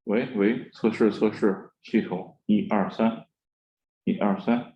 喂，测试测试，系统123，123。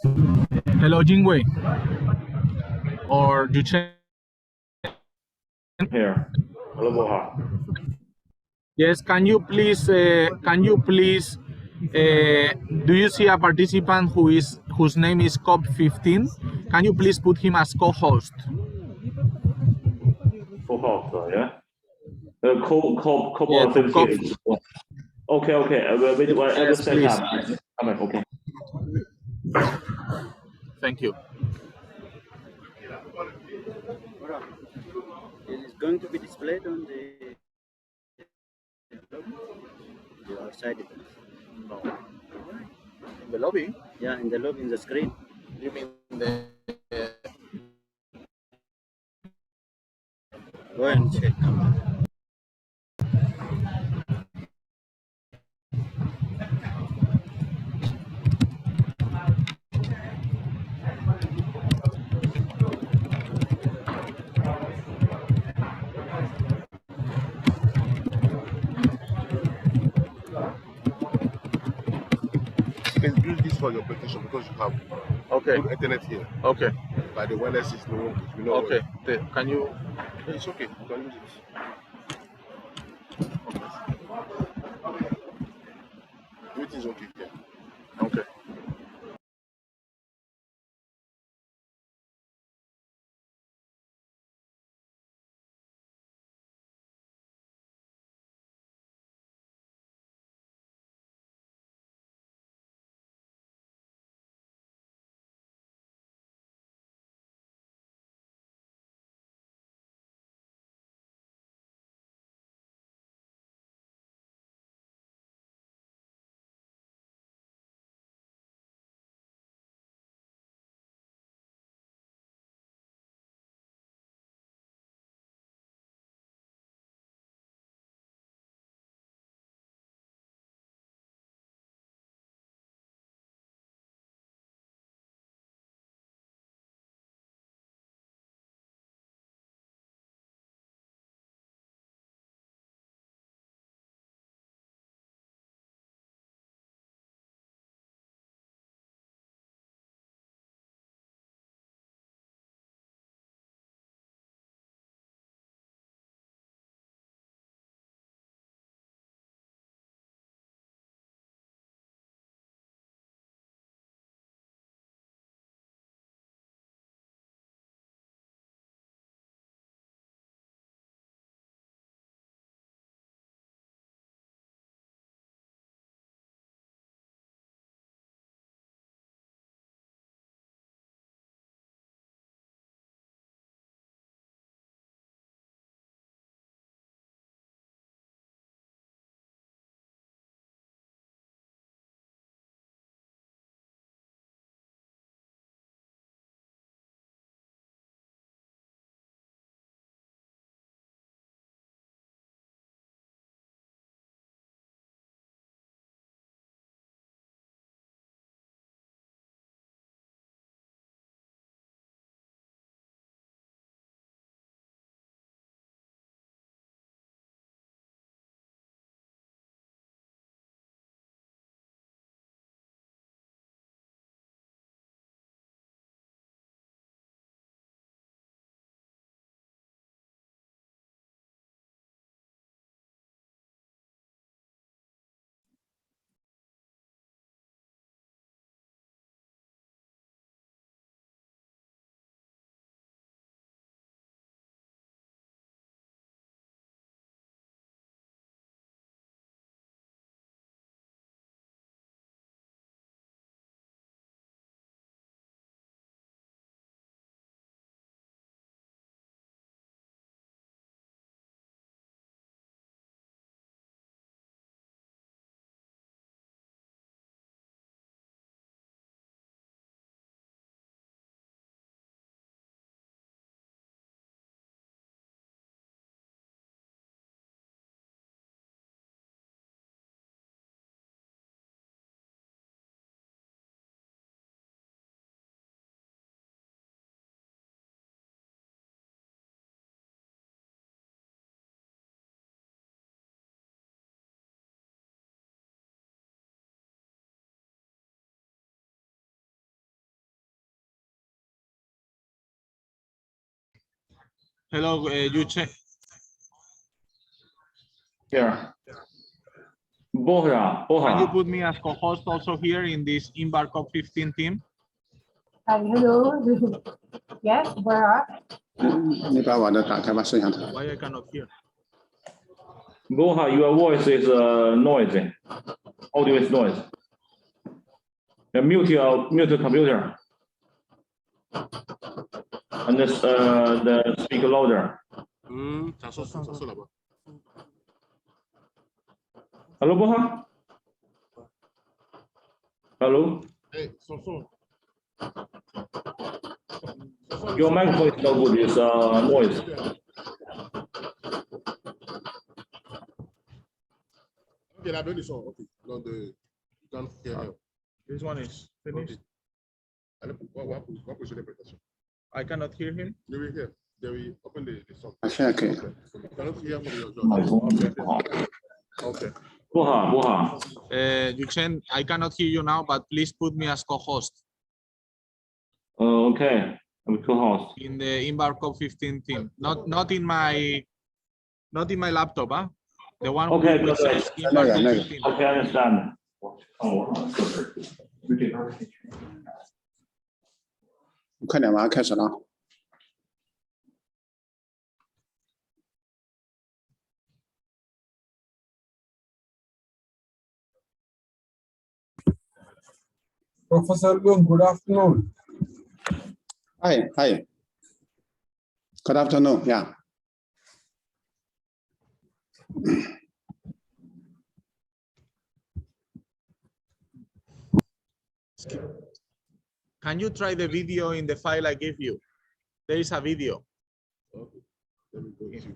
Hello, Jingwei. Or Yuchen. Here. Hello, Boha. Yes, do you see a participant whose name is COP15? Can you please put him as co-host? Co-host, yeah. Yeah, Co-host for COP. is okay. I will Yes, set please. up. Okay. Thank you. It is going to be displayed on the outside. No. In the lobby? Yeah, in the lobby, in the screen. You mean the Go and check. You can use this for your presentation because you have okay? good internet here. Okay. But the wireless is no, you know. Okay. Can you? It's okay. You can use it. Everything's okay here. Okay. Hello, Yuchen. Here. Boha, Can you Boha. put me as co-host also here in this INBAR COP15 team? Hello. Yes, where are? 你把我的打开吧，摄像头。 Why I cannot hear? Boha, your voice is noisy. Audio is noise. Mute the computer. And the speak louder. Ça sort là-bas. Hello, Boha? Hello? Hey, son. Your microphone is not good, it's noise. Okay, la donne son. Okay. Dans de, you can't hear her. This one is finished. Allez, pourquoi poser l'interprétation? I cannot hear him. You will hear. They will open the song. 啊，现在可以。 You cannot hear from your 麦克风 job. 不好。 Okay. Boha. Yuchen, I cannot hear you now, but please put me as co-host Okay. I'm co-host. in the INBAR COP15 team. Not in my laptop, huh? The one Okay, which okay. says INBAR COP15. Okay, I understand. 快点吧，开始了。Professor Gung, good afternoon. Hi. Good afternoon. Yeah. Can you try the video in the file I gave you? There is a video. Okay. Let me go to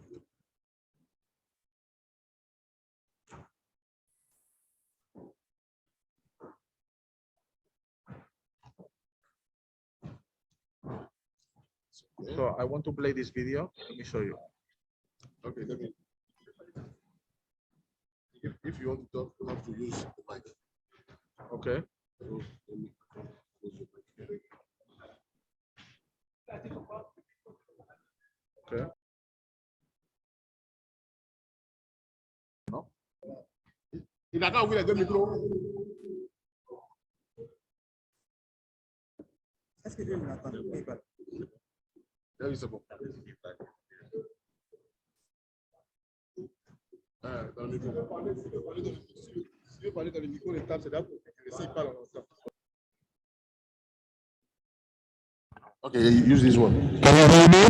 So I want to play this video. Let me show you. Okay, let me. If you want to talk, you have to use the mic. Okay. So, let me close the mic. Okay. Il a qu'à ouvrir les deux micros. Est-ce que je m'attends? Là, oui, c'est bon. Dans le micro. Si tu veux parler dans le micro, les tables, c'est là pour que s'il parle en ensemble. Okay, use this one. Can you hear me?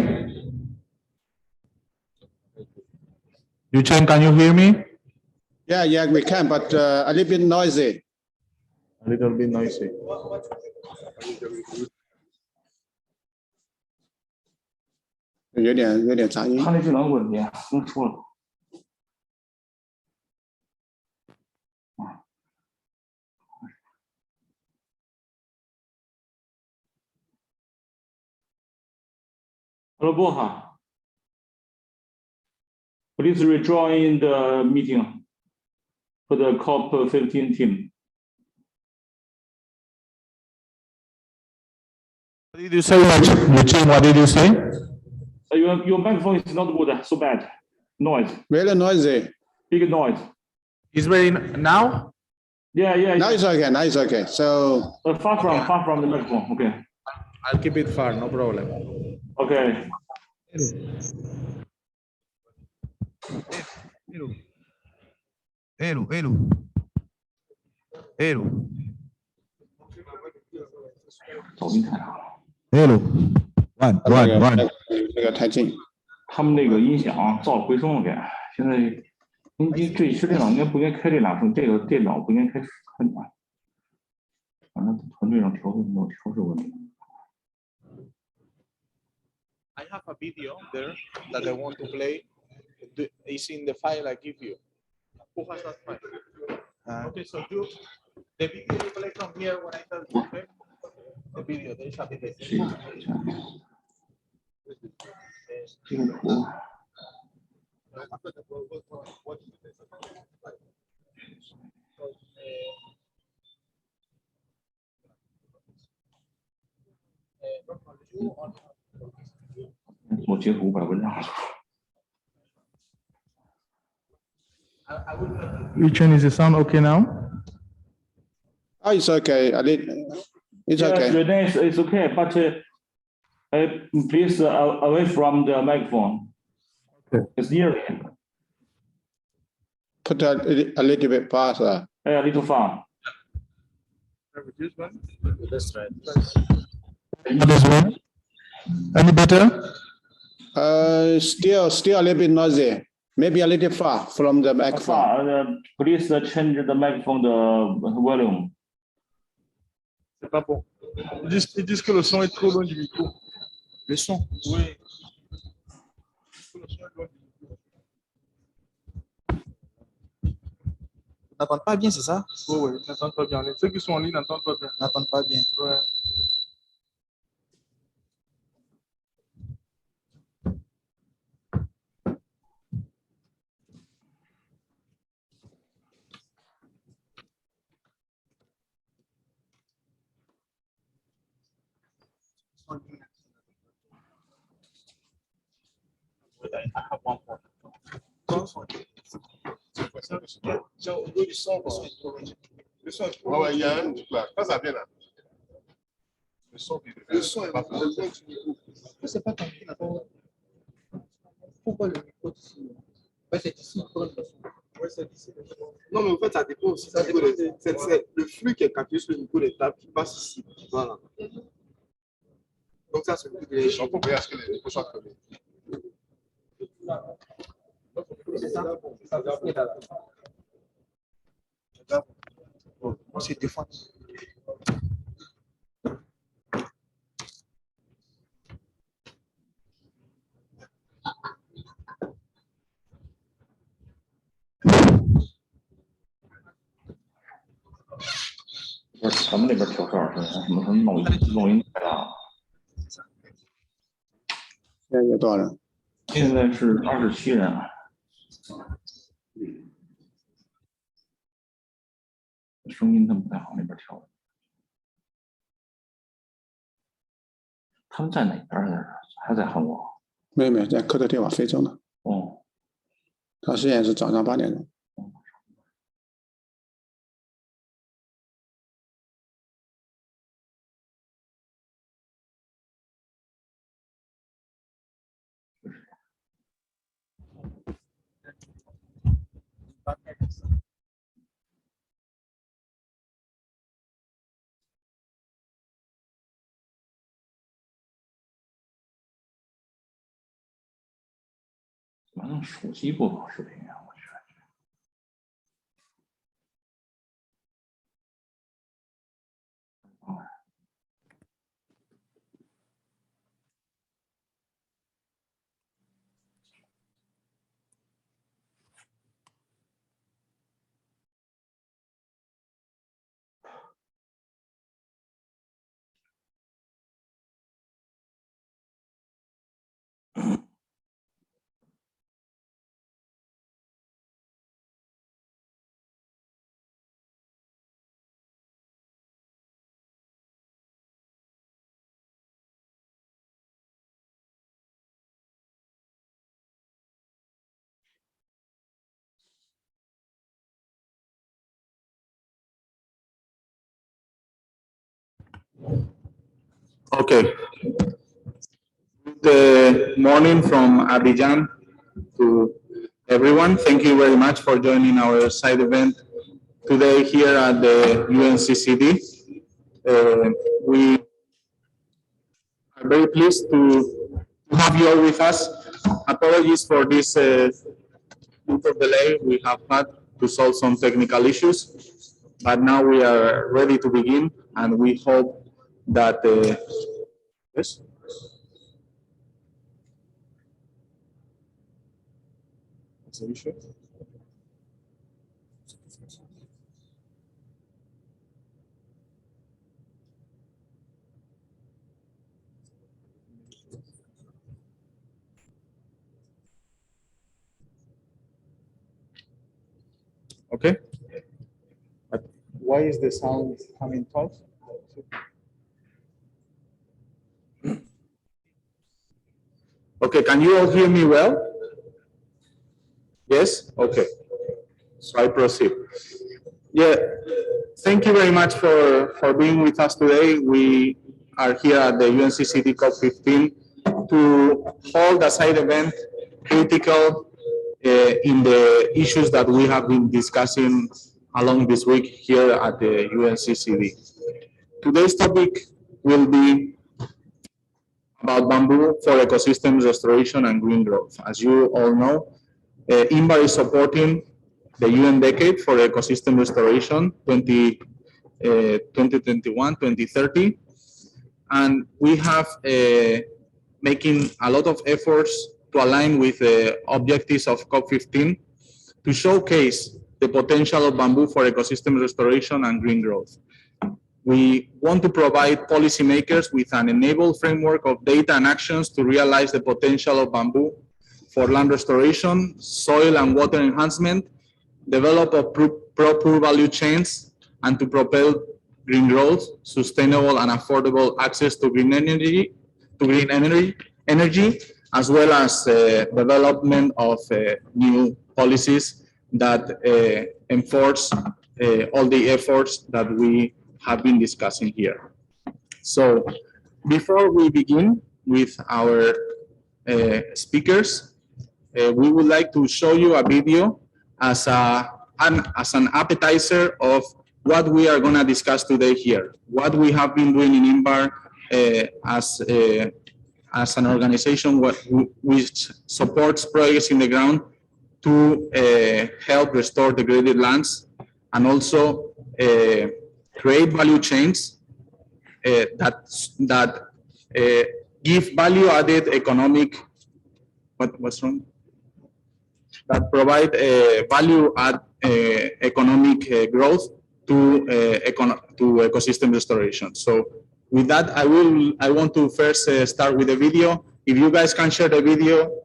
Yuchen, can you hear me? Yeah, we can, but a little bit noisy. A little bit noisy. 有点杂音。看那智能问题，刚说了。Hello, Boha. Please rejoin the meeting for the COP15 team. What did you say, Yuchen? What did you say? Your microphone is not good, so bad. Noise, Really noisy. big noise. It's very now. Yeah. Now it's okay. So Far from the microphone. Okay. I'll keep it far. No problem. Okay. Hello. Hello. One. 这个太近。他们那个音响噪了回声了，给现在这一台电脑应该不应该开这俩声，这个电脑不应该开反正团队上调没有调试问题。 I have a video there that I want to play. It's in the file I give you. Who has that file? Okay, so the video you play from here when I tell you, okay? The video, there is a video. 这个图。 这我截图把文章。 Richard, is the sound okay now? Oh, it's okay. It's okay. Yes, Renee, it's okay, but please away from the microphone. Okay. It's near Put a little bit faster. a little far. This one. That's right. This one? Any better? Still a little bit noisy. Maybe a little far from the microphone. Please change the microphone the volume. C'est pas bon. Ils disent que le son est trop loin du micro. Le son, oui. Le son est loin du micro. Ils n'entendent pas bien, c'est ça? Oui, oui, ils n'entendent pas bien. Ceux qui sont en ligne n'entendent pas bien. N'entendent pas bien. Ouais. I have one more. Tiens, au niveau du son, le son est trop loin. Le son est trop loin. Ouais, il y a un truc là. Ça vient là. Le son est pas loin du micro. Je sais pas pourquoi le micro ici. Ouais, c'est ici. Ouais, c'est ici. Non, mais en fait, ça dépend aussi. C'est le flux qui est capté sur le micro des tables qui passe ici. Voilà. Donc, ça, c'est le flux des gens. Pour est-ce que les micros sont collés. Moi, c'est deux fois.不是咱们那边调色是什么录音太大了。现在有多少人？现在是27人。声音他们不太好，那边调的。他们在哪边儿？还在韩国？没有，在科特迪瓦非洲呢。哦。他现在是早上8点钟。 怎么用手机播放视频啊？我去。Okay. Good morning from Abidjan to everyone. Thank you very much for joining our side event today here at the UNCCD. We are very pleased to have you all with us. Apologies for this little delay we have had to solve some technical issues, but now we are ready to begin, and we hope that yes. What's the issue? Okay. But why is the sound coming off? Okay, can you all hear me well? Yes? Okay. So I proceed. Yeah, thank you very much for being with us today. We are here at the UNCCD COP15 to hold a side event critical in the issues that we have been discussing along this week here at the UNCCD. Today's topic will be about bamboo for ecosystems restoration and green growth. As you all know, INBAR is supporting the UN Decade for Ecosystem Restoration 2021-2030, and we have making a lot of efforts to align with the objectives of COP15 to showcase the potential of bamboo for ecosystem restoration and green growth. We want to provide policymakers with an enabled framework of data and actions to realize the potential of bamboo for land restoration, soil and water enhancement, develop proper value chains, and to propel green growth, sustainable and affordable access to green energy, as well as development of new policies that enforce all the efforts that we have been discussing here. So before we begin with our speakers, we would like to show you a video as an appetizer of what we are going to discuss today here, what we have been doing in INBAR as an organization which supports projects in the ground to help restore degraded lands and also create value chains that give value-added economic, what's wrong? That provide value-add economic growth to ecosystem restoration. So with that, I want to first start with the video. If you guys can share the video.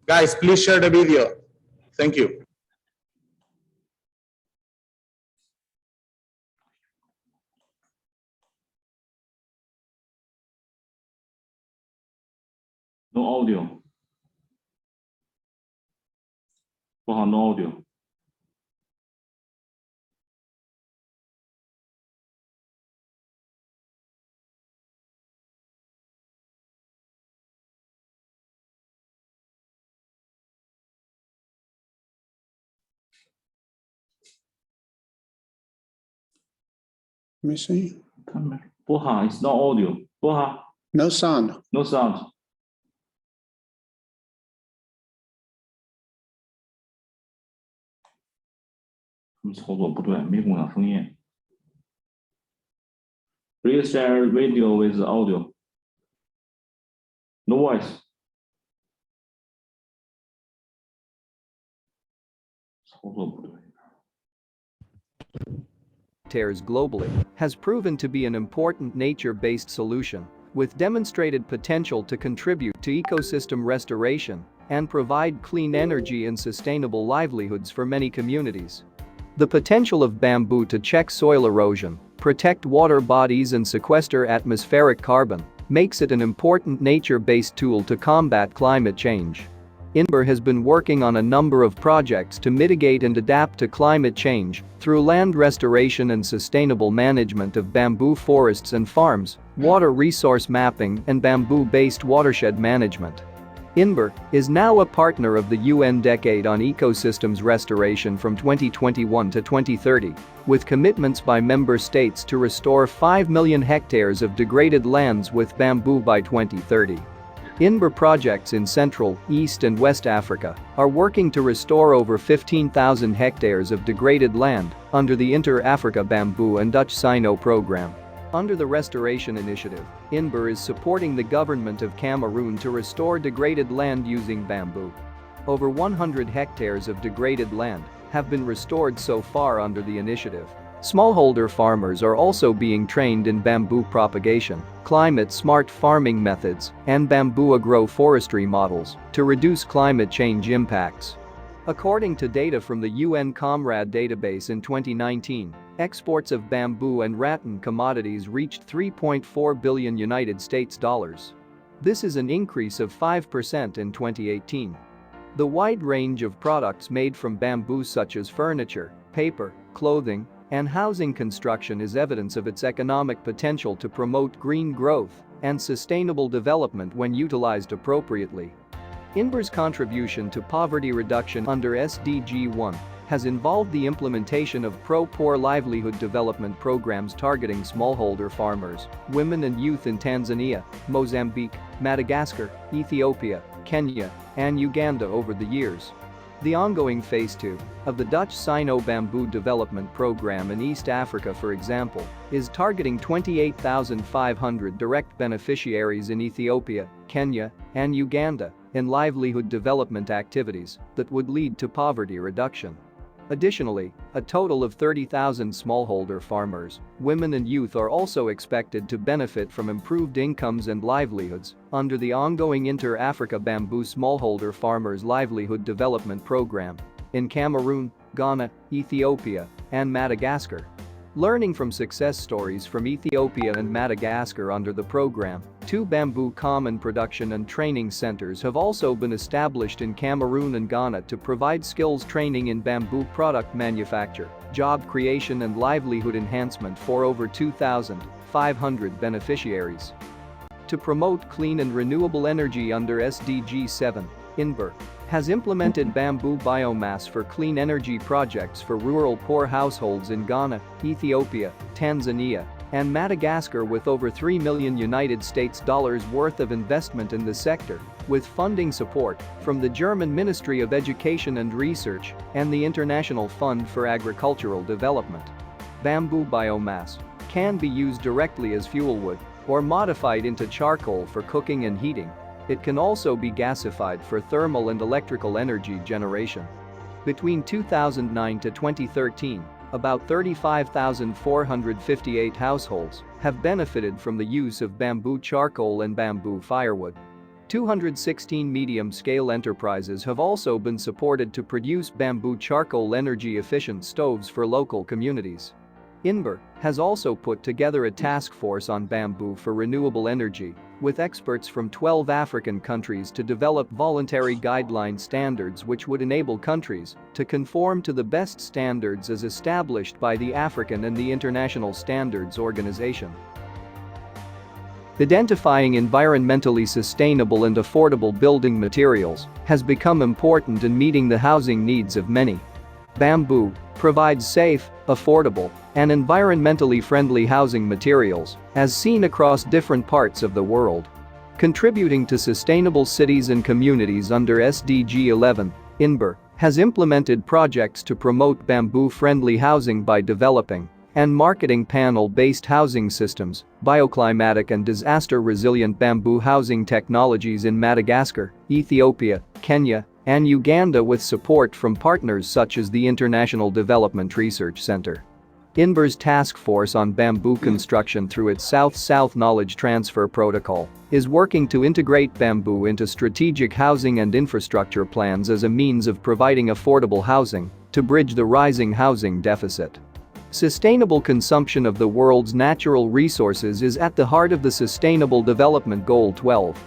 Guys, please share the video. Thank you. No audio. 不好 no audio. Let me see. 不好 it's no audio. 不好 No sound. no sound. 他们操作不对，没共享声音。Please share video with audio. No voice. 操作不对。Globally has proven to be an important nature-based solution with demonstrated potential to contribute to ecosystem restoration and provide clean energy and sustainable livelihoods for many communities. The potential of bamboo to check soil erosion, protect water bodies and sequester atmospheric carbon makes it an important nature-based tool to combat climate change. INBAR has been working on a number of projects to mitigate and adapt to climate change through land restoration and sustainable management of bamboo forests and farms, water resource mapping, and bamboo-based watershed management. INBAR is now a partner of the UN Decade on Ecosystems Restoration from 2021 to 2030, with commitments by member states to restore 5 million hectares of degraded lands with bamboo by 2030. INBAR projects in Central, East and West Africa are working to restore over 15,000 hectares of degraded land under the Inter-Africa Bamboo and Dutch Sino program. Under the Restoration Initiative, INBAR is supporting the government of Cameroon to restore degraded land using bamboo. Over 100 hectares of degraded land have been restored so far under the initiative. Smallholder farmers are also being trained in bamboo propagation, climate-smart farming methods, and bamboo agroforestry models to reduce climate change impacts. According to data from the UN Comrade database in 2019, exports of bamboo and rattan commodities reached $3.4 billion United States dollars. This is an increase of 5% in 2018. The wide range of products made from bamboo such as furniture, paper, clothing, and housing construction is evidence of its economic potential to promote green growth and sustainable development when utilized appropriately. INBAR's contribution to poverty reduction under SDG 1 has involved the implementation of pro-poor livelihood development programs targeting smallholder farmers, women and youth in Tanzania, Mozambique, Madagascar, Ethiopia, Kenya, and Uganda over the years. The ongoing Phase 2 of the Dutch Sino-Bamboo Development Program in East Africa, for example, is targeting 28,500 direct beneficiaries in Ethiopia, Kenya, and Uganda in livelihood development activities that would lead to poverty reduction. Additionally, a total of 30,000 smallholder farmers, women and youth are also expected to benefit from improved incomes and livelihoods under the ongoing Inter-Africa Bamboo Smallholder Farmers Livelihood Development Program in Cameroon, Ghana, Ethiopia, and Madagascar. Learning from success stories from Ethiopia and Madagascar under the program, 2 bamboo common production and training centers have also been established in Cameroon and Ghana to provide skills training in bamboo product manufacture, job creation and livelihood enhancement for over 2,500 beneficiaries. To promote clean and renewable energy under SDG 7, INBAR has implemented bamboo biomass for clean energy projects for rural poor households in Ghana, Ethiopia, Tanzania, and Madagascar with over $3 million United States dollars worth of investment in the sector, with funding support from the German Ministry of Education and Research and the International Fund for Agricultural Development. Bamboo biomass can be used directly as fuel wood or modified into charcoal for cooking and heating. It can also be gasified for thermal and electrical energy generation. Between 2009 to 2013, about 35,458 households have benefited from the use of bamboo charcoal and bamboo firewood. 216 medium-scale enterprises have also been supported to produce bamboo charcoal energy-efficient stoves for local communities. INBAR has also put together a task force on bamboo for renewable energy, with experts from 12 African countries to develop voluntary guideline standards which would enable countries to conform to the best standards as established by the African and the International Standards Organization. Identifying environmentally sustainable and affordable building materials has become important in meeting the housing needs of many. Bamboo provides safe, affordable, and environmentally friendly housing materials, as seen across different parts of the world. Contributing to sustainable cities and communities under SDG 11, INBAR has implemented projects to promote bamboo-friendly housing by developing and marketing panel-based housing systems, bioclimatic and disaster-resilient bamboo housing technologies in Madagascar, Ethiopia, Kenya, and Uganda with support from partners such as the International Development Research Center. INBAR's task force on bamboo construction through its South-South Knowledge Transfer Protocol is working to integrate bamboo into strategic housing and infrastructure plans as a means of providing affordable housing to bridge the rising housing deficit. Sustainable consumption of the world's natural resources is at the heart of the Sustainable Development Goal 12.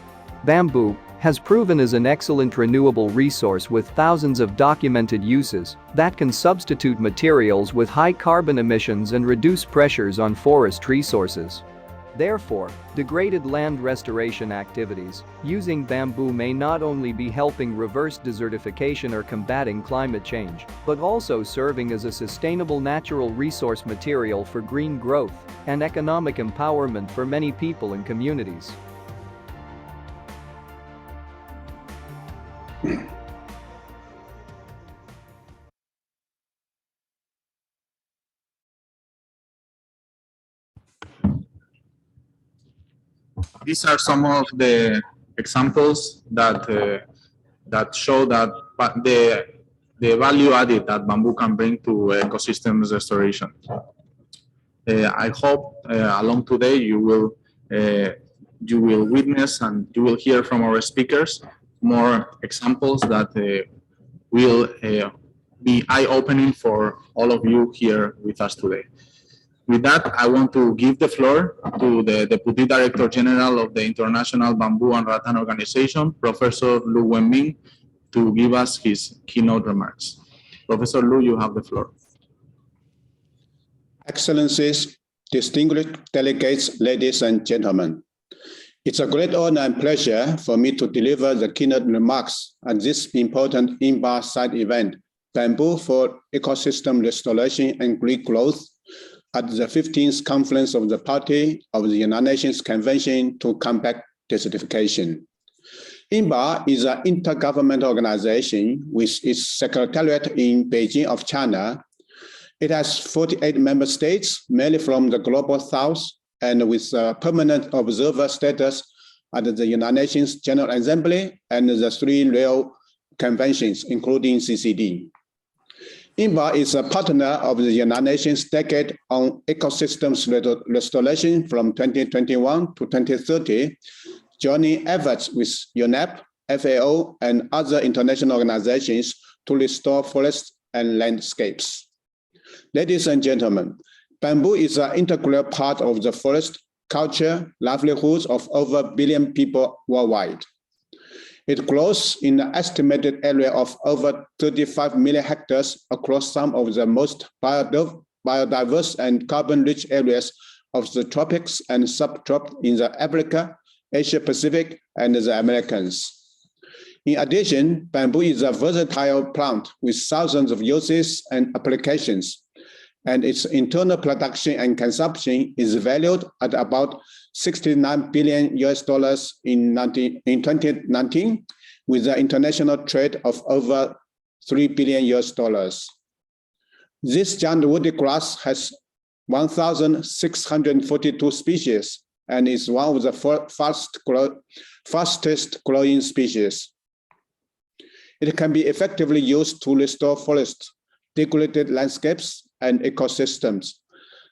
Bamboo has proven as an excellent renewable resource with thousands of documented uses that can substitute materials with high carbon emissions and reduce pressures on forest resources. Therefore, degraded land restoration activities using bamboo may not only be helping reverse desertification or combating climate change, but also serving as a sustainable natural resource material for green growth and economic empowerment for many people and communities. These are some of the examples that show that the value added that bamboo can bring to ecosystems restoration. I hope along today you will witness and you will hear from our speakers more examples that will be eye-opening for all of you here with us today. With that, I want to give the floor to the Deputy Director General of the International Bamboo and Rattan Organization, Professor Lu Wenming, to give us his keynote remarks. Professor Lu, you have the floor. Excellencies, distinguished delegates, ladies and gentlemen. It's a great honor and pleasure for me to deliver the keynote remarks at this important INBAR side event, Bamboo for Ecosystem Restoration and Green Growth, at the 15th Conference of the Party of the United Nations Convention to Combat Desertification. INBAR is an intergovernmental organization with its secretariat in Beijing of China. It has 48 member states, mainly from the Global South, and with permanent observer status at the United Nations General Assembly and the 3 Rio conventions, including CCD. INBAR is a partner of the United Nations Decade on Ecosystems Restoration from 2021 to 2030, joining efforts with UNEP, FAO, and other international organizations to restore forests and landscapes. Ladies and gentlemen, bamboo is an integral part of the forest, culture, livelihoods of over 1 billion people worldwide. It grows in an estimated area of over 35 million hectares across some of the most biodiverse and carbon-rich areas of the tropics and subtropics in the Africa, Asia Pacific, and the Americas. In addition, bamboo is a versatile plant with thousands of uses and applications, and its internal production and consumption is valued at about $69 billion in 2019, with an international trade of over $3 billion. This giant woody grass has 1,642 species and is one of the fastest growing species. It can be effectively used to restore forests, degraded landscapes, and ecosystems.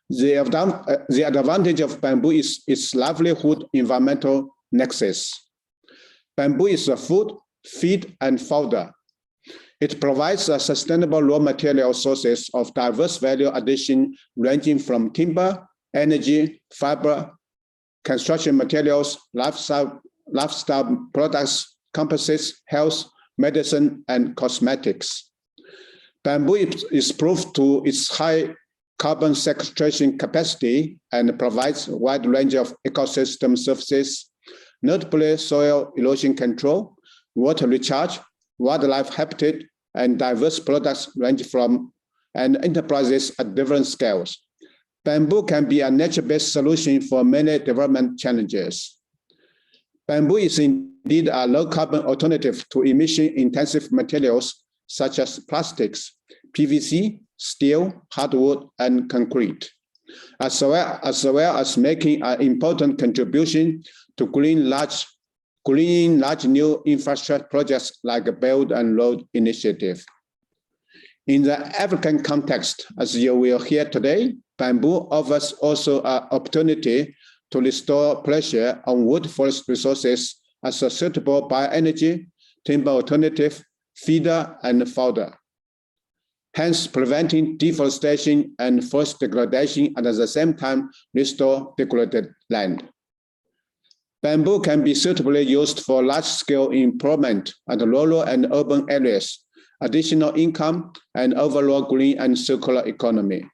The advantage of bamboo is its livelihood environmental nexus. Bamboo is a food, feed, and fodder. It provides a sustainable raw material sources of diverse value addition ranging from timber, energy, fiber, construction materials, lifestyle products, composites, health, medicine, and cosmetics. Bamboo is proved to its high carbon sequestration capacity and provides a wide range of ecosystem services, notably soil erosion control, water recharge, wildlife habitat, and diverse products range from and enterprises at different scales. Bamboo can be a nature-based solution for many development challenges. Bamboo is indeed a low-carbon alternative to emission-intensive materials such as plastics, PVC, steel, hardwood, and concrete, as well as making an important contribution to green large new infrastructure projects like the Belt and Road Initiative. In the African context, as you will hear today, bamboo offers also an opportunity to restore pressure on wood forest resources as a suitable bioenergy, timber alternative, feeder, and fodder, hence preventing deforestation and forest degradation and at the same time restore degraded land. Bamboo can be suitably used for large-scale employment at rural and urban areas, additional income, and overall green and circular economy.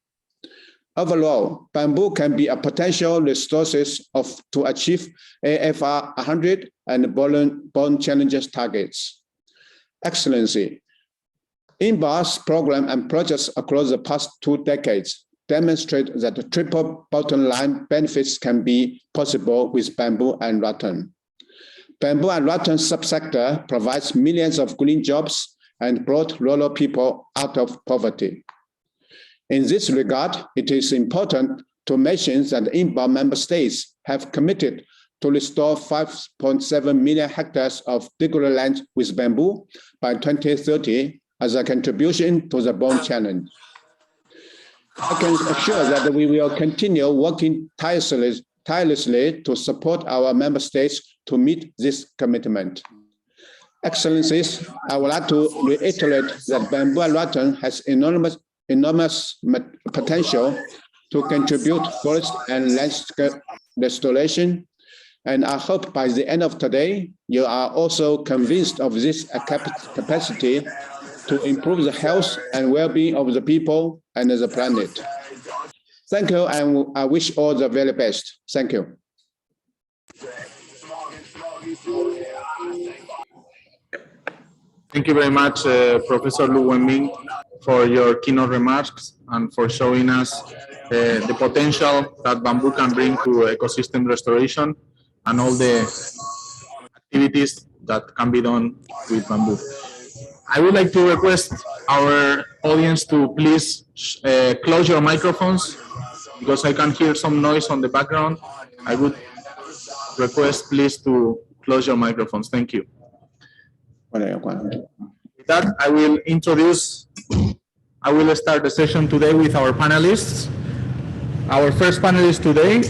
Overall, bamboo can be a potential resources to achieve AFR 100 and Bond Challenges targets. Excellency, INBAR's program and projects across the past 2 decades demonstrate that the triple bottom line benefits can be possible with bamboo and rattan. Bamboo and rattan subsector provides millions of green jobs and brought rural people out of poverty. In this regard, it is important to mention that INBAR member states have committed to restore 5.7 million hectares of degraded land with bamboo by 2030 as a contribution to the Bond Challenge. I can assure that we will continue working tirelessly to support our member states to meet this commitment. Excellencies, I would like to reiterate that bamboo at Rattan has enormous potential to contribute forest and landscape restoration. And I hope by the end of today, you are also convinced of this capacity to improve the health and well-being of the people and the planet. Thank you, and I wish all the very best. Thank you. Thank you very much, Professor Lu Wenming, for your keynote remarks and for showing us the potential that bamboo can bring to ecosystem restoration and all the activities that can be done with bamboo. I would like to request our audience to please close your microphones because I can hear some noise on the background. I would request please to close your microphones. Thank you. With that, I will start the session today with our panelists. Our first panelist today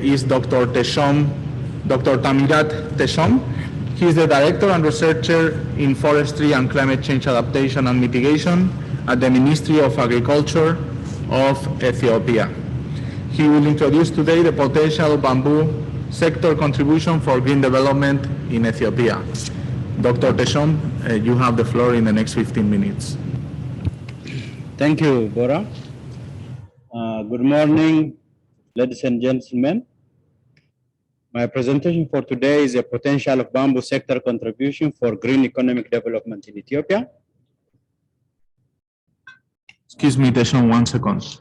is Dr. Tamirat Teshom. He is the Director and Researcher in Forestry and Climate Change Adaptation and Mitigation at the Ministry of Agriculture of Ethiopia. He will introduce today the potential bamboo sector contribution for green development in Ethiopia. Dr. Teshom, you have the floor in the next 15 minutes. Thank you, Bora. Good morning, ladies and gentlemen. My presentation for today is a potential of bamboo sector contribution for green economic development in Ethiopia. Excuse me, Teshom, 1 second.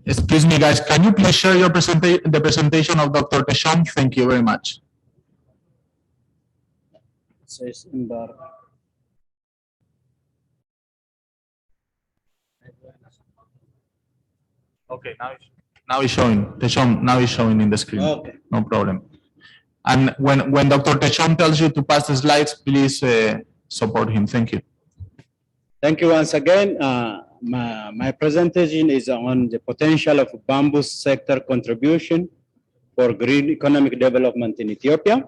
Excuse me, guys, can you please share your the presentation of Dr. Teshom? Thank you very much. Says INBAR. Okay, now it's showing. Teshom, now it's showing in the screen. Okay. No problem. And when Dr. Teshom tells you to pass the slides, please support him. Thank you. Thank you once again. My presentation is on the potential of bamboo sector contribution for green economic development in Ethiopia.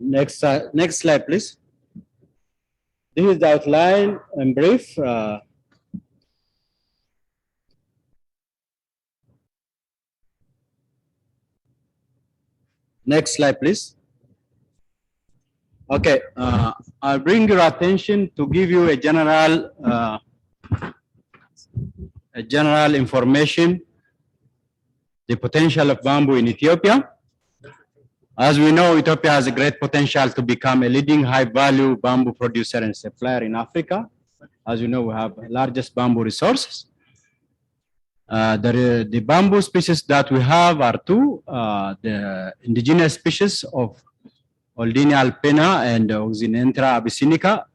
Next slide, please. This is the outline in brief. Next slide, please. Okay, I'll bring your attention to give you a general information, the potential of bamboo in Ethiopia. As we know, Ethiopia has a great potential to become a leading high-value bamboo producer and supplier in Africa. As you know, we have the largest bamboo resources. The bamboo species that we have are two, the indigenous species of Oldinia alpina and Oxynentra abyssinica.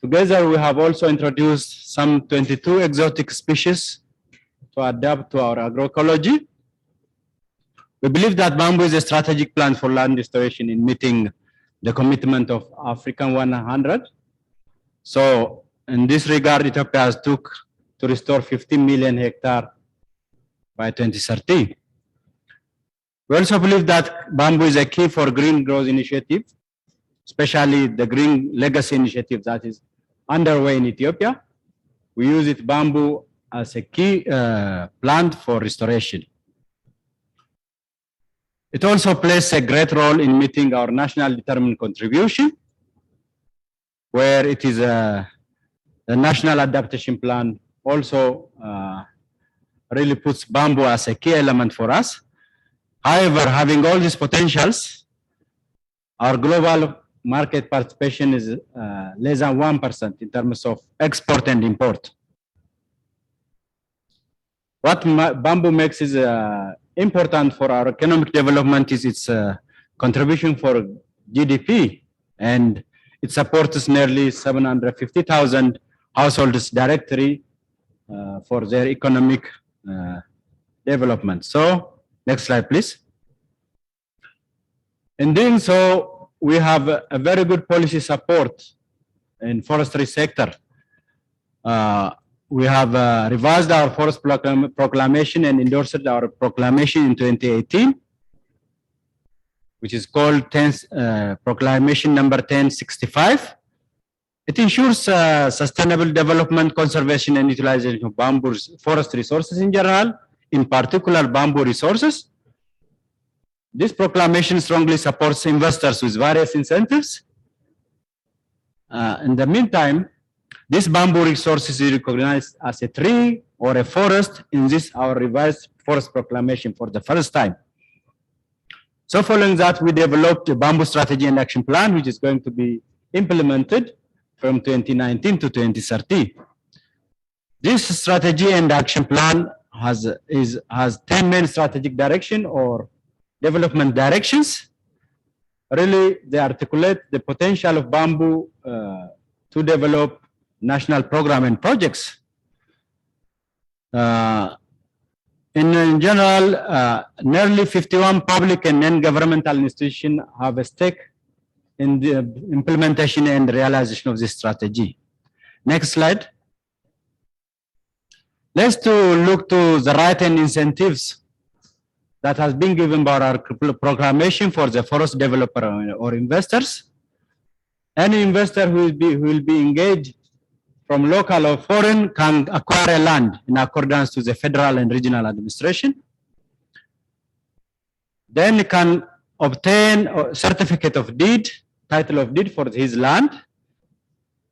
Together, we have also introduced some 22 exotic species to adapt to our agroecology. We believe that bamboo is a strategic plant for land restoration in meeting the commitment of African 100. So in this regard, Ethiopia has took to restore 15 million hectares by 2030. We also believe that bamboo is a key for green growth initiative, especially the green legacy initiative that is underway in Ethiopia. We use bamboo as a key plant for restoration. It also plays a great role in meeting our national determined contribution, where it is the national adaptation plan also really puts bamboo as a key element for us. However, having all these potentials, our global market participation is less than 1% in terms of export and import. What bamboo makes is important for our economic development is its contribution for GDP, and it supports nearly 750,000 households directly for their economic development. So, next slide, please. In doing so, we have a very good policy support in forestry sector. We have revised our forest proclamation and endorsed our proclamation in 2018. which is called Proclamation number 1065. It ensures sustainable development, conservation, and utilization of bamboo forest resources in general, in particular bamboo resources. This proclamation strongly supports investors with various incentives. In the meantime, this bamboo resource is recognized as a tree or a forest in this our revised forest proclamation for the first time. So following that, we developed a bamboo strategy and action plan, which is going to be implemented from 2019 to 2030. This strategy and action plan has 10 main strategic direction or development directions. Really, they articulate the potential of bamboo to develop national program and projects. In general, nearly 51 public and non-governmental institutions have a stake in the implementation and realization of this strategy. Next slide. Let's look to the right and incentives that has been given by our proclamation for the forest developer or investors. Any investor who will be engaged from local or foreign can acquire a land in accordance to the federal and regional administration. Then can obtain a certificate of deed, title of deed for his land.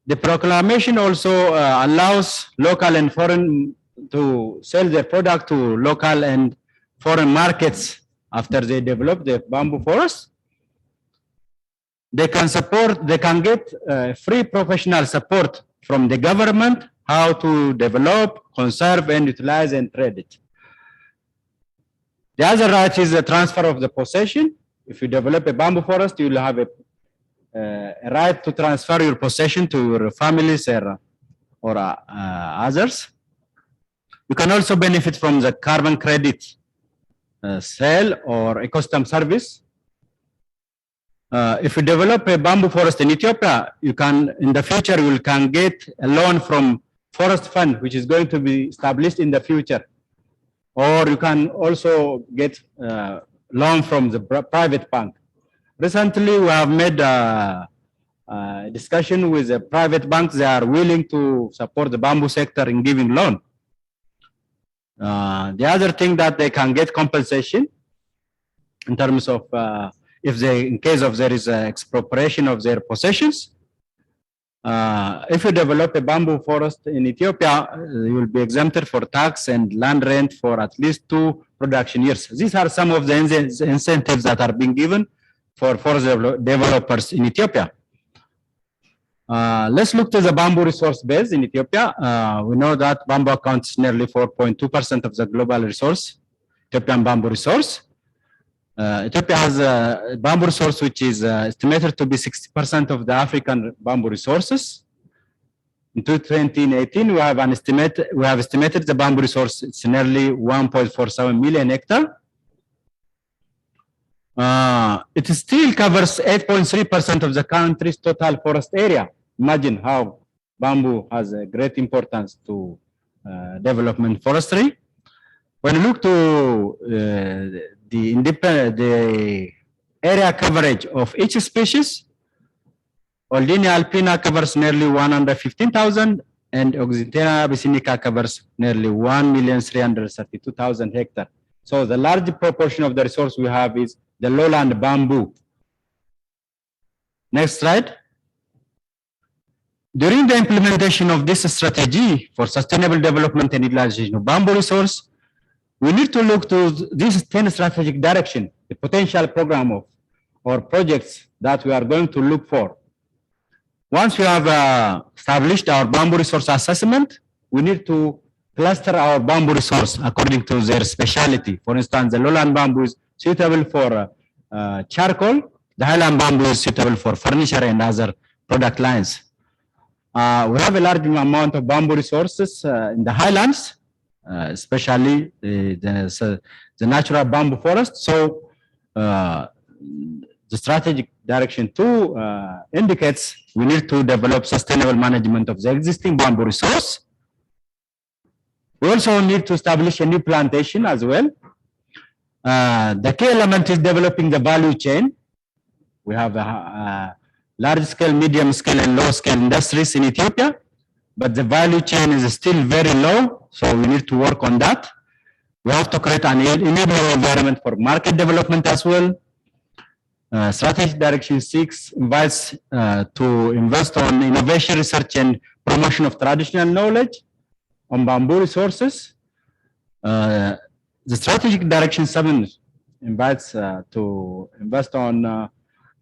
The proclamation also allows local and foreign to sell their product to local and foreign markets after they develop the bamboo forest. They can get free professional support from the government, how to develop, conserve, and utilize and trade it. The other right is the transfer of the possession. If you develop a bamboo forest, you will have a right to transfer your possession to your families or others. You can also benefit from the carbon credit sale or a custom service. If you develop a bamboo forest in Ethiopia, you can, in the future, you can get a loan from forest fund, which is going to be established in the future. Or you can also get loan from the private bank. Recently, we have made a discussion with the private banks. They are willing to support the bamboo sector in giving loan. The other thing that they can get compensation in terms of if they, in case of there is expropriation of their possessions. If you develop a bamboo forest in Ethiopia, you will be exempted for tax and land rent for at least 2 production years. These are some of the incentives that are being given for forest developers in Ethiopia. Let's look to the bamboo resource base in Ethiopia. We know that bamboo accounts nearly 4.2% of the global resource, Ethiopian bamboo resource. Ethiopia has a bamboo resource which is estimated to be 60% of the African bamboo resources. In 2018, we have estimated the bamboo resource. It's nearly 1.47 million hectares. It still covers 8.3% of the country's total forest area. Imagine how bamboo has a great importance to development forestry. When you look to the area coverage of each species, Oldinia alpina covers nearly 115,000 and Oxytena abyssinica covers nearly 1,332,000 hectares. So the large proportion of the resource we have is the lowland bamboo. Next slide. During the implementation of this strategy for sustainable development and utilization of bamboo resource, we need to look to this 10 strategic direction, the potential program of or projects that we are going to look for. Once we have established our bamboo resource assessment, we need to cluster our bamboo resource according to their specialty. For instance, the lowland bamboo is suitable for charcoal. The highland bamboo is suitable for furniture and other product lines. We have a large amount of bamboo resources in the highlands, especially the natural bamboo forest. So the strategic direction 2 indicates we need to develop sustainable management of the existing bamboo resource. We also need to establish a new plantation as well. The key element is developing the value chain We have large scale, medium scale, and low scale industries in Ethiopia, but the value chain is still very low, so we need to work on that. We have to create an enabling environment for market development as well. Strategic Direction 6 invites to invest on innovation, research, and promotion of traditional knowledge on bamboo resources. The Strategic Direction 7 invites to invest on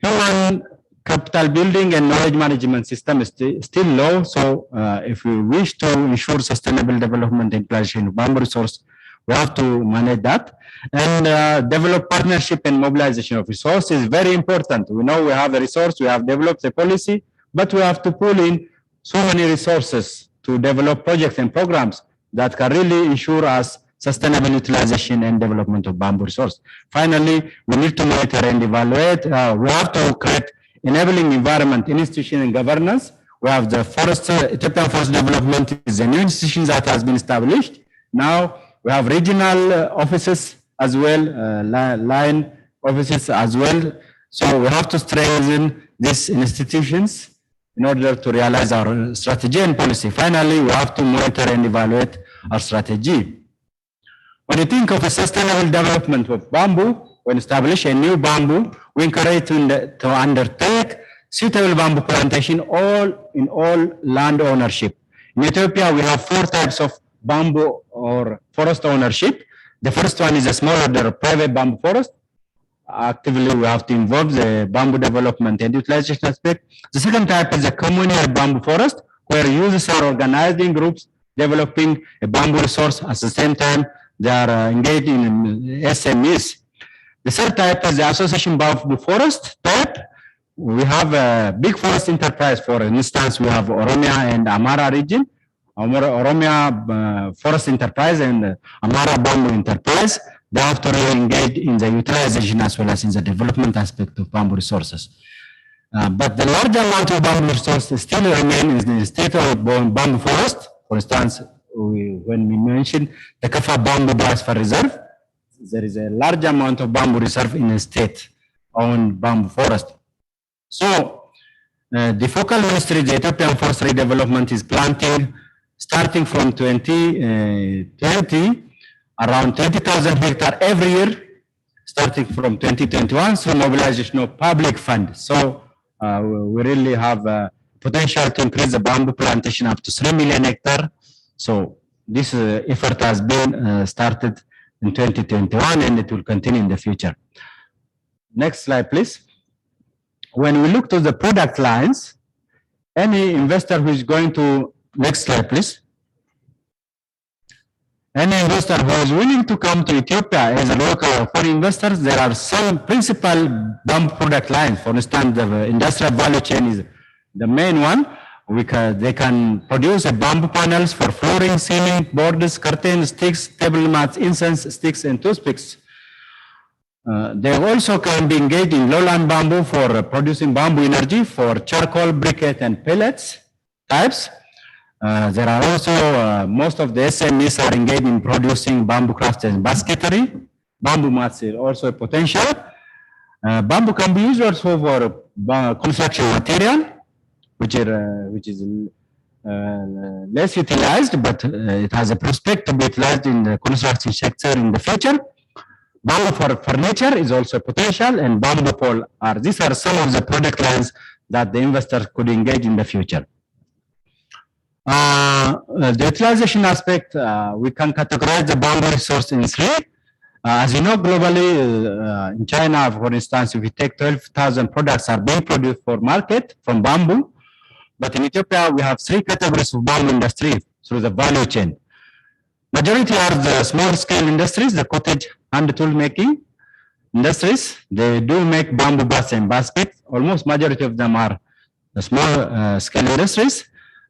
human capital building and knowledge management system is still low. So if we wish to ensure sustainable development and implementation of bamboo resource, we have to manage that. And develop partnership and mobilization of resources is very important. We know we have a resource, we have developed a policy, but we have to pull in so many resources to develop projects and programs that can really ensure us sustainable utilization and development of bamboo resource. Finally, we need to monitor and evaluate. We have to create enabling environment in institution and governance. We have the forest, Ethiopian Forest Development is a new institution that has been established. Now we have regional offices as well, line offices as well. So we have to strengthen these institutions in order to realize our strategy and policy. Finally, we have to monitor and evaluate our strategy. When you think of a sustainable development of bamboo, when establish a new bamboo, we encourage to undertake suitable bamboo plantation in all land ownership. In Ethiopia, we have 4 types of bamboo or forest ownership. The first one is a small order private bamboo forest. Actively, we have to involve the bamboo development and utilization aspect. The second type is a communal bamboo forest, where users are organized in groups developing a bamboo resource. At the same time, they are engaged in SMEs. The third type is the association bamboo forest type. We have a big forest enterprise. For instance, we have Oromia and Amara region. Oromia Forest Enterprise and Amara Bamboo Enterprise. They have to really engage in the utilization as well as in the development aspect of bamboo resources. But the large amount of bamboo resources still remain in the state of bamboo forest. For instance, when we mention the Kafa Bamboo Biosphere Reserve, there is a large amount of bamboo reserve in a state-owned bamboo forest. So the focal ministry, the Ethiopian Forestry Development, is planting, starting from 2020, around 20,000 hectares every year, starting from 2021, through mobilization of public funds. So we really have potential to increase the bamboo plantation up to 3 million hectares. So this effort has been started in 2021 and it will continue in the future. Next slide, please. When we look to the product lines, any investor who is going to, next slide, please. Any investor who is willing to come to Ethiopia as a local or foreign investors, there are some principal bamboo product lines. For instance, the industrial value chain is the main one. They can produce bamboo panels for flooring, ceiling, borders, curtains, sticks, table mats, incense sticks, and toothpicks. They also can be engaged in lowland bamboo for producing bamboo energy for charcoal, briquette, and pellets types. There are also, most of the SMEs are engaged in producing bamboo crafts and basketry. Bamboo mats is also a potential. Bamboo can be used also for construction material, which is less utilized, but it has a prospect to be utilized in the construction sector in the future. Bamboo for furniture is also a potential, and bamboo pole these are some of the product lines that the investor could engage in the future. The utilization aspect, we can categorize the bamboo resource in 3. As you know, globally, in China, for instance, if we take 12,000 products are being produced for market from bamboo. But in Ethiopia, we have 3 categories of bamboo industry through the value chain. Majority are the small-scale industries, the cottage and tool making industries. They do make bamboo bats and baskets. Almost majority of them are the small-scale industries.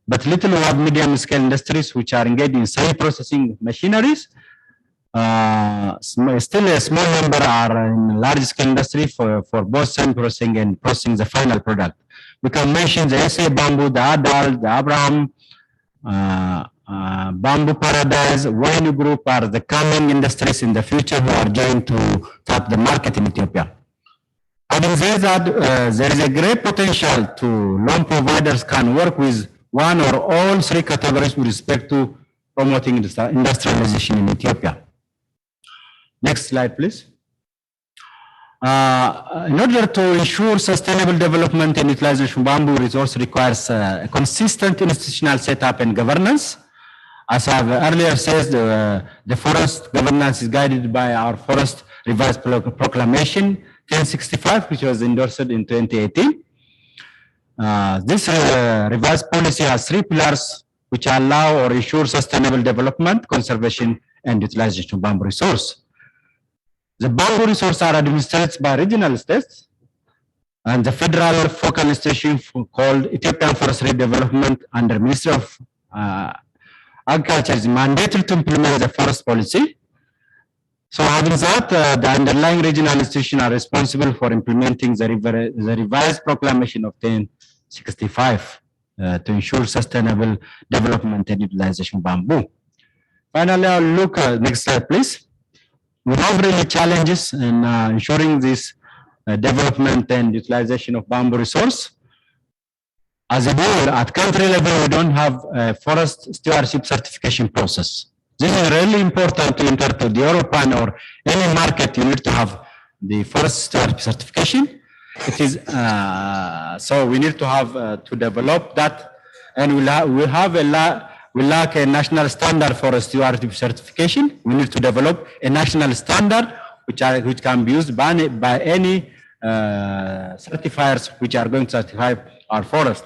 But little we have medium-scale industries which are engaged in sale processing machineries. Still a small number are in large-scale industry for both sale processing and processing the final product. We can mention the SA Bamboo, the Adal, the Abraham, Bamboo Paradise, Wine Group are the coming industries in the future who are going to tap the market in Ethiopia. Having said that, there is a great potential to loan providers can work with one or all three categories with respect to promoting industrialization in Ethiopia. Next slide, please. In order to ensure sustainable development and utilization of bamboo resource requires a consistent institutional setup and governance. As I have earlier said, the forest governance is guided by our Forest Revised Proclamation 1065, which was endorsed in 2018. This revised policy has 3 pillars which allow or ensure sustainable development, conservation, and utilization of bamboo resource. The bamboo resources are administered by regional states, and the federal focal institution called Ethiopian Forestry Development under Ministry of Agriculture is mandated to implement the forest policy. So having that, the underlying regional institutions are responsible for implementing the revised proclamation of 1065 to ensure sustainable development and utilization of bamboo. Finally, I'll look at next slide, please. We have really challenges in ensuring this development and utilization of bamboo resource. As a whole, at country level, we don't have a forest stewardship certification process. This is really important to enter to the European or any market. You need to have the forest stewardship certification. It is so we need to have to develop that, and we lack a national standard for a stewardship certification. We need to develop a national standard which can be used by any certifiers which are going to certify our forest.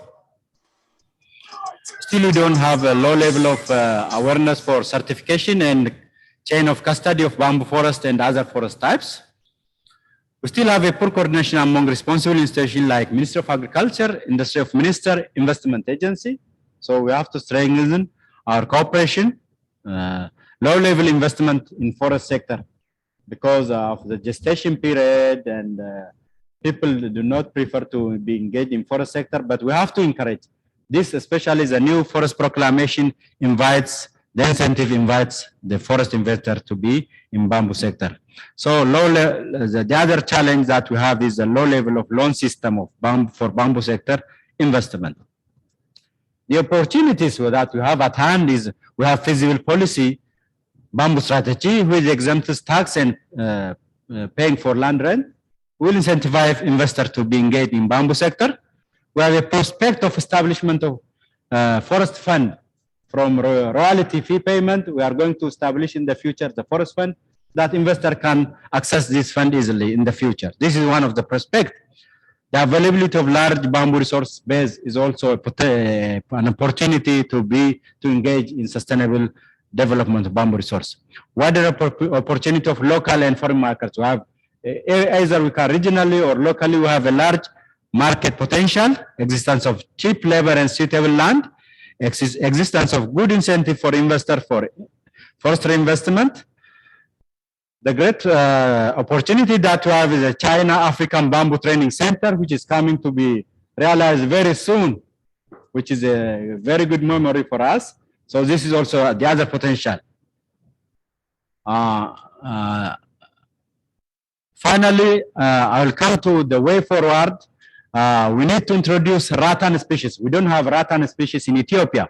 Still, we don't have a low level of awareness for certification and chain of custody of bamboo forest and other forest types. We still have a poor coordination among responsible institutions like Ministry of Agriculture, Industry of Minister, Investment Agency. So we have to strengthen our cooperation, low-level investment in forest sector because of the gestation period, and people do not prefer to be engaged in forest sector, but we have to encourage this, especially the new forest proclamation invites, the incentive invites the forest investor to be in bamboo sector. So the other challenge that we have is a low level of loan system of bamboo sector investment. The opportunities that we have at hand is we have feasible policy, bamboo strategy, which exempts tax and paying for land rent, will incentivize investors to be engaged in bamboo sector. We have a prospect of establishment of forest fund from royalty fee payment. We are going to establish in the future the forest fund that investor can access this fund easily in the future. This is one of the prospects. The availability of large bamboo resource base is also an opportunity to engage in sustainable development of bamboo resource. Wider opportunity of local and foreign markets. We have either we can regionally or locally. We have a large market potential, existence of cheap labor and suitable land, existence of good incentive for investor for forestry investment. The great opportunity that we have is a China-African Bamboo Training Center, which is coming to be realized very soon, which is a very good memory for us. So this is also the other potential. Finally, I will come to the way forward. We need to introduce rattan species. We don't have rattan species in Ethiopia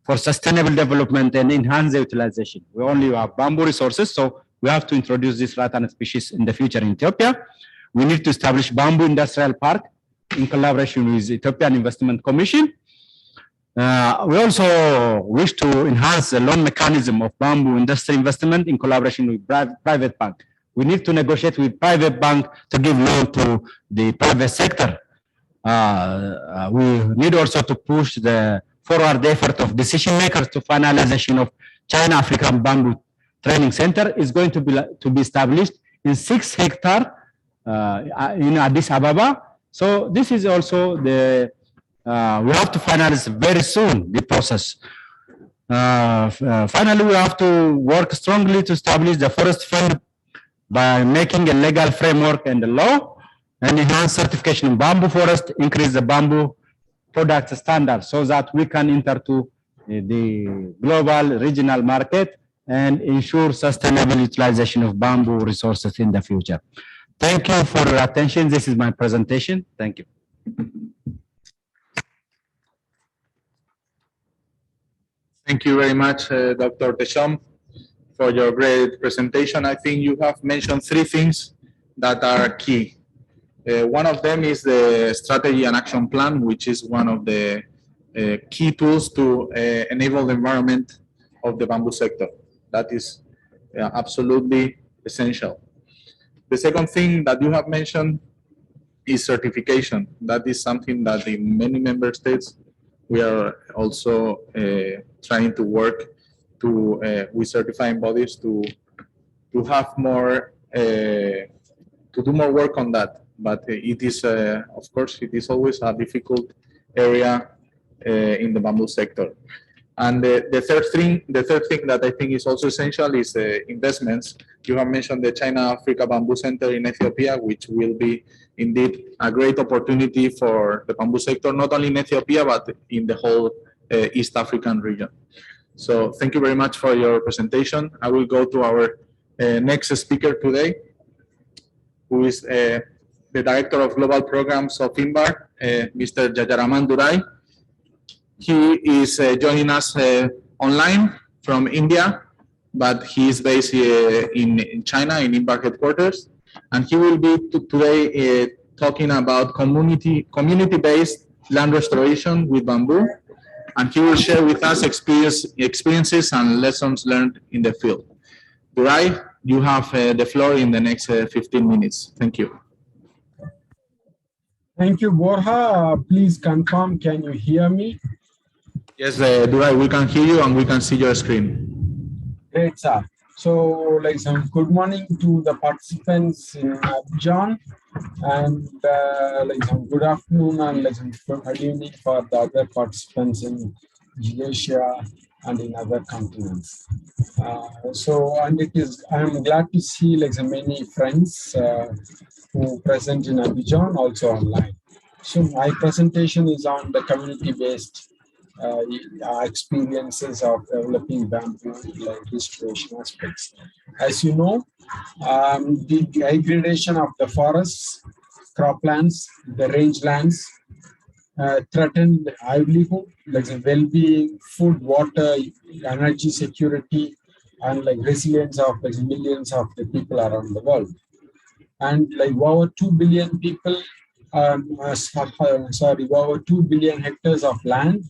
for sustainable development and enhance the utilization. We only have bamboo resources, so we have to introduce this rattan species in the future in Ethiopia. We need to establish bamboo industrial park in collaboration with Ethiopian Investment Commission. We also wish to enhance the loan mechanism of bamboo industry investment in collaboration with private bank. We need to negotiate with private bank to give loan to the private sector. We need also to push the forward effort of decision makers to finalization of China-African Bamboo Training Center is going to be established in 6 hectares in Addis Ababa. So this is also the we have to finalize very soon the process. Finally, we have to work strongly to establish the forest fund by making a legal framework and the law, and enhance certification of bamboo forest, increase the bamboo product standard so that we can enter to the global regional market and ensure sustainable utilization of bamboo resources in the future. Thank you for your attention. This is my presentation. Thank you. Thank you very much, Dr. Deschamps, for your great presentation. I think you have mentioned three things that are key. One of them is the strategy and action plan, which is one of the key tools to enable the environment of the bamboo sector. That is absolutely essential. The second thing that you have mentioned is certification. That is something that in many member states we are also trying to work to with certifying bodies to have more to do more work on that. But it is of course it is always a difficult area in the bamboo sector. And the third thing that I think is also essential is investments. You have mentioned the China-Africa Bamboo Center in Ethiopia, which will be indeed a great opportunity for the bamboo sector, not only in Ethiopia, but in the whole East African region. So thank you very much for your presentation. I will go to our next speaker today, who is the Director of Global Programs of INBAR, Mr. Jajaraman Durai. He is joining us online from India, but he is based in China, in INBAR headquarters. And he will be today talking about community-based land restoration with bamboo. And he will share with us experiences and lessons learned in the field. Durai, you have the floor in the next 15 minutes. Thank you. Thank you, Borja. Please confirm, can you hear me? Yes, Durai, we can hear you and we can see your screen. Great, sir. So, good morning to the participants in Abidjan, and good afternoon and good evening for the other participants in Asia and in other continents. I'm glad to see many friends who present in Abidjan, also online. So my presentation is on the community-based experiences of developing bamboo restoration aspects. As you know, the degradation of the forests, croplands, the rangelands threaten livelihood, well-being, food, water, energy security, and resilience of millions of the people around the world. And over 2 billion people, over 2 billion hectares of land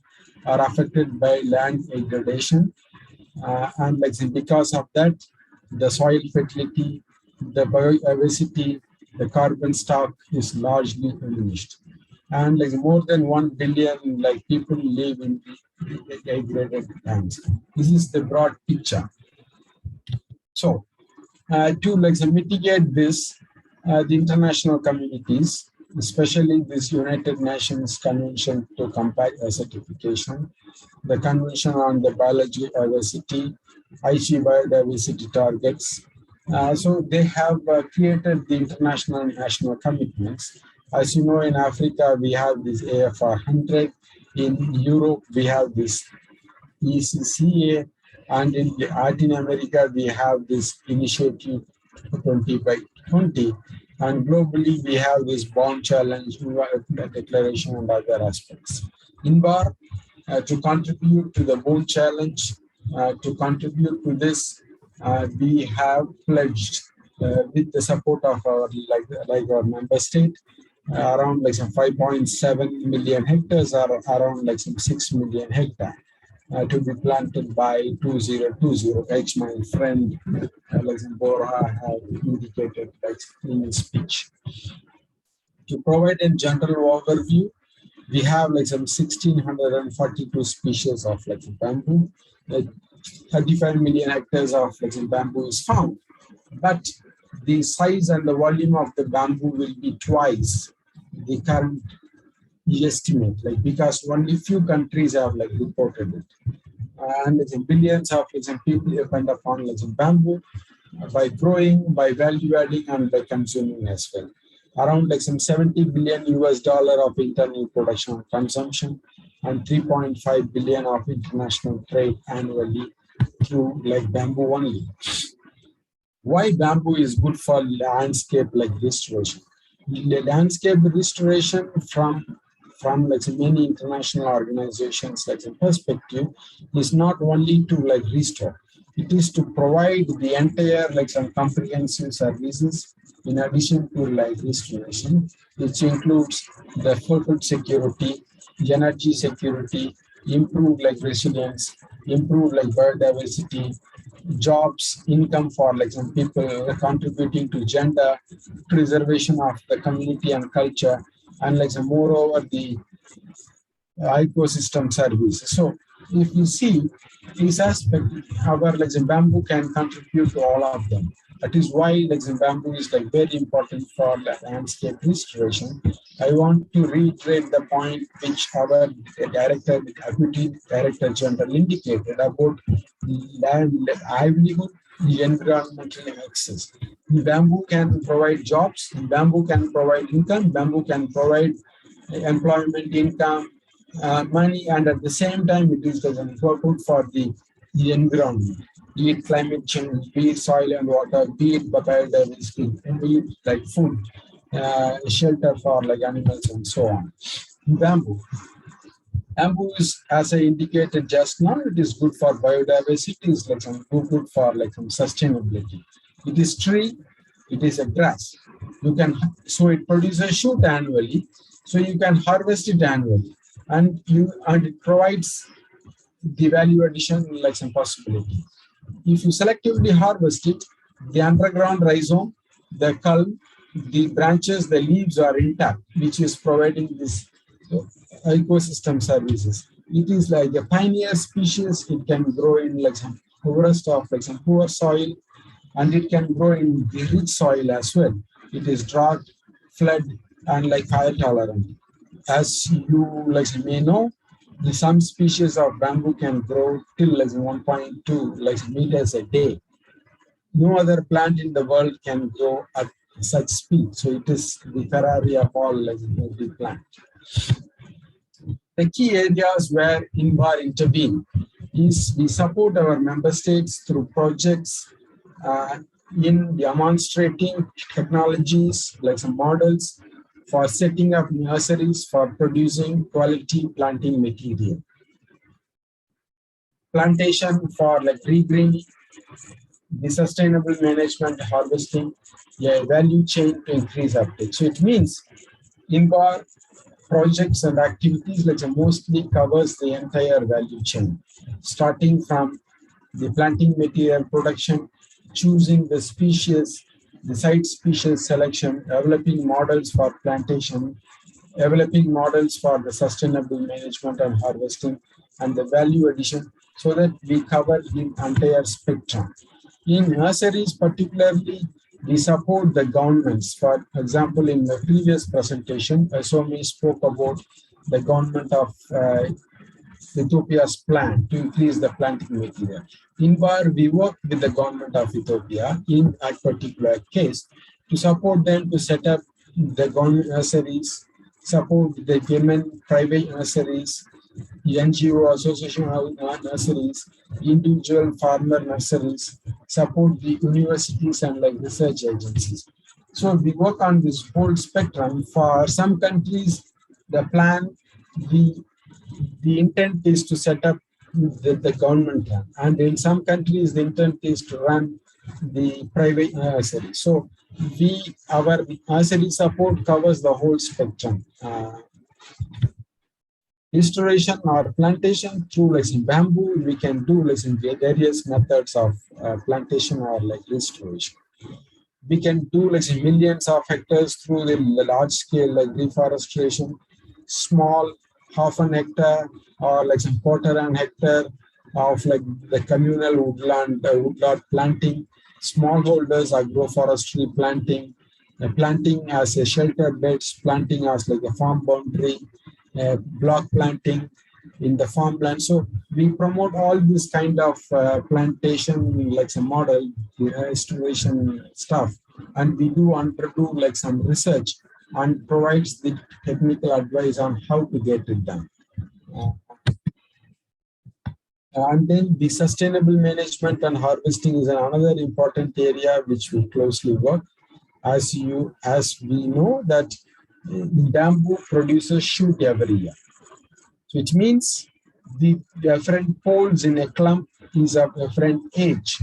are affected by land degradation, and because of that, the soil fertility, the biodiversity, the carbon stock is largely diminished, and more than 1 billion people live in degraded lands. This is the broad picture. So, to mitigate this, the international communities, especially this United Nations Convention to Combat Acidification, the Convention on the Biological Diversity, IG Biodiversity Targets. So they have created the international and national commitments. As you know, in Africa, we have this AFR 100. In Europe, we have this ECCA. And in Latin America, we have this initiative 20 by 20. And globally, we have this Bond Challenge, Declaration, and other aspects. INBAR, to contribute to the Bond Challenge, to contribute to this, we have pledged with the support of our our member state, around 5.7 million hectares, or around 6 million hectares. To be planted by 2020, which my friend Borja have indicated in his speech. To provide a general overview, we have 1,642 species of bamboo. 35 million hectares of bamboo is found, but the size and the volume of the bamboo will be twice the current estimate, because only few countries have reported it, and billions of people depend upon bamboo by growing, by value adding, and by consuming as well. Around $70 billion of internal production and consumption, and 3.5 billion of international trade annually through bamboo only. Why bamboo is good for landscape like restoration? The landscape restoration from like many international organizations like a perspective is not only to like restore, it is to provide the entire like some comprehensive services in addition to like restoration, which includes the food security, energy security, improve like resilience, improve like biodiversity, jobs, income for like some people contributing to gender, preservation of the community and culture, and like some moreover the ecosystem services. So if you see this aspect, our like the bamboo can contribute to all of them. That is why like the bamboo is like very important for landscape restoration. I want to reiterate the point which our director, deputy director general indicated about land livelihood, the environmental access. Bamboo can provide jobs, bamboo can provide income, bamboo can provide employment, income, money, and at the same time it is important for the environment, be it climate change, be it soil and water, be it biodiversity, be it like food, shelter for like animals and so on. Bamboo is, as I indicated just now, it is good for biodiversity, it is like good for like sustainability. It is tree, it is a grass. You can, so it produces shoot annually, so you can harvest it annually, and it provides the value addition like some possibility. If you selectively harvest it, the underground rhizome, the culm, the branches, the leaves are intact, which is providing this ecosystem services. It is like a pioneer species. It can grow in like some poorest of like some poor soil, and it can grow in the rich soil as well. It is drought, flood, and like fire tolerant. As you like may know, some species of bamboo can grow till like 1.2 like meters a day. No other plant in the world can grow at such speed. So it is the Ferrari of all like the plant. The key areas where INBAR intervene is we support our member states through projects in demonstrating technologies like some models for setting up nurseries for producing quality planting material. Plantation for like regreening, the sustainable management, harvesting, value chain to increase uptake. So it means INBAR projects and activities like mostly covers the entire value chain, starting from the planting material production, choosing the species, the site species selection, developing models for plantation, developing models for the sustainable management and harvesting, and the value addition, so that we cover the entire spectrum. In nurseries particularly, we support the governments. For example, in the previous presentation, Somi spoke about the government of Ethiopia's plan to increase the planting material. INBAR, we work with the government of Ethiopia in a particular case to support them to set up the government nurseries, support the women private nurseries, NGO association nurseries, individual farmer nurseries, support the universities and like research agencies. So we work on this whole spectrum. For some countries, the plan, the intent is to set up the government plan, and in some countries the intent is to run the private nursery. So our nursery support covers the whole spectrum. Restoration or plantation through like bamboo, we can do like various methods of plantation or like restoration. We can do like millions of hectares through the large scale like reforestation, small half an hectare or like some quarter an hectare of like the communal woodland planting, smallholders agroforestry planting, planting as a shelter beds, planting as like a farm boundary, block planting in the farmland. So we promote all this kind of plantation like some model restoration stuff, and we do underdo like some research and provides the technical advice on how to get it done. And then the sustainable management and harvesting is another important area which we closely work. As we know that bamboo producers shoot every year. So it means the different poles in a clump is of different age,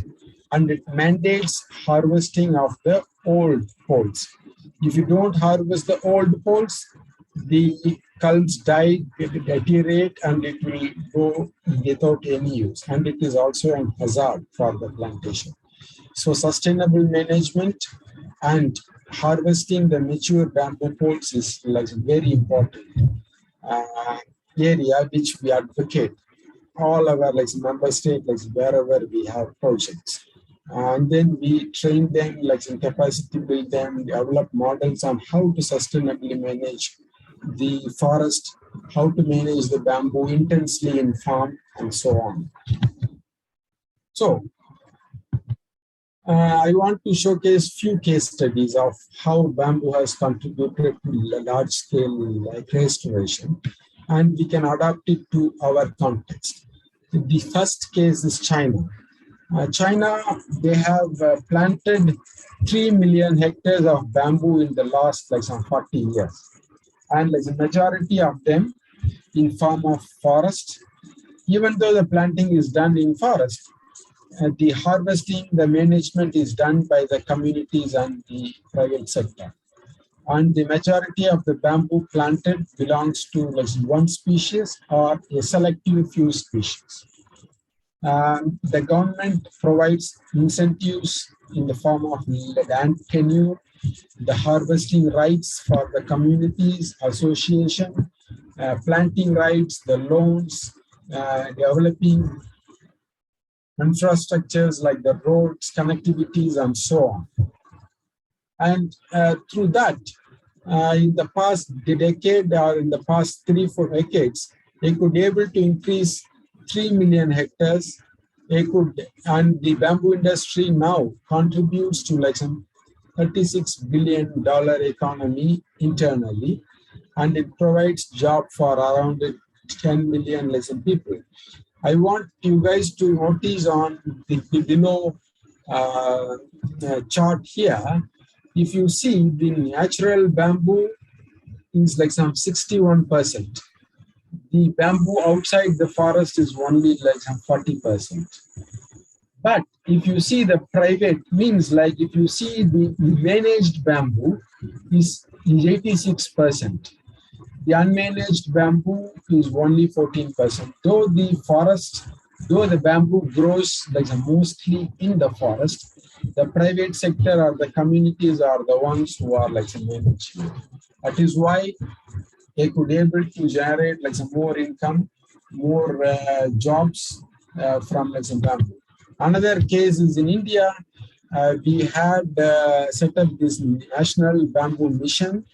and it mandates harvesting of the old poles. If you don't harvest the old poles, the culms die, deteriorate, and it will go without any use. And it is also an hazard for the plantation. So sustainable management and harvesting the mature bamboo poles is like very important area which we advocate. All our like member state, like wherever we have projects. And then we train them, like in capacity build them, develop models on how to sustainably manage the forest, how to manage the bamboo intensely in farm, and so on. So I want to showcase few case studies of how bamboo has contributed to large-scale like restoration, and we can adapt it to our context. The first case is China. China, they have planted 3 million hectares of bamboo in the last like some 40 years. And like the majority of them in form of forest. Even though the planting is done in forest, the harvesting, the management is done by the communities and the private sector. And the majority of the bamboo planted belongs to like one species or a selective few species. The government provides incentives in the form of land tenure, the harvesting rights for the communities, association, planting rights, the loans, developing infrastructures like the roads, connectivities, and so on. And through that, in the past decade or in the past 3-4 decades, they could be able to increase 3 million hectares. And the bamboo industry now contributes to like some $36 billion economy internally, and it provides job for around 10 million people. I want you guys to notice on the below chart here. If you see, the natural bamboo is like some 61%. The bamboo outside the forest is only like some 40%. But if you see the private, means like if you see the managed bamboo is 86%. The unmanaged bamboo is only 14%. Though the bamboo grows like mostly in the forest, the private sector or the communities are the ones who are like managing it. That is why they could be able to generate like some more income, more jobs from like some bamboo. Another case is in India. We had set up this national bamboo mission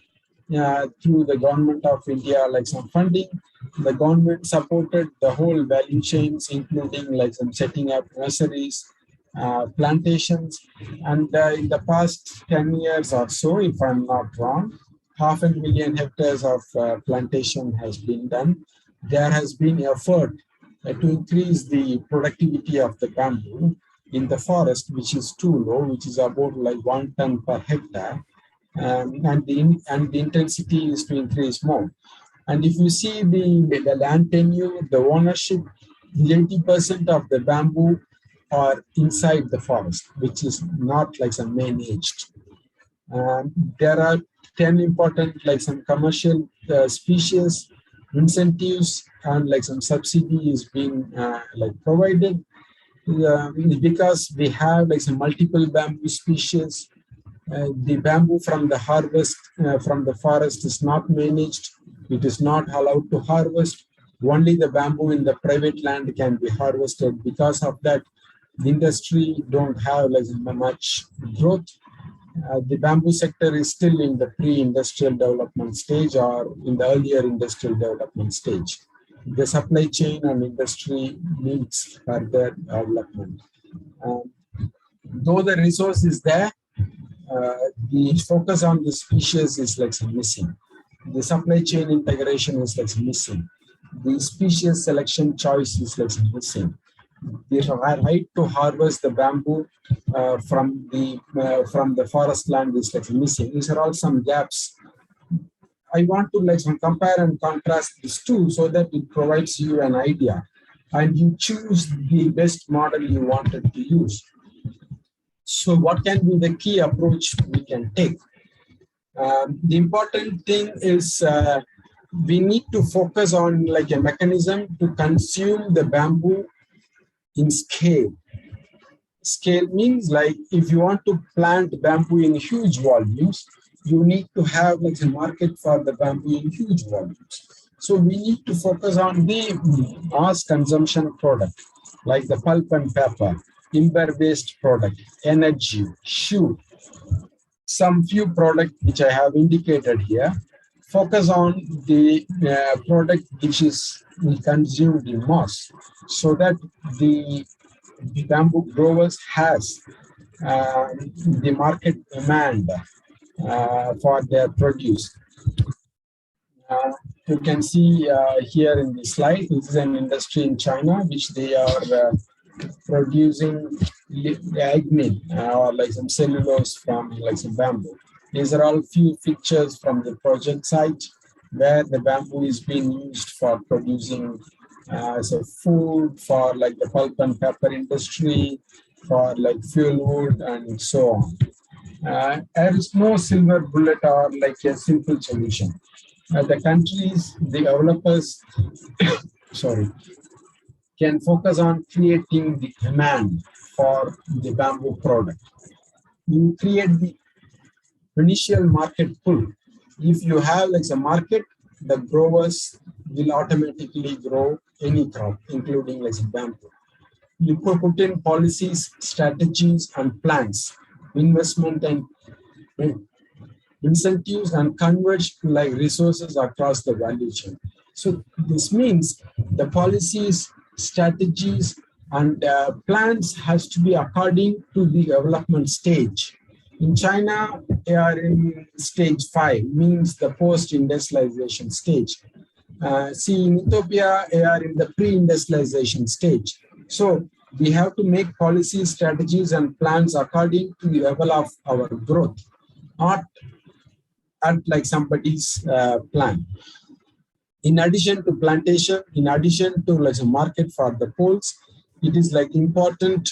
through the government of India, like some funding. The government supported the whole value chains, including like some setting up nurseries, plantations, and in the past 10 years or so, if I'm not wrong, 500,000 hectares of plantation has been done. There has been effort to increase the productivity of the bamboo in the forest, which is too low, which is about like 1 ton per hectare, and the intensity is to increase more. And if you see the land tenure, the ownership, 80% of the bamboo are inside the forest, which is not like some managed. There are 10 important like some commercial species, incentives, and like some subsidy is being like provided because we have like some multiple bamboo species. The bamboo from the harvest from the forest is not managed. It is not allowed to harvest. Only the bamboo in the private land can be harvested. Because of that, the industry don't have like much growth. The bamboo sector is still in the pre-industrial development stage or in the earlier industrial development stage. The supply chain and industry needs further development. Though the resource is there, the focus on the species is like missing. The supply chain integration is like missing. The species selection choice is like missing. the right to harvest the bamboo from the forest land is like missing. These are all some gaps. I want to like compare and contrast these two so that it provides you an idea and you choose the best model you wanted to use. So what can be the key approach we can take? The important thing is we need to focus on like a mechanism to consume the bamboo in scale. Scale means like if you want to plant bamboo in huge volumes, you need to have like a market for the bamboo in huge volumes. So we need to focus on the mass consumption product, like the pulp and paper, INBAR-based product, energy, shoe. Some few products which I have indicated here, focus on the product which is consumed in mass, so that the bamboo growers has the market demand for their produce. You can see here in the slide, this is an industry in China which they are producing lignin or like some cellulose from like some bamboo. These are all few pictures from the project site where the bamboo is being used for producing so food, for like the pulp and paper industry, for like fuel wood and so on. There is no silver bullet or like a simple solution. The countries, the developers, sorry, can focus on creating the demand for the bamboo product. You create the initial market pull. If you have like a market, the growers will automatically grow any crop, including like bamboo. You put in policies, strategies, and plans, investment and incentives, and converge like resources across the value chain. So this means the policies, strategies, and plans has to be according to the development stage. In China, they are in stage 5, means the post-industrialization stage. See, in Ethiopia, they are in the pre-industrialization stage. So we have to make policy strategies and plans according to the level of our growth, not at like somebody's plan. In addition to plantation, in addition to like a market for the poles, it is like important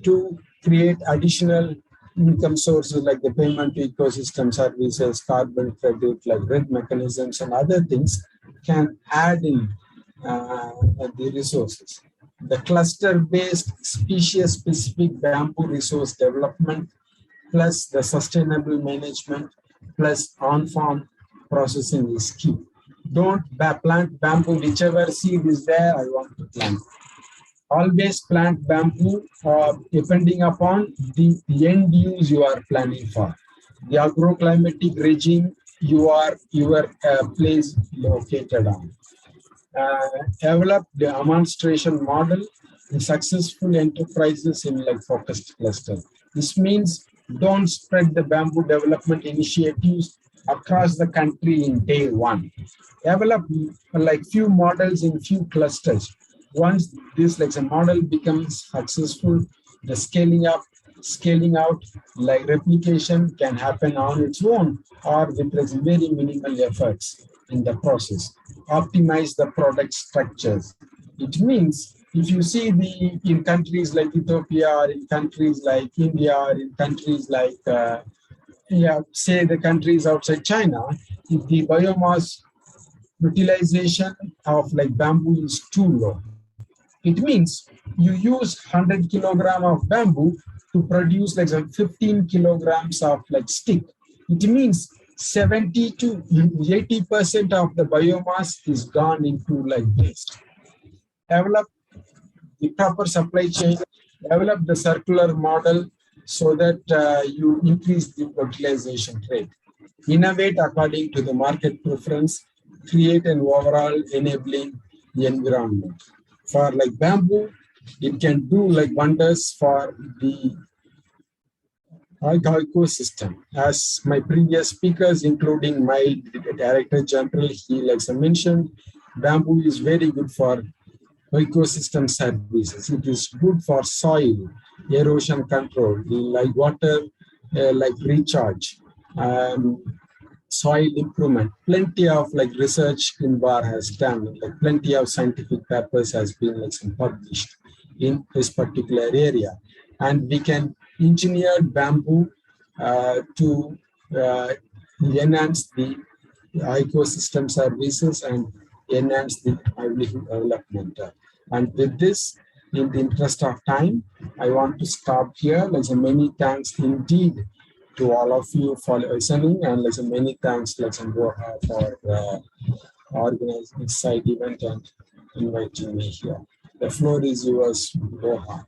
to create additional income sources like the payment to ecosystem services, carbon credit, like rent mechanisms and other things can add in the resources. The cluster-based species-specific bamboo resource development plus the sustainable management plus on-farm processing is key. Don't plant bamboo, whichever seed is there, I want to plant. Always plant bamboo depending upon the end use you are planning for. The agroclimatic regime your place located on. Develop the demonstration model in successful enterprises in like focused cluster. This means don't spread the bamboo development initiatives across the country in day one. Develop like few models in few clusters. Once this like a model becomes successful, the scaling up, scaling out, like replication can happen on its own or with like very minimal efforts in the process. Optimize the product structures. It means if you see in countries like Ethiopia or in countries like India or in countries like say the countries outside China, if the biomass utilization of like bamboo is too low. It means you use 100 kilogram of bamboo to produce like 15 kilograms of like stick. It means 70 to 80% of the biomass is gone into like waste. Develop the proper supply chain, develop the circular model so that you increase the utilization rate. Innovate according to the market preference, create an overall enabling environment. For like bamboo, it can do like wonders for the ecosystem. As my previous speakers, including my Director General, he like mentioned, bamboo is very good for ecosystem services. It is good for soil, erosion control, like water, like recharge, soil improvement. Plenty of like research INBAR has done, like plenty of scientific papers has been like published in this particular area. And we can engineer bamboo to enhance the ecosystem services and enhance the livelihood development. And with this, in the interest of time, I want to stop here. Like many thanks indeed to all of you for listening, and like many thanks for organizing this side event and inviting me here. The floor is yours, Rohan.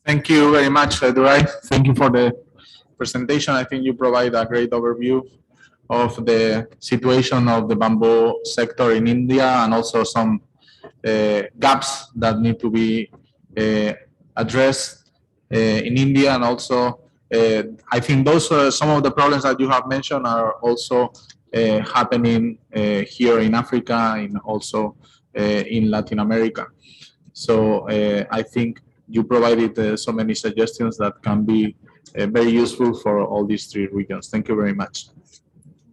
Thank you very much, Durai. Thank you for the presentation. I think you provide a great overview of the situation of the bamboo sector in India and also some gaps that need to be addressed in India. And also, I think those some of the problems that you have mentioned are also happening here in Africa and also in Latin America. So I think you provided so many suggestions that can be very useful for all these three regions. Thank you very much.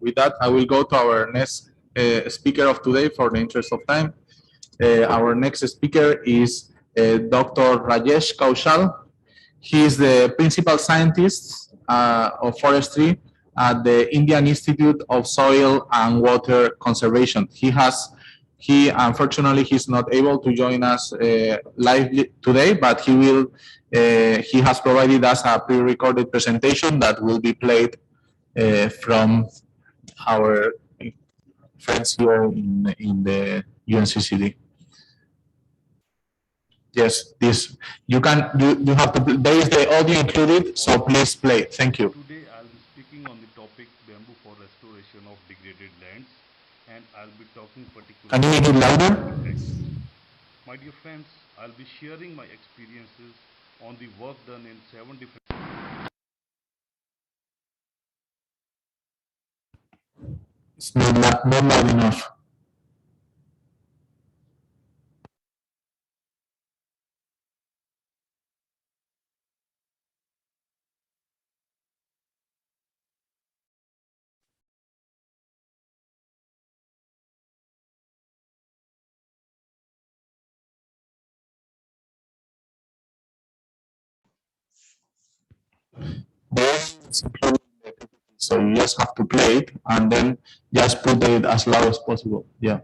With that, I will go to our next speaker of today for the interest of time. Our next speaker is Dr. Rajesh Kaushal. He is the principal scientist of forestry at the Indian Institute of Soil and Water Conservation. He unfortunately he's not able to join us live today, but he will. He has provided us a pre-recorded presentation that will be played from our friends here in the UNCCD. Yes, this you have to. There is the audio included, so please play. Thank you. Today I'll be speaking on the topic bamboo for restoration of degraded lands, and I'll be talking particularly. Can you make it louder? My dear friends, I'll be sharing my experiences on the work done in 7 different. It's not loud enough. So you just have to play it and then just put it as loud as possible. Yeah.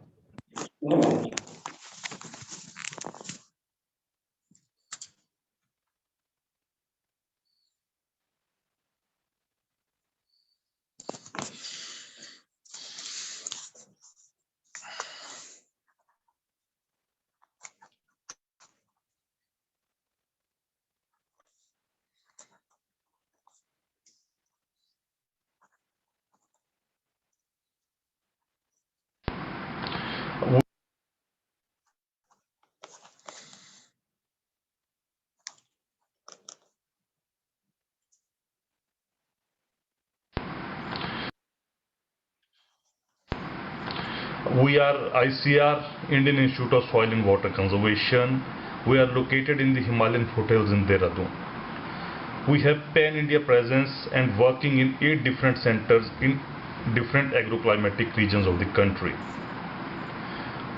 We are ICR, Indian Institute of Soil and Water Conservation. We are located in the Himalayan foothills in Dehradun. We have pan-India presence and working in 8 different centers in different agroclimatic regions of the country.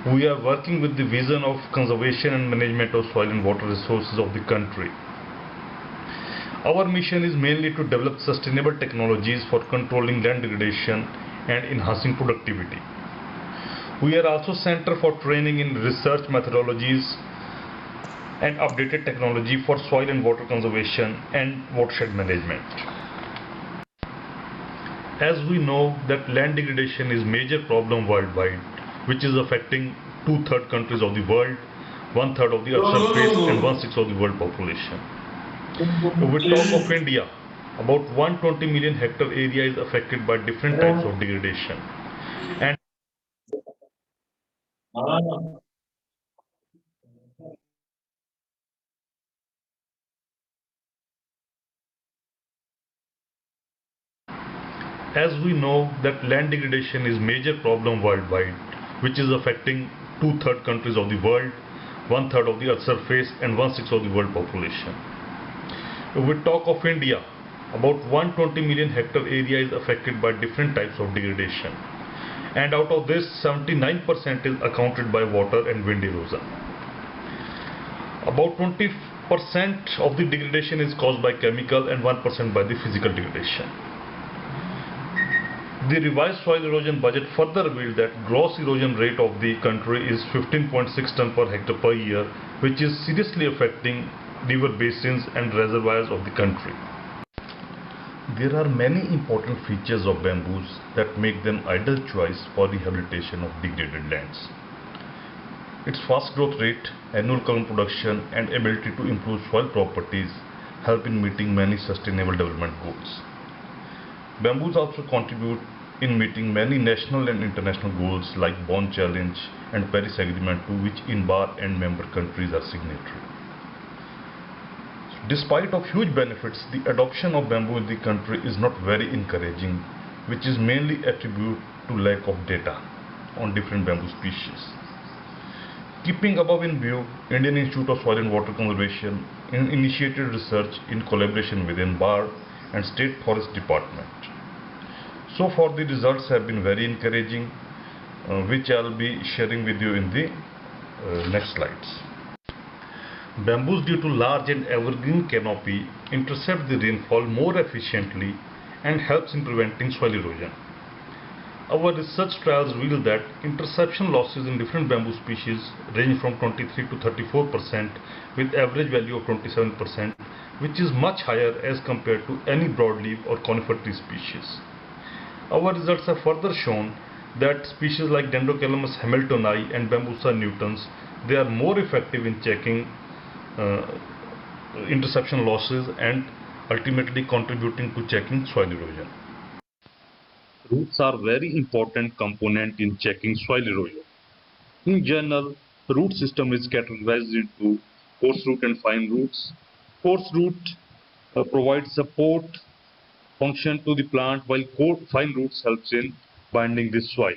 We are working with the vision of conservation and management of soil and water resources of the country. Our mission is mainly to develop sustainable technologies for controlling land degradation and enhancing productivity. We are also center for training in research methodologies and updated technology for soil and water conservation and watershed management. As we know that land degradation is a major problem worldwide, which is affecting 2/3 countries of the world, 1/3 of the earth's surface, and 1/6 of the world population. If we talk of India, about 120 million hectare area is affected by different types of degradation. And as we know that land degradation is a major problem worldwide, which is affecting 2/3 countries of the world, 1/3 of the earth's surface, and 1/6 of the world population. If we talk of India, about 120 million hectare area is affected by different types of degradation. And out of this, 79% is accounted by water and wind erosion. About 20% of the degradation is caused by chemical and 1% by the physical degradation. The revised soil erosion budget further revealed that gross erosion rate of the country is 15.6 ton per hectare per year, which is seriously affecting river basins and reservoirs of the country. There are many important features of bamboos that make them ideal choice for rehabilitation of degraded lands. Its fast growth rate, annual column production, and ability to improve soil properties help in meeting many sustainable development goals. Bamboos also contribute in meeting many national and international goals like Bonn Challenge and Paris Agreement, to which INBAR and member countries are signatory. Despite of huge benefits, the adoption of bamboo in the country is not very encouraging, which is mainly attributed to lack of data on different bamboo species. Keeping above in view, Indian Institute of Soil and Water Conservation initiated research in collaboration with INBAR and State Forest Department. So far the results have been very encouraging, which I will be sharing with you in the next slides. Bamboos, due to large and evergreen canopy, intercept the rainfall more efficiently and helps in preventing soil erosion. Our research trials reveal that interception losses in different bamboo species range from 23 to 34%, with average value of 27%, which is much higher as compared to any broadleaf or conifer tree species. Our results have further shown that species like Dendrocalamus hamiltoni and Bambusa nutans, they are more effective in checking interception losses and ultimately contributing to checking soil erosion. Roots are very important component in checking soil erosion. In general, root system is categorized into coarse root and fine roots. Coarse root provides support function to the plant, while fine roots helps in binding the soil.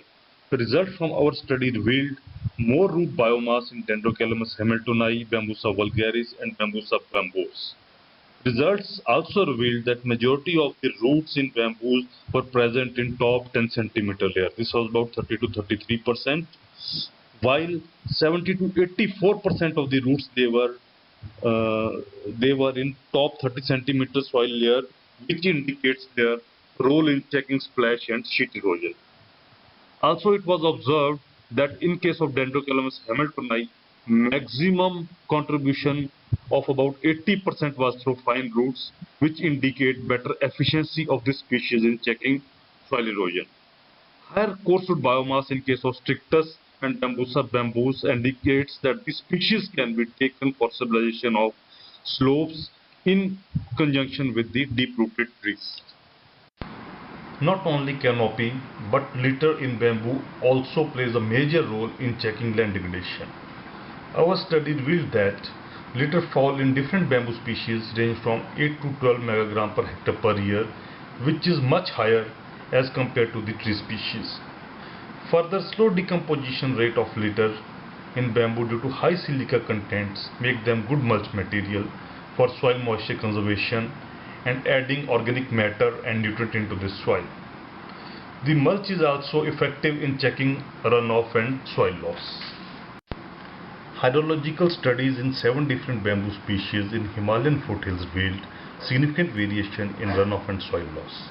The result from our study revealed more root biomass in Dendrocalamus hamiltoni, Bambusa vulgaris, and Bambusa bambos. Results also revealed that majority of the roots in bamboos were present in top 10 centimeter layer. This was about 30 to 33%, while 70 to 84% of the roots they were in top 30 centimeter soil layer, which indicates their role in checking splash and sheet erosion. Also, it was observed that in case of Dendrocalamus hamiltoni, maximum contribution of about 80% was through fine roots, which indicate better efficiency of this species in checking soil erosion. Higher coarse root biomass in case of Strictus and Bambusa bamboos indicates that the species can be taken for stabilization of slopes in conjunction with the deep-rooted trees. Not only canopy, but litter in bamboo also plays a major role in checking land degradation. Our study revealed that litter fall in different bamboo species range from 8 to 12 megagram per hectare per year, which is much higher as compared to the tree species. Further, slow decomposition rate of litter in bamboo due to high silica contents make them good mulch material for soil moisture conservation and adding organic matter and nutrient into the soil. The mulch is also effective in checking runoff and soil loss. Hydrological studies in 7 different bamboo species in Himalayan foothills revealed significant variation in runoff and soil loss.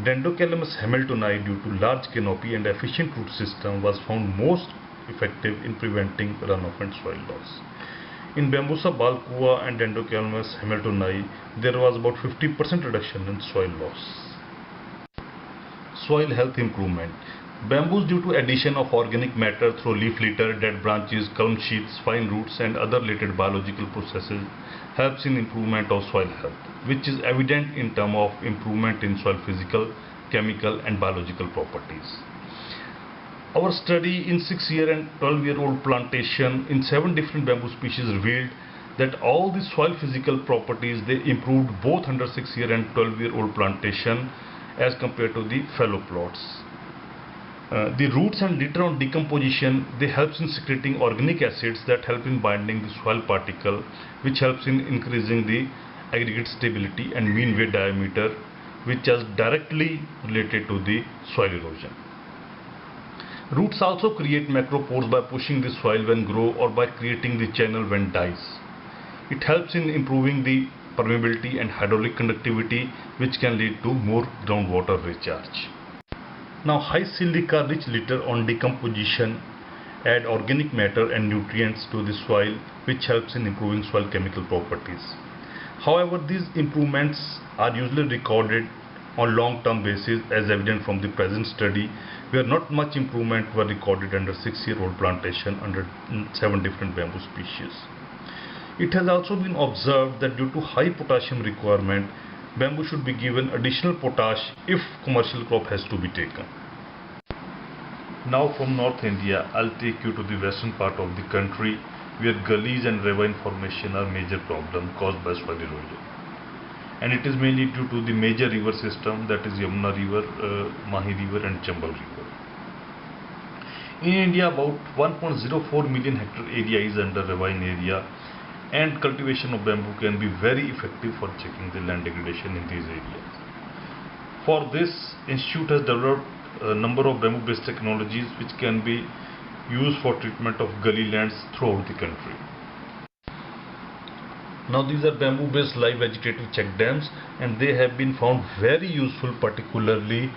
Dendrocalamus hamiltoni, due to large canopy and efficient root system, was found most effective in preventing runoff and soil loss. In Bambusa balcua and Dendrocalamus hamiltoni, there was about 50% reduction in soil loss. Soil health improvement. Bamboos, due to addition of organic matter through leaf litter, dead branches, culm sheaths, fine roots, and other related biological processes, helps in improvement of soil health, which is evident in terms of improvement in soil physical, chemical, and biological properties. Our study in 6-year and 12-year-old plantation in 7 different bamboo species revealed that all the soil physical properties, they improved both under 6-year and 12-year-old plantation as compared to the fellow plots. The roots and later on decomposition, they helps in secreting organic acids that help in binding the soil particle, which helps in increasing the aggregate stability and mean weight diameter, which is directly related to the soil erosion. Roots also create macropores by pushing the soil when grow or by creating the channel when dies. It helps in improving the permeability and hydraulic conductivity, which can lead to more groundwater recharge. Now, high silica rich litter on decomposition add organic matter and nutrients to the soil, which helps in improving soil chemical properties. However, these improvements are usually recorded on long-term basis, as evident from the present study, where not much improvement were recorded under 6-year-old plantation under 7 different bamboo species. It has also been observed that due to high potassium requirement, bamboo should be given additional potash if commercial crop has to be taken. Now from North India, I'll take you to the western part of the country, where gullies and ravine formation are major problem caused by soil erosion. And it is mainly due to the major river system, that is Yamuna River, Mahi River and Chambal River. In India, about 1.04 million hectare area is under ravine area, and cultivation of bamboo can be very effective for checking the land degradation in these areas. For this, Institute has developed a number of bamboo-based technologies which can be used for treatment of gully lands throughout the country. Now these are bamboo-based live vegetative check dams, and they have been found very useful, particularly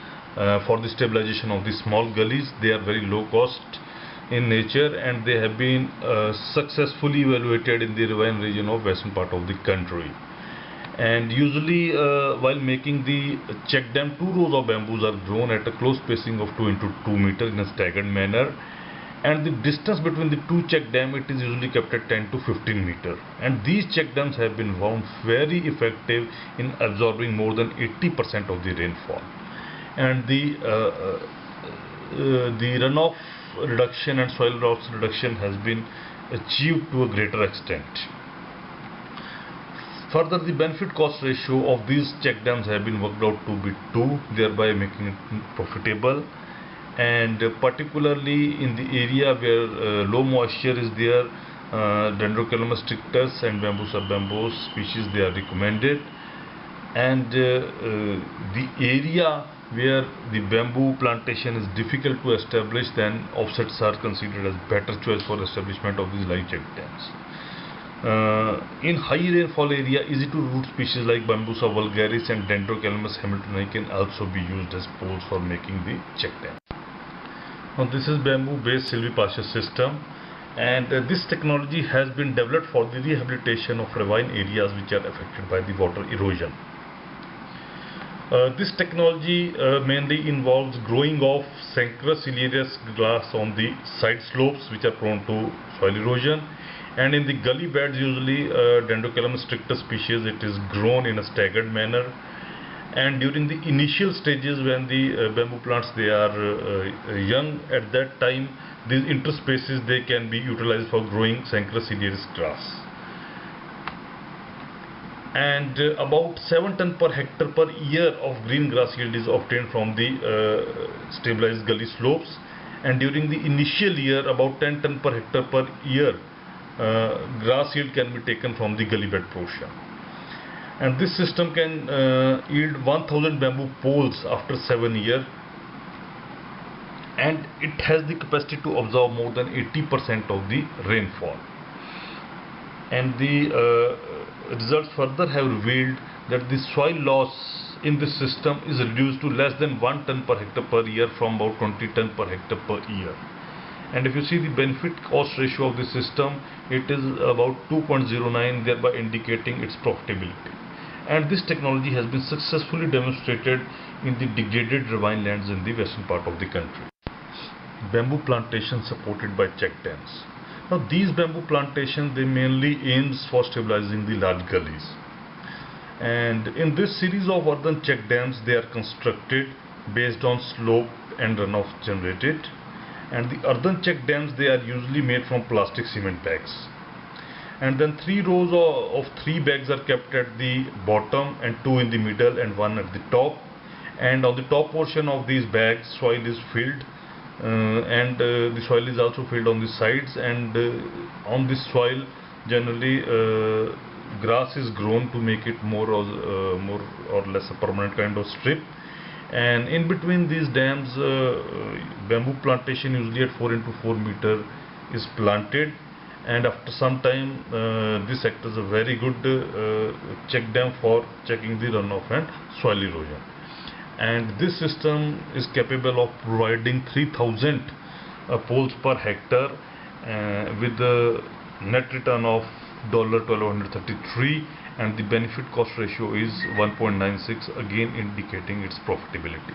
for the stabilization of the small gullies. They are very low cost in nature, and they have been successfully evaluated in the ravine region of western part of the country. And usually while making the check dam, 2 rows of bamboos are grown at a close spacing of 2 into 2 meters in a staggered manner, and the distance between the 2 check dam, it is usually kept at 10 to 15 meters. And these check dams have been found very effective in absorbing more than 80% of the rainfall, and the runoff reduction and soil loss reduction has been achieved to a greater extent. Further, the benefit cost ratio of these check dams have been worked out to be 2, thereby making it profitable. And particularly in the area where low moisture is there, Dendrocalamus strictus and Bambusa bambos species, they are recommended. And the area where the bamboo plantation is difficult to establish, then offsets are considered as better choice for establishment of these live check dams. In high rainfall area, easy to root species like Bambusa vulgaris and Dendrocalamus hamiltoni can also be used as poles for making the check dam. Now this is bamboo based silviculture system, and this technology has been developed for the rehabilitation of ravine areas which are affected by the water erosion. This technology mainly involves growing of Sancharociliaris grass on the side slopes which are prone to soil erosion, and in the gully beds usually Dendrocalamus strictus species, it is grown in a staggered manner. And during the initial stages, when the bamboo plants they are young, at that time these interspaces they can be utilized for growing Sancharociliaris grass. And about 7 tons per hectare per year of green grass yield is obtained from the stabilized gully slopes, and during the initial year about 10 tons per hectare per year grass yield can be taken from the gully bed portion. And this system can yield 1000 bamboo poles after 7 years, and it has the capacity to absorb more than 80% of the rainfall. And the results further have revealed that the soil loss in this system is reduced to less than 1 ton per hectare per year from about 20 tons per hectare per year. And if you see the benefit cost ratio of the system, it is about 2.09, thereby indicating its profitability. And this technology has been successfully demonstrated in the degraded ravine lands in the western part of the country. Bamboo plantations supported by check dams. Now these bamboo plantations, they mainly aims for stabilizing the large gullies. And in this series of earthen check dams, they are constructed based on slope and runoff generated. And the earthen check dams, they are usually made from plastic cement bags. And then 3 rows of 3 bags are kept at the bottom, and 2 in the middle and 1 at the top. And on the top portion of these bags, soil is filled and the soil is also filled on the sides, and on this soil generally grass is grown to make it more or less a permanent kind of strip. And in between these dams, bamboo plantation usually at 4 into 4 meter is planted, and after some time this acts as a very good check dam for checking the runoff and soil erosion. And this system is capable of providing 3,000 poles per hectare with the net return of $1,233, and the benefit cost ratio is 1.96, again indicating its profitability.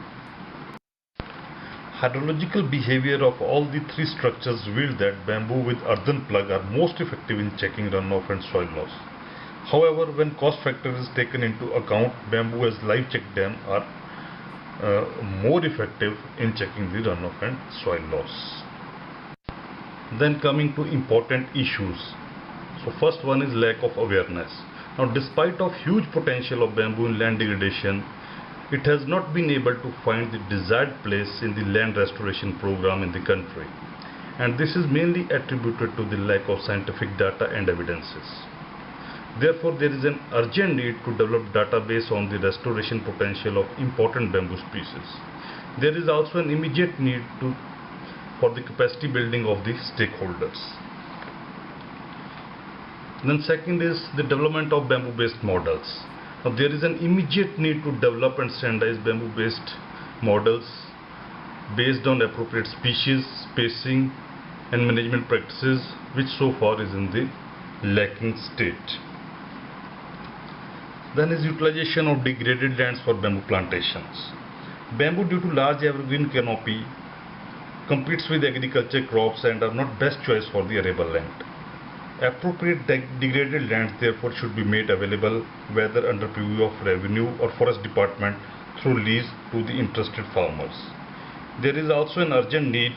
Hydrological behavior of all the three structures revealed that bamboo with earthen plug are most effective in checking runoff and soil loss. However, when cost factor is taken into account, bamboo as live check dam are more effective in checking the runoff and soil loss. Then coming to important issues. So first one is lack of awareness. Now, despite of huge potential of bamboo in land degradation, it has not been able to find the desired place in the land restoration program in the country, and this is mainly attributed to the lack of scientific data and evidences. Therefore, there is an urgent need to develop database on the restoration potential of important bamboo species. There is also an immediate need for the capacity building of the stakeholders. Then second is the development of bamboo-based models. Now, there is an immediate need to develop and standardize bamboo-based models based on appropriate species, spacing and management practices, which so far is in the lacking state. Then is utilization of degraded lands for bamboo plantations. Bamboo, due to large evergreen canopy, competes with agriculture crops and are not best choice for the arable land. Appropriate degraded lands therefore should be made available, whether under purview of revenue or forest department through lease to the interested farmers. There is also an urgent need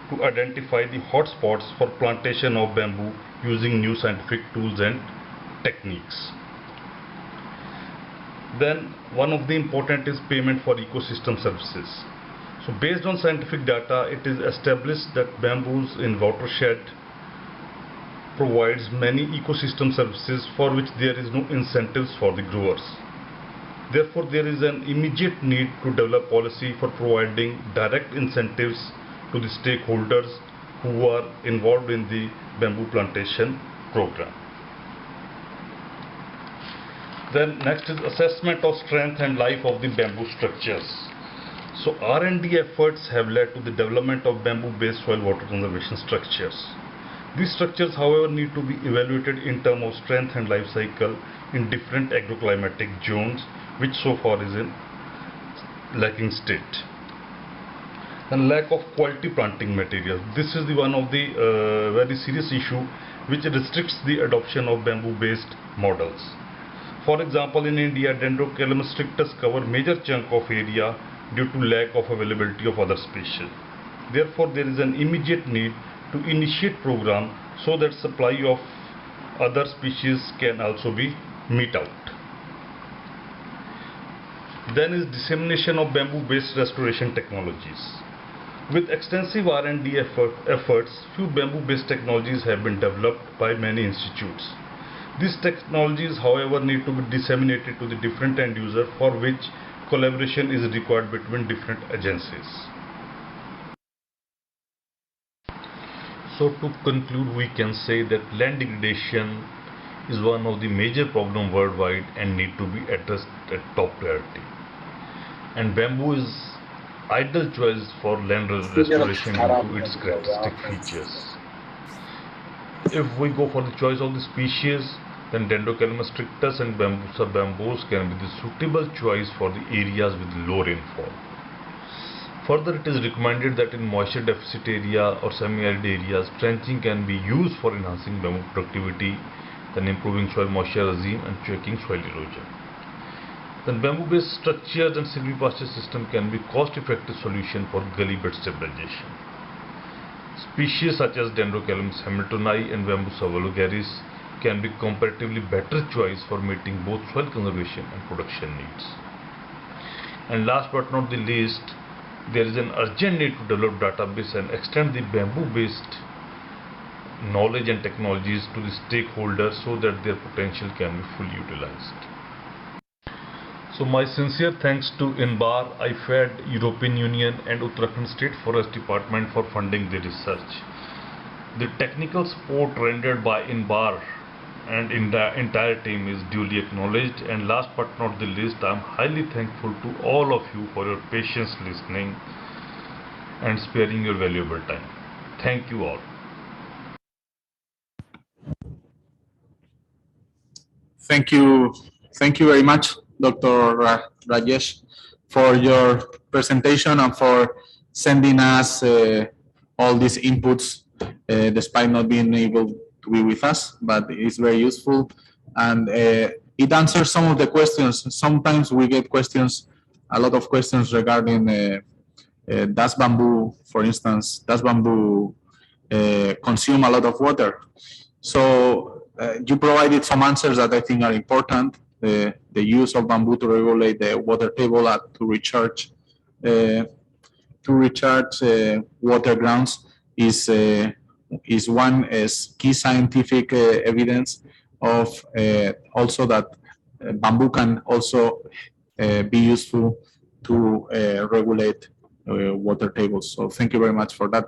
to identify the hotspots for plantation of bamboo using new scientific tools and techniques. Then one of the important is payment for ecosystem services. So based on scientific data, it is established that bamboos in watershed provides many ecosystem services for which there is no incentives for the growers. Therefore, there is an immediate need to develop policy for providing direct incentives to the stakeholders who are involved in the bamboo plantation program. Then next is assessment of strength and life of the bamboo structures. So R&D efforts have led to the development of bamboo-based soil water conservation structures. These structures, however, need to be evaluated in terms of strength and life cycle in different agroclimatic zones, which so far is in lacking state. And lack of quality planting material. This is one of the very serious issue which restricts the adoption of bamboo-based models. For example, in India, Dendrocalamus strictus cover major chunk of area due to lack of availability of other species. Therefore, there is an immediate need to initiate program so that supply of other species can also be met out. Then is dissemination of bamboo-based restoration technologies. With extensive R&D efforts, few bamboo-based technologies have been developed by many institutes. These technologies, however, need to be disseminated to the different end users, for which collaboration is required between different agencies. So to conclude, we can say that land degradation is one of the major problems worldwide and need to be addressed at top priority. And bamboo is ideal choice for land restoration due to its characteristic features. If we go for the choice of the species, then Dendrocalamus strictus and bambusa bamboos can be the suitable choice for the areas with low rainfall. Further, it is recommended that in moisture deficit area or semi-arid areas, trenching can be used for enhancing bamboo productivity, then improving soil moisture regime and checking soil erosion. Then bamboo-based structures and silvipasture system can be cost-effective solution for gully bed stabilization. Species such as Dendrocalamus hamiltoni and Bambusa vulgaris can be comparatively better choice for meeting both soil conservation and production needs. And last but not the least, there is an urgent need to develop database and extend the bamboo-based knowledge and technologies to the stakeholders so that their potential can be fully utilized. So my sincere thanks to INBAR, IFAD, European Union and Uttarakhand State Forest Department for funding the research. The technical support rendered by INBAR and the entire team is duly acknowledged, and last but not the least, I am highly thankful to all of you for your patience listening and sparing your valuable time. Thank you all. Thank you very much, Dr. Rajesh, for your presentation and for sending us all these inputs, despite not being able to be with us, but it's very useful. And it answers some of the questions. Sometimes we get questions, a lot of questions regarding does bamboo, for instance, does bamboo consume a lot of water? So you provided some answers that I think are important. The use of bamboo to regulate the water table to recharge water grounds is one key scientific evidence of also that bamboo can also be useful to regulate water tables. So thank you very much for that.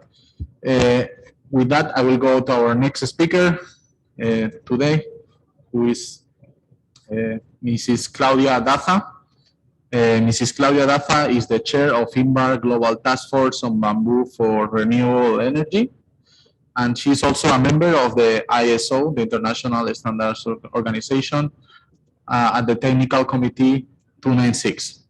With that, I will go to our next speaker today, who is Mrs. Claudia Daza. Mrs. Claudia Daza is the chair of INBAR Global Task Force on Bamboo for Renewable Energy. And she's also a member of the ISO, the International Standards Organization, at the Technical Committee 296.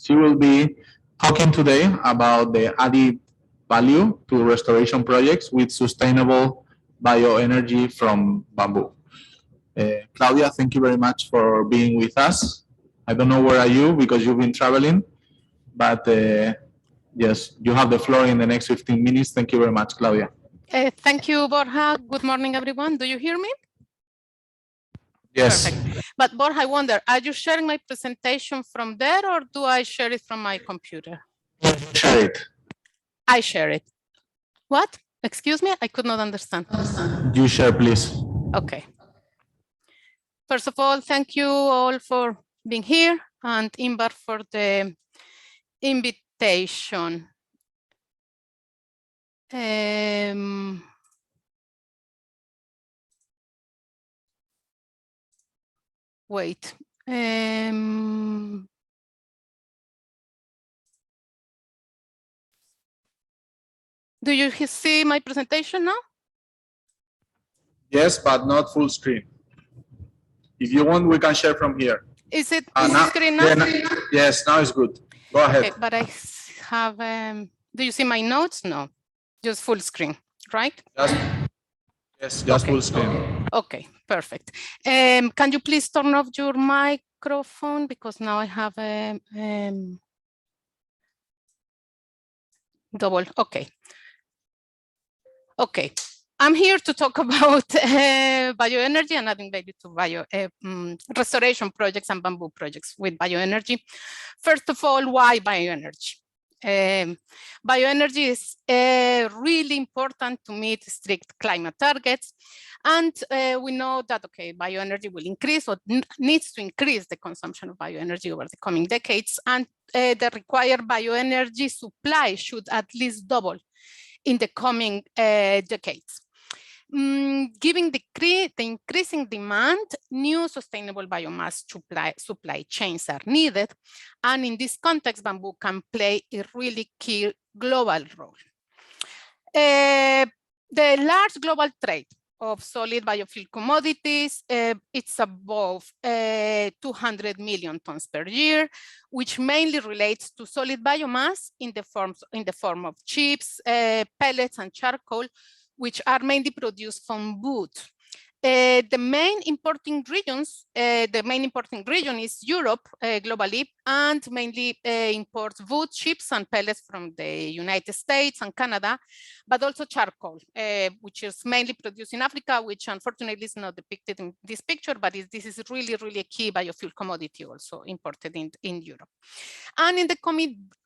She will be talking today about the added value to restoration projects with sustainable bioenergy from bamboo. Claudia, thank you very much for being with us. I don't know where are you because you've been traveling, but yes, you have the floor in the next 15 minutes. Thank you very much, Claudia. Thank you, Borja. Good morning, everyone. Do you hear me? Yes. Perfect. But Borja, I wonder, are you sharing my presentation from there or do I share it from my computer? Share it. I share it. What? Excuse me? I could not understand. You share, please. Okay. First of all, thank you all for being here and INBAR for the invitation. Wait. Do you see my presentation now? Yes, but not full screen. If you want, we can share from here. Is it now, screen now? Yeah, yes, now it's good. Go ahead. Okay, but I have, do you see my notes? No, just full screen, right? Yes, just full screen. Okay, perfect. Can you please turn off your microphone because now I have a double. Okay. Okay. I'm here to talk about bioenergy and adding value to restoration projects and bamboo projects with bioenergy. First of all, why bioenergy? Bioenergy is really important to meet strict climate targets. And we know that, okay, bioenergy will increase or needs to increase the consumption of bioenergy over the coming decades. And the required bioenergy supply should at least double in the coming decades. Given the increasing demand, new sustainable biomass supply chains are needed. And in this context, bamboo can play a really key global role. The large global trade of solid biofuel commodities, it's above 200 million tons per year, which mainly relates to solid biomass in the form of chips, pellets, and charcoal, which are mainly produced from wood. The main importing region is Europe globally, and mainly imports wood, chips, and pellets from the United States and Canada, but also charcoal, which is mainly produced in Africa, which unfortunately is not depicted in this picture, but this is really, really a key biofuel commodity also imported in Europe. And in the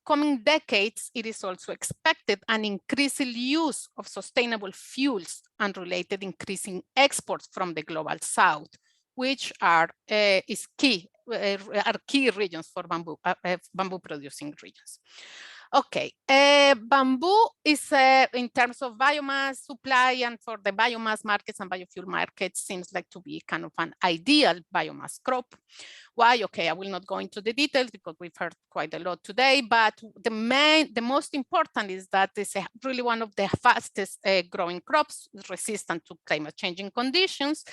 coming decades, it is also expected an increasing use of sustainable fuels and related increasing exports from the global south, which are key regions for bamboo producing regions. Okay, bamboo is in terms of biomass supply and for the biomass markets and biofuel markets seems like to be kind of an ideal biomass crop. Why? Okay, I will not go into the details because we've heard quite a lot today, but the most important is that it's really one of the fastest growing crops, resistant to climate changing conditions,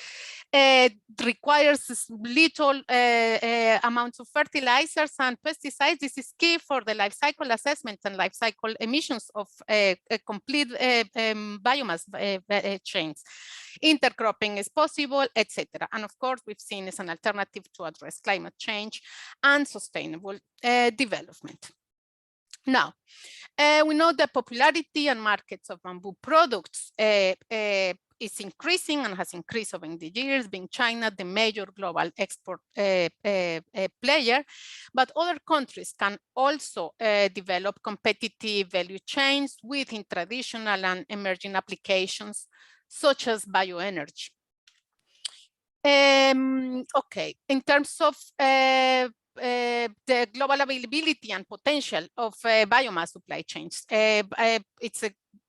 requires little amounts of fertilizers and pesticides. This is key for the life cycle assessment and life cycle emissions of complete biomass chains. Intercropping is possible, etc. And of course, we've seen as an alternative to address climate change and sustainable development. Now, we know the popularity and markets of bamboo products is increasing and has increased over the years, being China the major global export player, but other countries can also develop competitive value chains within traditional and emerging applications such as bioenergy. Okay, in terms of the global availability and potential of biomass supply chains,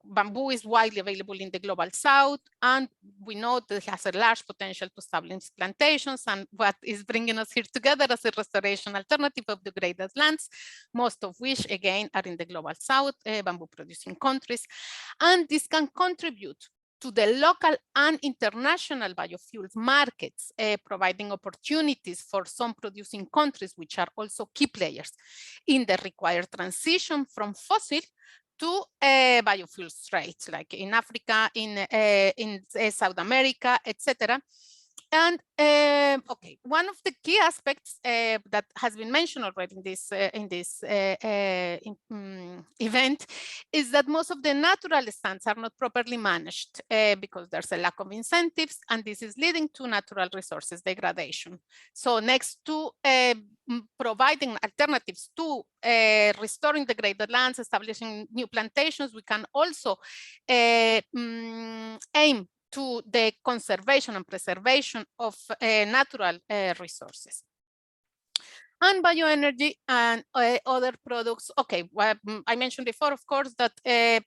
bamboo is widely available in the global south, and we know that it has a large potential to establish plantations, and what is bringing us here together as a restoration alternative of degraded lands, most of which again are in the global south, bamboo producing countries, and this can contribute to the local and international biofuels markets, providing opportunities for some producing countries, which are also key players in the required transition from fossil to biofuels traits, like in Africa, in South America, etc. And okay, one of the key aspects that has been mentioned already in this event is that most of the natural stands are not properly managed because there's a lack of incentives, and this is leading to natural resources degradation. So next to providing alternatives to restoring degraded lands, establishing new plantations, we can also aim to the conservation and preservation of natural resources. And bioenergy and other products. Okay, well, I mentioned before, of course, that okay,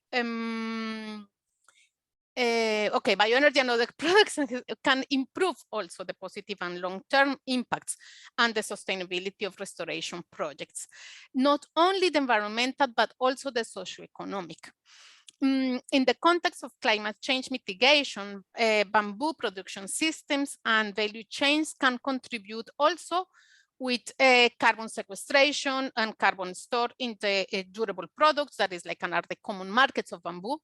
bioenergy and other products can improve also the positive and long-term impacts and the sustainability of restoration projects. Not only the environmental, but also the socio-economic. In the context of climate change mitigation, bamboo production systems and value chains can contribute also with carbon sequestration and carbon stored in the durable products, that is like are the common markets of bamboo.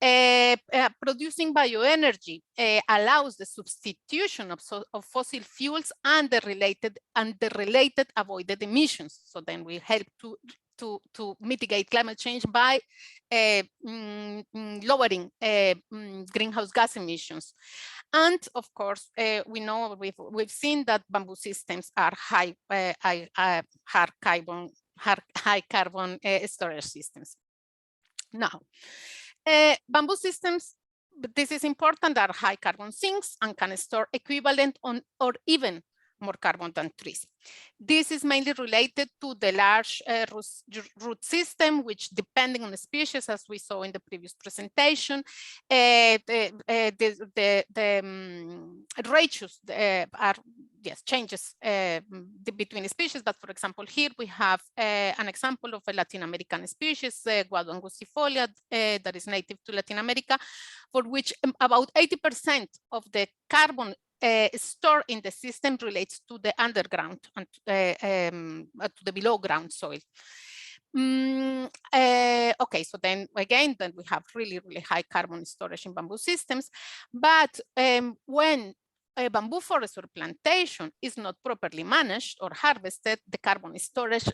Producing bioenergy allows the substitution of fossil fuels and the related avoided emissions. So then we help to mitigate climate change by lowering greenhouse gas emissions. And of course, we know we've seen that bamboo systems are high carbon storage systems. Now, bamboo systems, this is important, are high carbon sinks and can store equivalent on or even more carbon than trees. This is mainly related to the large root system, which depending on the species, as we saw in the previous presentation, the ratios are, yes, changes between species. But for example, here we have an example of a Latin American species, Guado angustifolia, that is native to Latin America, for which about 80% of the carbon stored in the system relates to the underground and to the below ground soil. Okay, so then again, then we have really high carbon storage in bamboo systems. But when a bamboo forest or plantation is not properly managed or harvested, the carbon storage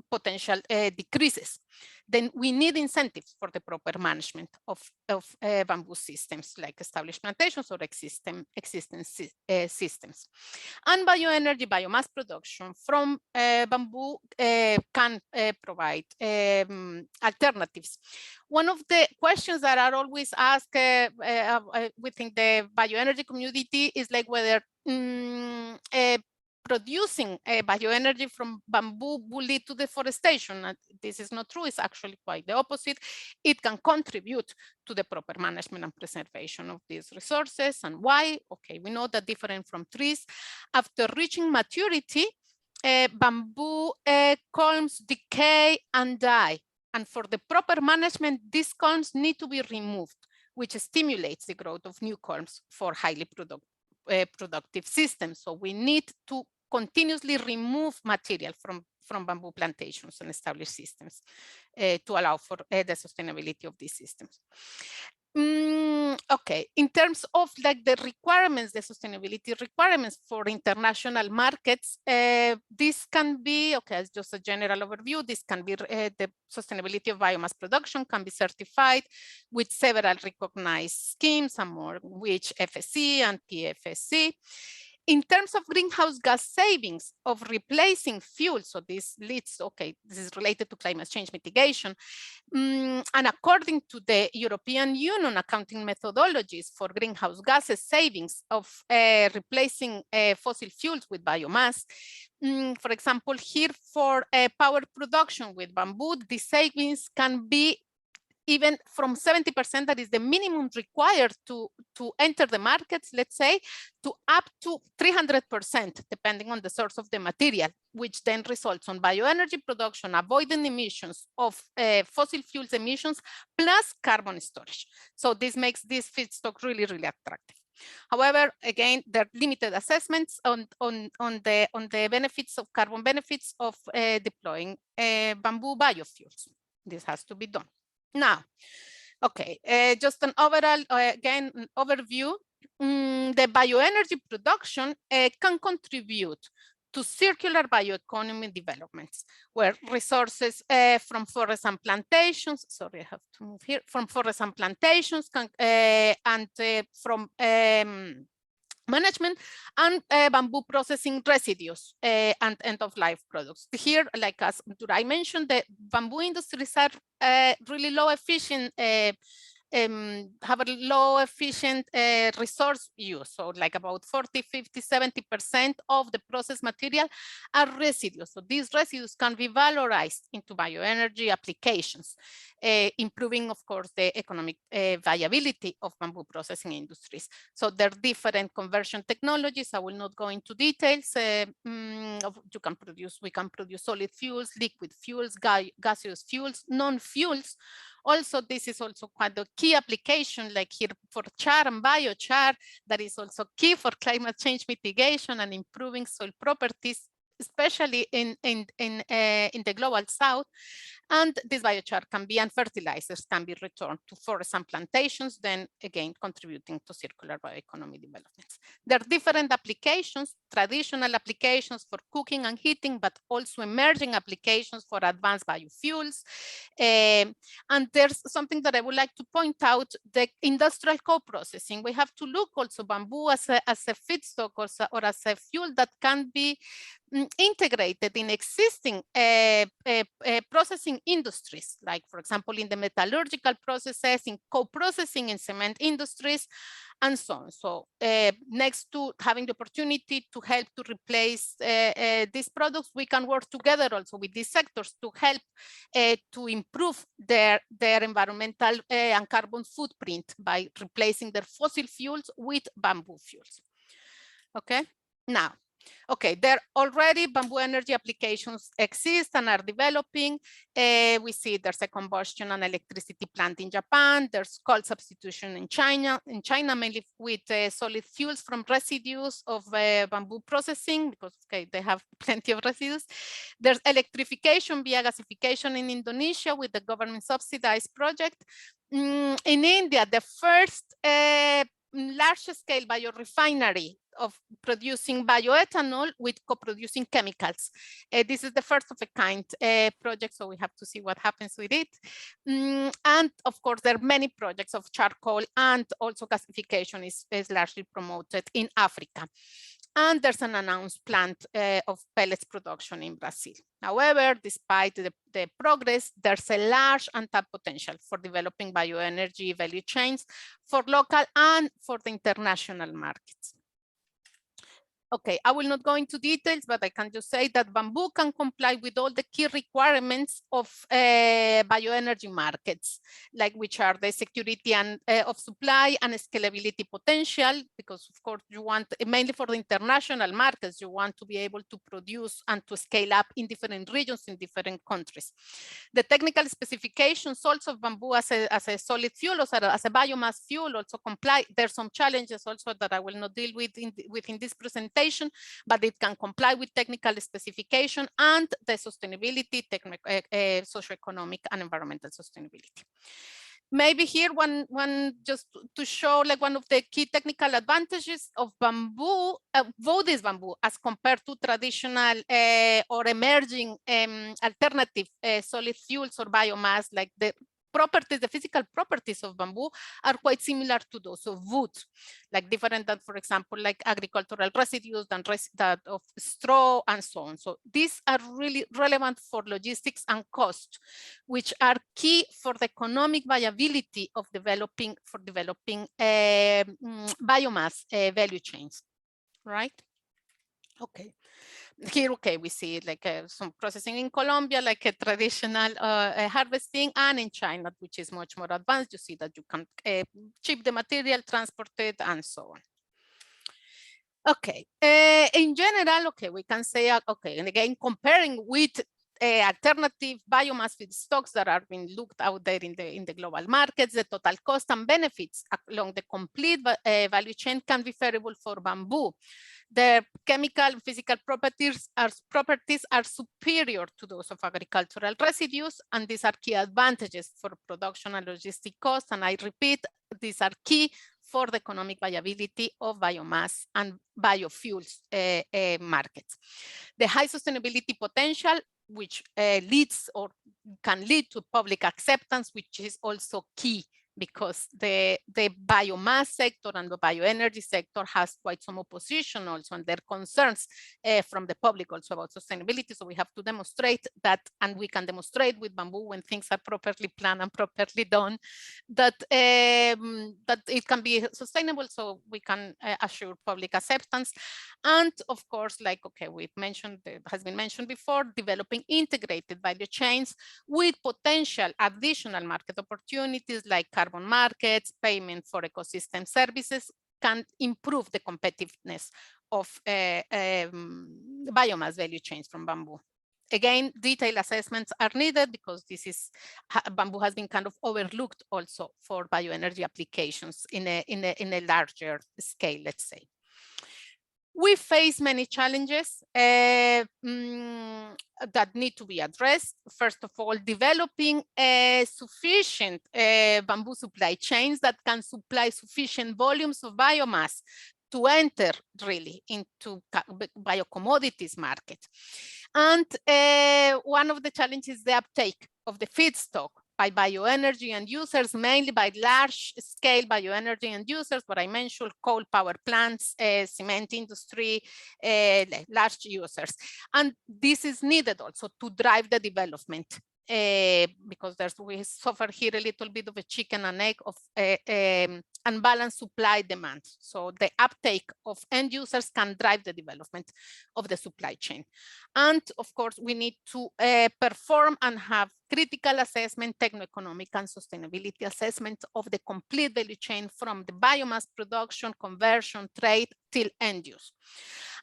potential decreases. then we need incentives for the proper management of bamboo systems, like established plantations or existing systems. And bioenergy, biomass production from bamboo can provide alternatives. One of the questions that are always asked within the bioenergy community is like whether producing bioenergy from bamboo will lead to deforestation. And this is not true, it's actually quite the opposite. It can contribute to the proper management and preservation of these resources. And why? Okay, we know that different from trees, after reaching maturity, bamboo culms decay and die. And for the proper management, these culms need to be removed, which stimulates the growth of new culms for highly productive systems. So we need to continuously remove material from bamboo plantations and established systems to allow for the sustainability of these systems. Okay, in terms of like the requirements, the sustainability requirements for international markets, this can be, okay, as just a general overview, this can be the sustainability of biomass production can be certified with several recognized schemes, some more which FSC and PFSC. In terms of greenhouse gas savings of replacing fuel, so this leads, okay, this is related to climate change mitigation. And according to the European Union accounting methodologies for greenhouse gases savings of replacing fossil fuels with biomass, for example, here for power production with bamboo, the savings can be even from 70%, that is the minimum required to enter the markets, let's say, to up to 300%, depending on the source of the material, which then results on bioenergy production, avoiding emissions of fossil fuels emissions, plus carbon storage. So this makes this feedstock really, really attractive. However, again, there are limited assessments on the benefits of carbon benefits of deploying bamboo biofuels. This has to be done. Now, okay, just an overall, again, an overview. The bioenergy production can contribute to circular bioeconomy developments, where resources from forests and plantations, sorry, I have to move here, from forests and plantations can, and from management and bamboo processing residues and end-of-life products. Here, like as I mentioned, the bamboo industries are really low efficient, have a low efficient resource use. So like about 40, 50, 70% of the processed material are residues. So these residues can be valorized into bioenergy applications, improving, of course, the economic viability of bamboo processing industries. So there are different conversion technologies. I will not go into details. We can produce solid fuels, liquid fuels, gaseous fuels, non-fuels. Also, this is also quite a key application, like here for char and biochar, that is also key for climate change mitigation and improving soil properties, especially in the global south. And this biochar can be, and fertilizers can be returned to forests and plantations, then again contributing to circular bioeconomy developments. There are different applications, traditional applications for cooking and heating, but also emerging applications for advanced biofuels. And there's something that I would like to point out, the industrial co-processing. We have to look also bamboo as a feedstock or as a fuel that can be integrated in existing processing industries, like for example, in the metallurgical processes, in co-processing in cement industries, and so on. So next to having the opportunity to help to replace these products, we can work together also with these sectors to help to improve their environmental and carbon footprint by replacing their fossil fuels with bamboo fuels. Okay, now, okay, there already bamboo energy applications exist and are developing. We see there's a combustion and electricity plant in Japan. There's coal substitution in China mainly with solid fuels from residues of bamboo processing, because okay, they have plenty of residues. There's electrification via gasification in Indonesia with the government subsidized project. In India, the first large-scale biorefinery of producing bioethanol with co-producing chemicals. This is the first of a kind project, so we have to see what happens with it. And of course, there are many projects of charcoal, and also gasification is largely promoted in Africa. And there's an announced plant of pellets production in Brazil. However, despite the progress, there's a large untapped potential for developing bioenergy value chains for local and for the international markets. Okay, I will not go into details, but I can just say that bamboo can comply with all the key requirements of bioenergy markets, like which are the security and of supply and scalability potential, because of course you want, mainly for the international markets, you want to be able to produce and to scale up in different regions in different countries. The technical specifications also of bamboo as a solid fuel, or as a biomass fuel, also comply. There's some challenges also that I will not deal with within this presentation, but it can comply with technical specification and the sustainability, socioeconomic and environmental sustainability. Maybe here one just to show like one of the key technical advantages of bamboo, Vodis bamboo, as compared to traditional or emerging alternative solid fuels or biomass, like the properties, the physical properties of bamboo are quite similar to those of wood, like different than, for example, like agricultural residues than that of straw and so on. So these are really relevant for logistics and cost, which are key for the economic viability of developing biomass value chains, right? Okay. Here, okay, we see like some processing in Colombia, like a traditional harvesting, and in China, which is much more advanced. You see that you can ship the material, transport it, and so on. Okay, in general, okay, we can say, okay, and again, comparing with alternative biomass feedstocks that are being looked out there in the global markets, the total cost and benefits along the complete value chain can be variable for bamboo. The chemical and physical properties are superior to those of agricultural residues, and these are key advantages for production and logistic costs. And I repeat, these are key for the economic viability of biomass and biofuels markets. The high sustainability potential, which leads or can lead to public acceptance, which is also key, because the biomass sector and the bioenergy sector has quite some opposition also, and their concerns from the public also about sustainability. So we have to demonstrate that, and we can demonstrate with bamboo, when things are properly planned and properly done, that that it can be sustainable, so we can assure public acceptance. And of course, like, okay, we've mentioned, it has been mentioned before, developing integrated value chains with potential additional market opportunities like carbon markets, payment for ecosystem services, can improve the competitiveness of biomass value chains from bamboo. Again, detailed assessments are needed because this is, bamboo has been kind of overlooked also for bioenergy applications in a larger scale, let's say. We face many challenges that need to be addressed. First of all, developing sufficient bamboo supply chains that can supply sufficient volumes of biomass to enter really into biocommodities market. And one of the challenges is the uptake of the feedstock by bioenergy end users, mainly by large-scale bioenergy end users, what I mentioned, coal power plants, cement industry, large users. And this is needed also to drive the development, because we suffer here a little bit of a chicken and egg of unbalanced supply demand. So the uptake of end users can drive the development of the supply chain. And of course, we need to perform and have critical assessment, techno-economic and sustainability assessment of the complete value chain from the biomass production, conversion, trade till end use.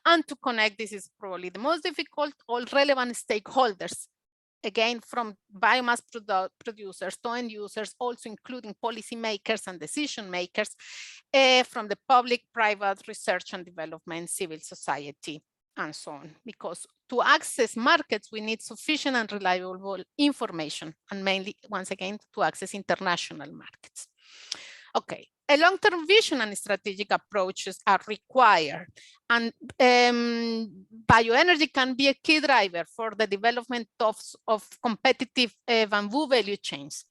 And to connect, this is probably the most difficult, all relevant stakeholders, again, from biomass producers to end users, also including policymakers and decision makers, from the public, private, research and development, civil society, and so on. Because to access markets, we need sufficient and reliable information, and mainly, once again, to access international markets. Okay, a long-term vision and strategic approaches are required, and bioenergy can be a key driver for the development of competitive bamboo value chains.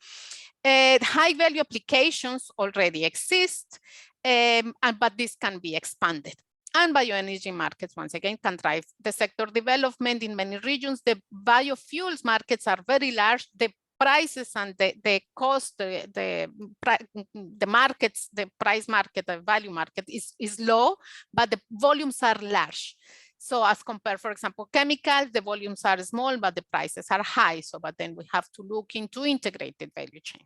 High-value applications already exist, but this can be expanded. And bioenergy markets, once again, can drive the sector development in many regions. The biofuels markets are very large. The prices and the cost, the markets, the price market, the value market is low, but the volumes are large. So as compared, for example, chemicals, the volumes are small, but the prices are high. So, but then we have to look into integrated value chain.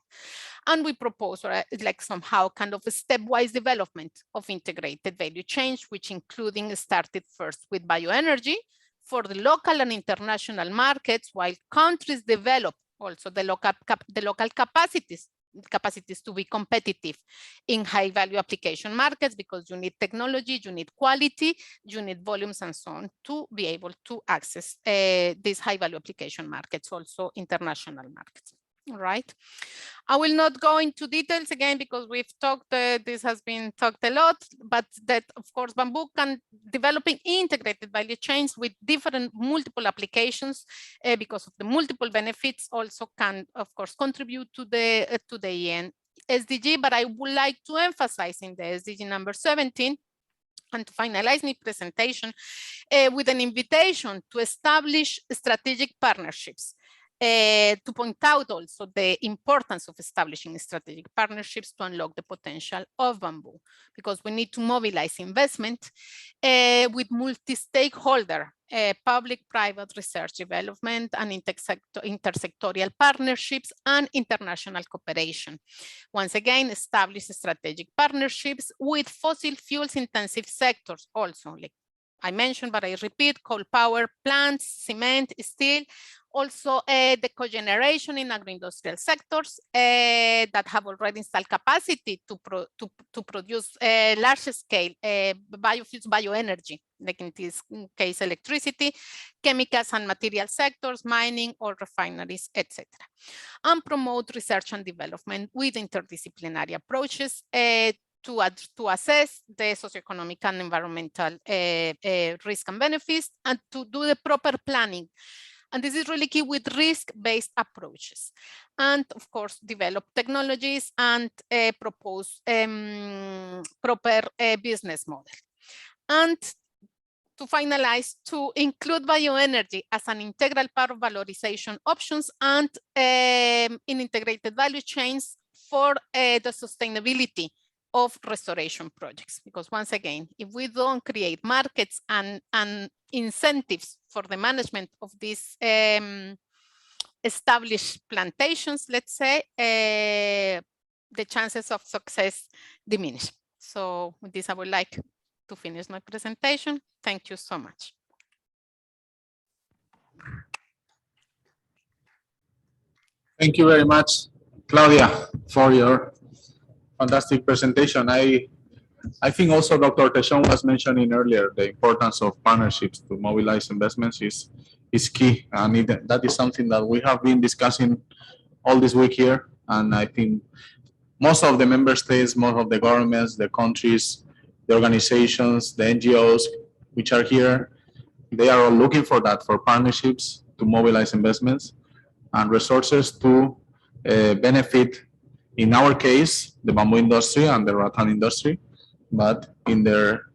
And we propose like somehow kind of a stepwise development of integrated value chains, which including started first with bioenergy for the local and international markets, while countries develop also the local capacities to be competitive in high value application markets, because you need technology, you need quality, you need volumes and so on to be able to access these high value application markets, also international markets. All right. I will not go into details again because we've talked, this has been talked a lot, but that of course bamboo can developing integrated value chains with different multiple applications because of the multiple benefits also can of course contribute to the EN SDG, but I would like to emphasize in the SDG number 17 and to finalize my presentation with an invitation to establish strategic partnerships. To point out also the importance of establishing strategic partnerships to unlock the potential of bamboo, because we need to mobilize investment with multi-stakeholder, public-private research development and intersectorial partnerships and international cooperation. Once again, establish strategic partnerships with fossil fuels intensive sectors also, like I mentioned, but I repeat, coal power plants, cement, steel, also the cogeneration in agro-industrial sectors that have already installed capacity to produce large scale biofuels, bioenergy, like in this case, electricity, chemicals and material sectors, mining or refineries, etc. And promote research and development with interdisciplinary approaches to assess the socioeconomic and environmental risk and benefits, and to do the proper planning. And this is really key with risk-based approaches. And of course, develop technologies and propose proper business model. And to finalize, to include bioenergy as an integral part of valorization options and in integrated value chains for the sustainability of restoration projects. Because once again, if we don't create markets and incentives for the management of these established plantations, let's say, the chances of success diminish. So with this, I would like to finish my presentation. Thank you so much. Thank you very much, Claudia, for your fantastic presentation. I think also Dr. Techon was mentioning earlier the importance of partnerships to mobilize investments is key, and that is something that we have been discussing all this week here. And I think most of the member states, most of the governments, the countries, the organizations, the NGOs which are here, they are all looking for that, for partnerships to mobilize investments and resources to benefit, in our case, the bamboo industry and the rattan industry, but in their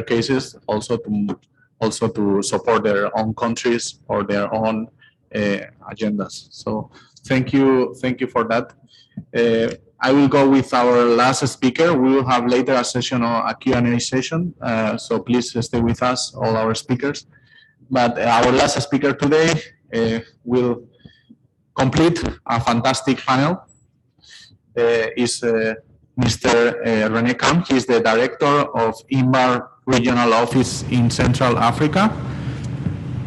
cases also to support their own countries or their own agendas. So thank you for that. I will go with our last speaker. We will have later a session, a Q&A session. So please stay with us, all our speakers. But our last speaker today will complete a fantastic panel. Is Mr. René Kamp. He is the director of INBAR Regional Office in Central Africa.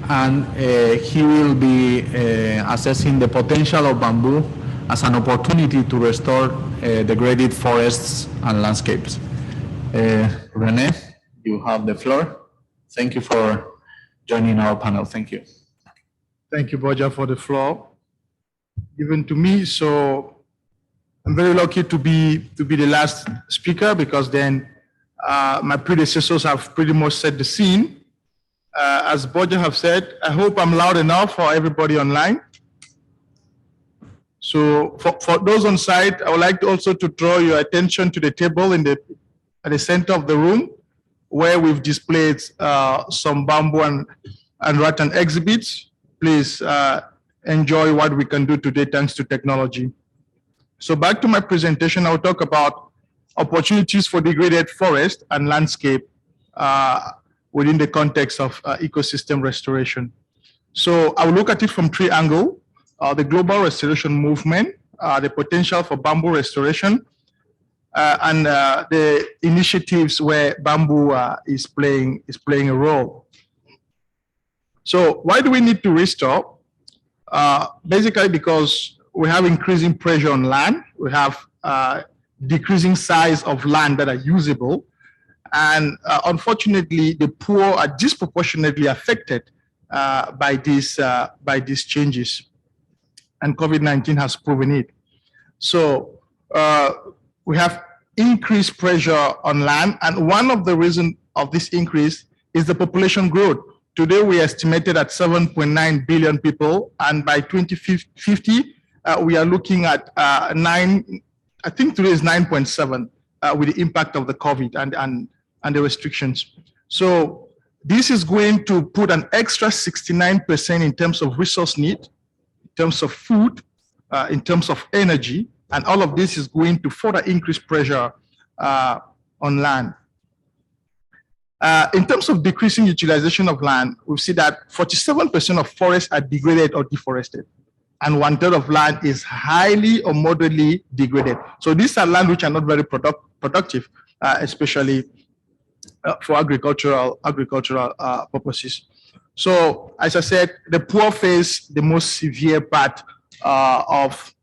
And he will be assessing the potential of bamboo as an opportunity to restore degraded forests and landscapes. René, you have the floor. Thank you for joining our panel. Thank you. Thank you, Borja, for the floor given to me. So I'm very lucky to be the last speaker, because then my predecessors have pretty much set the scene. As Borja have said, I hope I'm loud enough for everybody online. So for those on site, I would like to also to draw your attention to the table at the center of the room, where we've displayed some bamboo and rattan exhibits. Please enjoy what we can do today thanks to technology. So back to my presentation, I'll talk about opportunities for degraded forest and landscape within the context of ecosystem restoration. So I will look at it from three angles: the global restoration movement, the potential for bamboo restoration, and the initiatives where bamboo is playing a role. So why do we need to restore? Basically because we have increasing pressure on land, we have decreasing size of land that are usable, and unfortunately the poor are disproportionately affected by these changes, and COVID-19 has proven it. So we have increased pressure on land, and one of the reasons of this increase is the population growth. Today we estimated at 7.9 billion people, and by 2050 we are looking at I think today is 9.7 with the impact of the COVID and the restrictions. So this is going to put an extra 69% in terms of resource need, in terms of food, in terms of energy, and all of this is going to further increase pressure on land. In terms of decreasing utilization of land, we see that 47% of forests are degraded or deforested, and 1/3 of land is highly or moderately degraded. So these are land which are not very productive, especially for agricultural purposes. So as I said, the poor face the most severe part of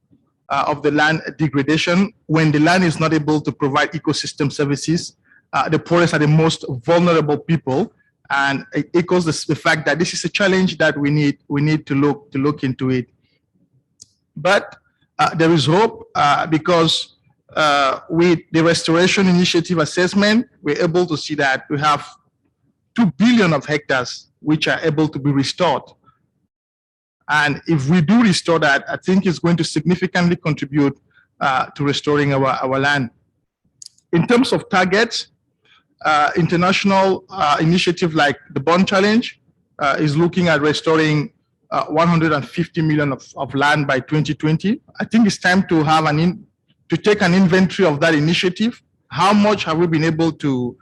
the land degradation. When the land is not able to provide ecosystem services, the poorest are the most vulnerable people, and it echoes the fact that this is a challenge that we need to look into it. But there is hope because with the restoration initiative assessment, we're able to see that we have 2 billion of hectares which are able to be restored. And if we do restore that, I think it's going to significantly contribute to restoring our land. In terms of targets, international initiative like the Bond Challenge is looking at restoring 150 million of land by 2020. I think it's time to have to take an inventory of that initiative. How much have we been able to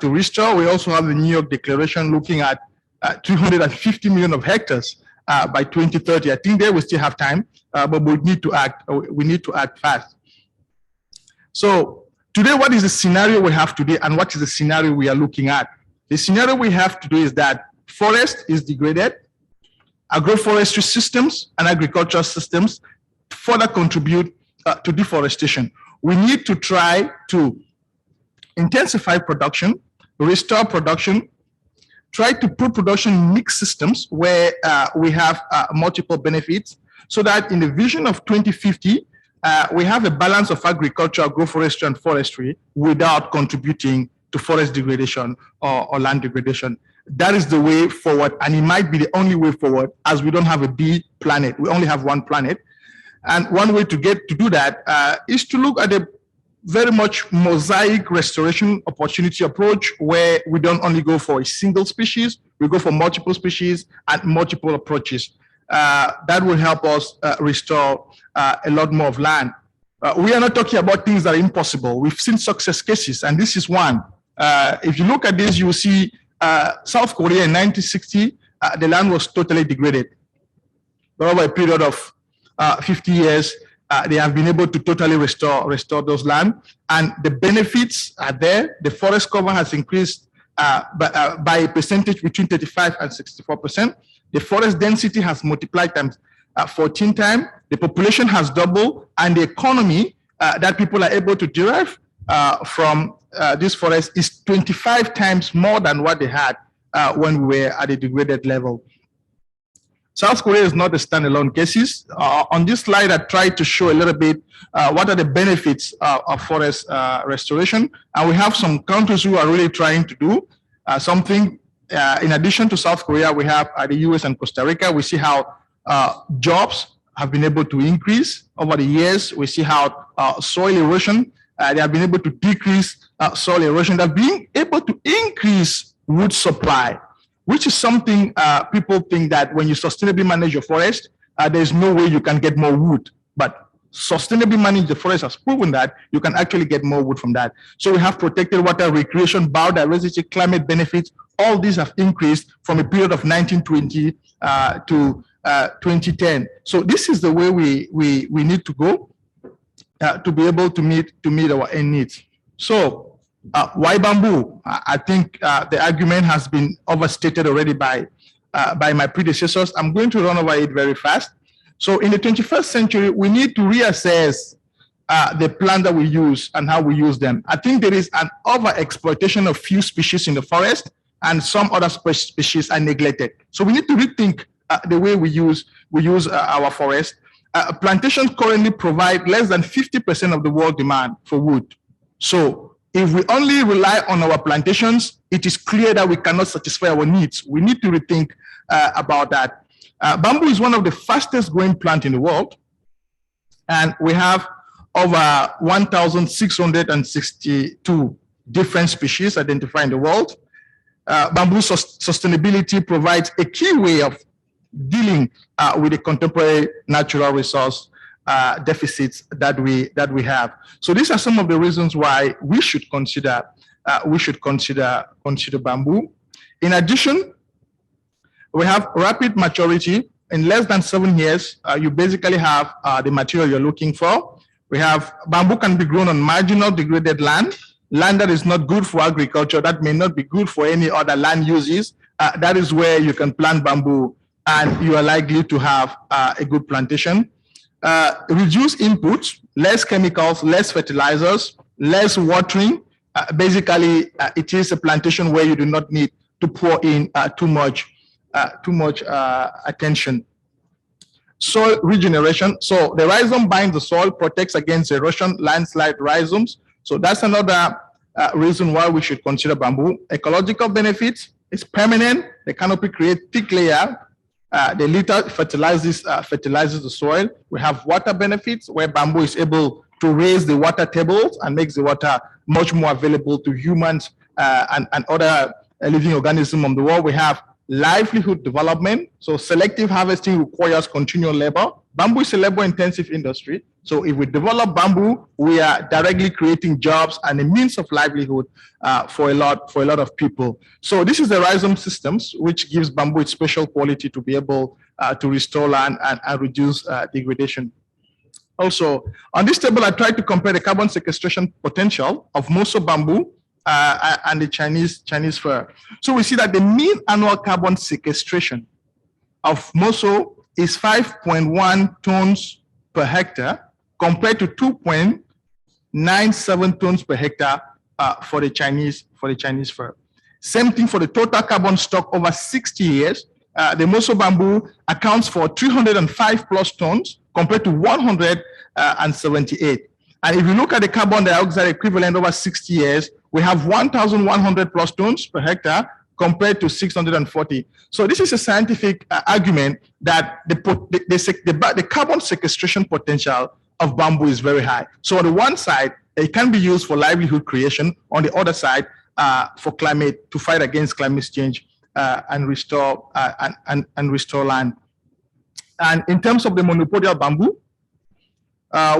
restore? We also have the New York Declaration looking at 350 million of hectares by 2030. I think there we still have time, but we need to act. We need to act fast. So today, what is the scenario we have today, and what is the scenario we are looking at? The scenario we have today is that forest is degraded, agroforestry systems and agricultural systems further contribute to deforestation. We need to try to intensify production, restore production, try to put production in mixed systems where we have multiple benefits, so that in the vision of 2050, we have a balance of agriculture, agroforestry, and forestry without contributing to forest degradation or land degradation. That is the way forward, and it might be the only way forward, as we don't have a B planet. We only have one planet. And one way to do that is to look at a very much mosaic restoration opportunity approach, where we don't only go for a single species, we go for multiple species and multiple approaches. That will help us restore a lot more of land. We are not talking about things that are impossible. We've seen success cases, and this is one. If you look at this, you will see South Korea in 1960, the land was totally degraded. But over a period of 50 years, they have been able to totally restore those land, and the benefits are there. The forest cover has increased by a percentage between 35 and 64%. The forest density has multiplied times 14 times. The population has doubled, and the economy that people are able to derive from this forest is 25 times more than what they had when we were at a degraded level. South Korea is not a standalone case. On this slide, I tried to show a little bit what are the benefits of forest restoration. And we have some countries who are really trying to do something. In addition to South Korea, we have the US and Costa Rica. We see how jobs have been able to increase over the years. We see how soil erosion, they have been able to decrease soil erosion. They've been able to increase wood supply, which is something people think that when you sustainably manage your forest, there's no way you can get more wood. But sustainably manage the forest has proven that you can actually get more wood from that. So we have protected water, recreation, biodiversity, climate benefits. All these have increased from a period of 1920 to 2010. So this is the way we need to go to be able to meet our end needs. So why bamboo? I think the argument has been overstated already by my predecessors. I'm going to run over it very fast. So in the 21st century, we need to reassess the plant that we use and how we use them. I think there is an overexploitation of few species in the forest, and some other species are neglected. So we need to rethink the way we use our forest. Plantations currently provide less than 50% of the world demand for wood. So if we only rely on our plantations, it is clear that we cannot satisfy our needs. We need to rethink about that. Bamboo is one of the fastest growing plants in the world, and we have over 1,662 different species identified in the world. Bamboo sustainability provides a key way of dealing with the contemporary natural resource deficits that we have. So these are some of the reasons why we should consider bamboo. In addition, we have rapid maturity. In less than 7 years, you basically have the material you're looking for. We have bamboo can be grown on marginal degraded land that is not good for agriculture, that may not be good for any other land uses. That is where you can plant bamboo and you are likely to have a good plantation. Reduce inputs, less chemicals, less fertilizers, less watering. Basically, it is a plantation where you do not need to pour in too much attention. Soil regeneration. So the rhizome binds the soil, protects against erosion, landslide rhizomes. So that's another reason why we should consider bamboo. Ecological benefits, it's permanent. The canopy creates thick layer. The litter fertilizes the soil. We have water benefits where bamboo is able to raise the water tables and makes the water much more available to humans and other living organisms on the world. We have livelihood development. So selective harvesting requires continual labor. Bamboo is a labor-intensive industry. So if we develop bamboo, we are directly creating jobs and a means of livelihood for a lot of people. So this is the rhizome systems, which gives bamboo its special quality to be able to restore land and reduce degradation. Also, on this table, I tried to compare the carbon sequestration potential of Moso bamboo and the Chinese fir. So we see that the mean annual carbon sequestration of Moso is 5.1 tons per hectare compared to 2.97 tons per hectare for the Chinese fir. Same thing for the total carbon stock over 60 years. The Moso bamboo accounts for 305 plus tons compared to 178. And if you look at the carbon dioxide equivalent over 60 years, we have 1,100 plus tons per hectare compared to 640. So this is a scientific argument that the carbon sequestration potential of bamboo is very high. So on the one side, it can be used for livelihood creation. On the other side, for climate, to fight against climate change and restore land. And in terms of the monopodial bamboo,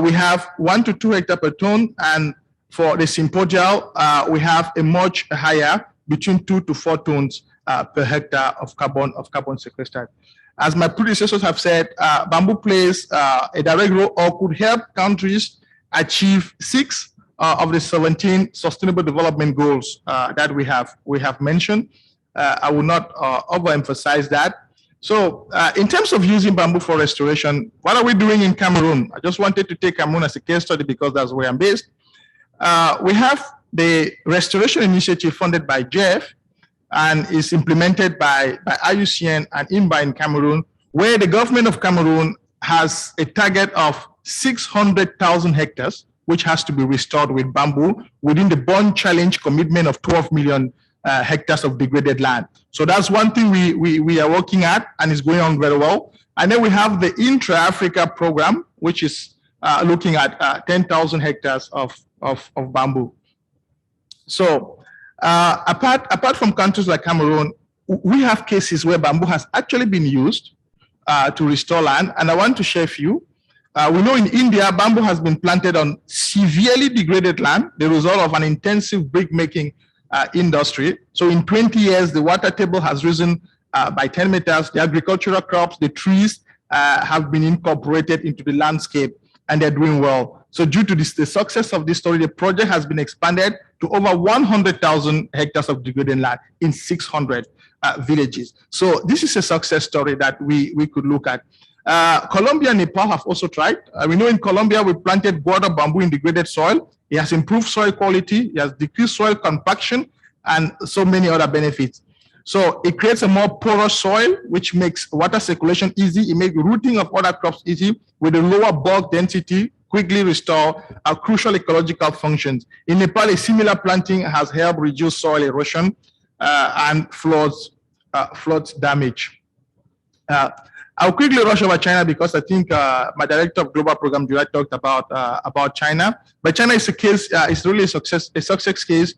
we have 1 to 2 hectares per ton, and for the sympodial, we have a much higher, between 2 to 4 tons per hectare of carbon sequestered. As my predecessors have said, bamboo plays a direct role or could help countries achieve 6 of the 17 Sustainable Development Goals that we have mentioned. I will not overemphasize that. So in terms of using bamboo for restoration, what are we doing in Cameroon? I just wanted to take Cameroon as a case study because that's where I'm based. We have the Restoration Initiative funded by JEF and is implemented by IUCN and INBAR in Cameroon, where the government of Cameroon has a target of 600,000 hectares, which has to be restored with bamboo within the Bond Challenge commitment of 12 million hectares of degraded land. So that's one thing we are working at, and it's going on very well. And then we have the Intra-Africa program, which is looking at 10,000 hectares of bamboo. So apart from countries like Cameroon, we have cases where bamboo has actually been used to restore land, and I want to share a few. We know in India, bamboo has been planted on severely degraded land, the result of an intensive brick making industry. So in 20 years, the water table has risen by 10 meters. The agricultural crops, the trees have been incorporated into the landscape, and they're doing well. So due to this, the success of this story, the project has been expanded to over 100,000 hectares of degraded land in 600 villages. So this is a success story that we could look at. Colombia and Nepal have also tried. We know in Colombia, we planted border bamboo in degraded soil. It has improved soil quality, it has decreased soil compaction, and so many other benefits. So it creates a more porous soil, which makes water circulation easy. It makes rooting of other crops easy with a lower bulk density, quickly restore crucial ecological functions. In Nepal, a similar planting has helped reduce soil erosion and floods damage. I'll quickly rush over China because I think my director of global program talked about China. But China is a case, it's really a success case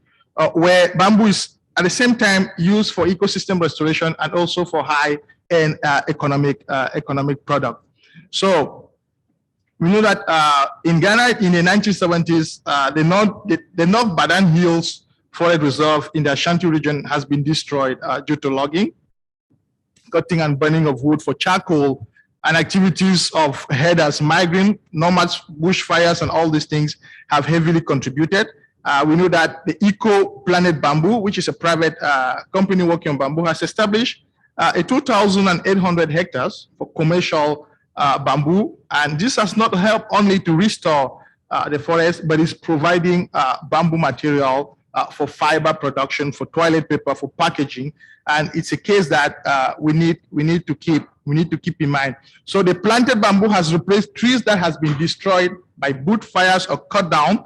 where bamboo is at the same time used for ecosystem restoration and also for high-end economic product. So we know that in Ghana in the 1970s, the North Badan Hills Forest Reserve in the Ashanti region has been destroyed due to logging, cutting and burning of wood for charcoal, and activities of herders, migrant, nomads, bushfires, and all these things have heavily contributed. We know that the Eco Planet Bamboo, which is a private company working on bamboo, has established a 2,800 hectares for commercial bamboo. And this has not helped only to restore the forest, but is providing bamboo material for fiber production, for toilet paper, for packaging. And it's a case that we need to keep in mind. So the planted bamboo has replaced trees that has been destroyed by bush fires or cut down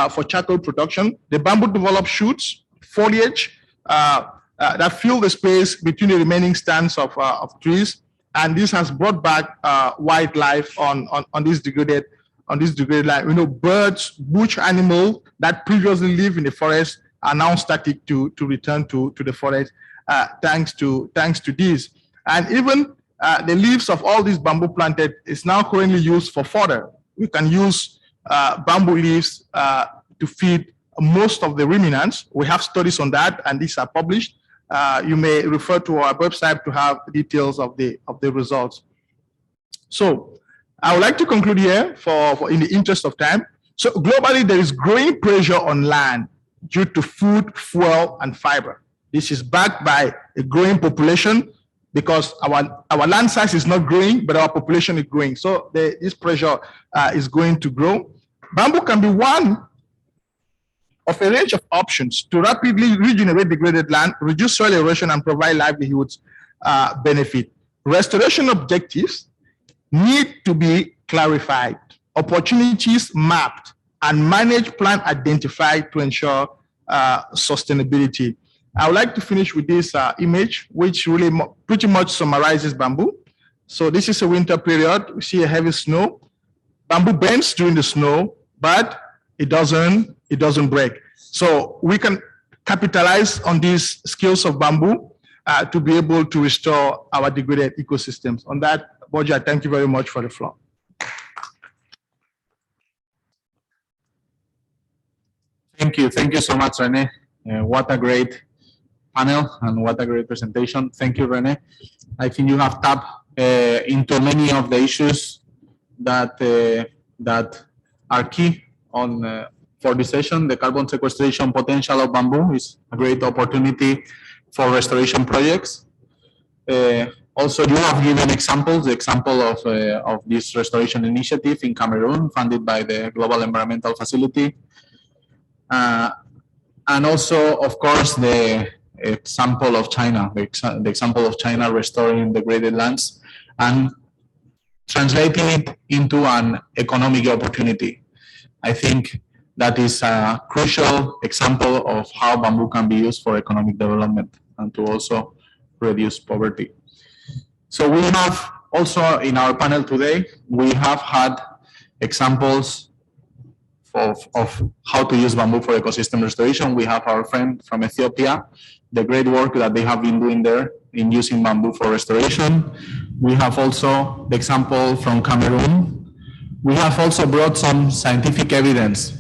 for charcoal production. The bamboo develops shoots, foliage that fill the space between the remaining stands of trees, and this has brought back wildlife on this degraded land. You know, birds, bush animals that previously lived in the forest are now starting to return to the forest thanks to this. And even the leaves of all these bamboo planted is now currently used for fodder. We can use bamboo leaves to feed most of the ruminants. We have studies on that, and these are published. You may refer to our website to have details of the results. So I would like to conclude here for in the interest of time. So globally, there is growing pressure on land due to food, fuel, and fiber. This is backed by a growing population because our land size is not growing, but our population is growing. So this pressure is going to grow. Bamboo can be one of a range of options to rapidly regenerate degraded land, reduce soil erosion, and provide livelihoods benefit. Restoration objectives need to be clarified, opportunities mapped, and managed plan identified to ensure sustainability. I would like to finish with this image, which really pretty much summarizes bamboo. So this is a winter period. We see a heavy snow. Bamboo bends during the snow, but it doesn't break. So we can capitalize on these skills of bamboo to be able to restore our degraded ecosystems. On that, Borja, thank you very much for the floor. Thank you so much, Rene. What a great panel and what a great presentation. Thank you, Rene. I think you have tapped into many of the issues that are key on for this session. The carbon sequestration potential of bamboo is a great opportunity for restoration projects. Also, you have given examples, the example of this restoration initiative in Cameroon, funded by the Global Environmental Facility. And also, of course, the example of China, the example of China restoring degraded lands. and translating it into an economic opportunity. I think that is a crucial example of how bamboo can be used for economic development and to also reduce poverty. So we have also in our panel today, we have had examples of how to use bamboo for ecosystem restoration. We have our friend from Ethiopia, the great work that they have been doing there in using bamboo for restoration. We have also the example from Cameroon. We have also brought some scientific evidence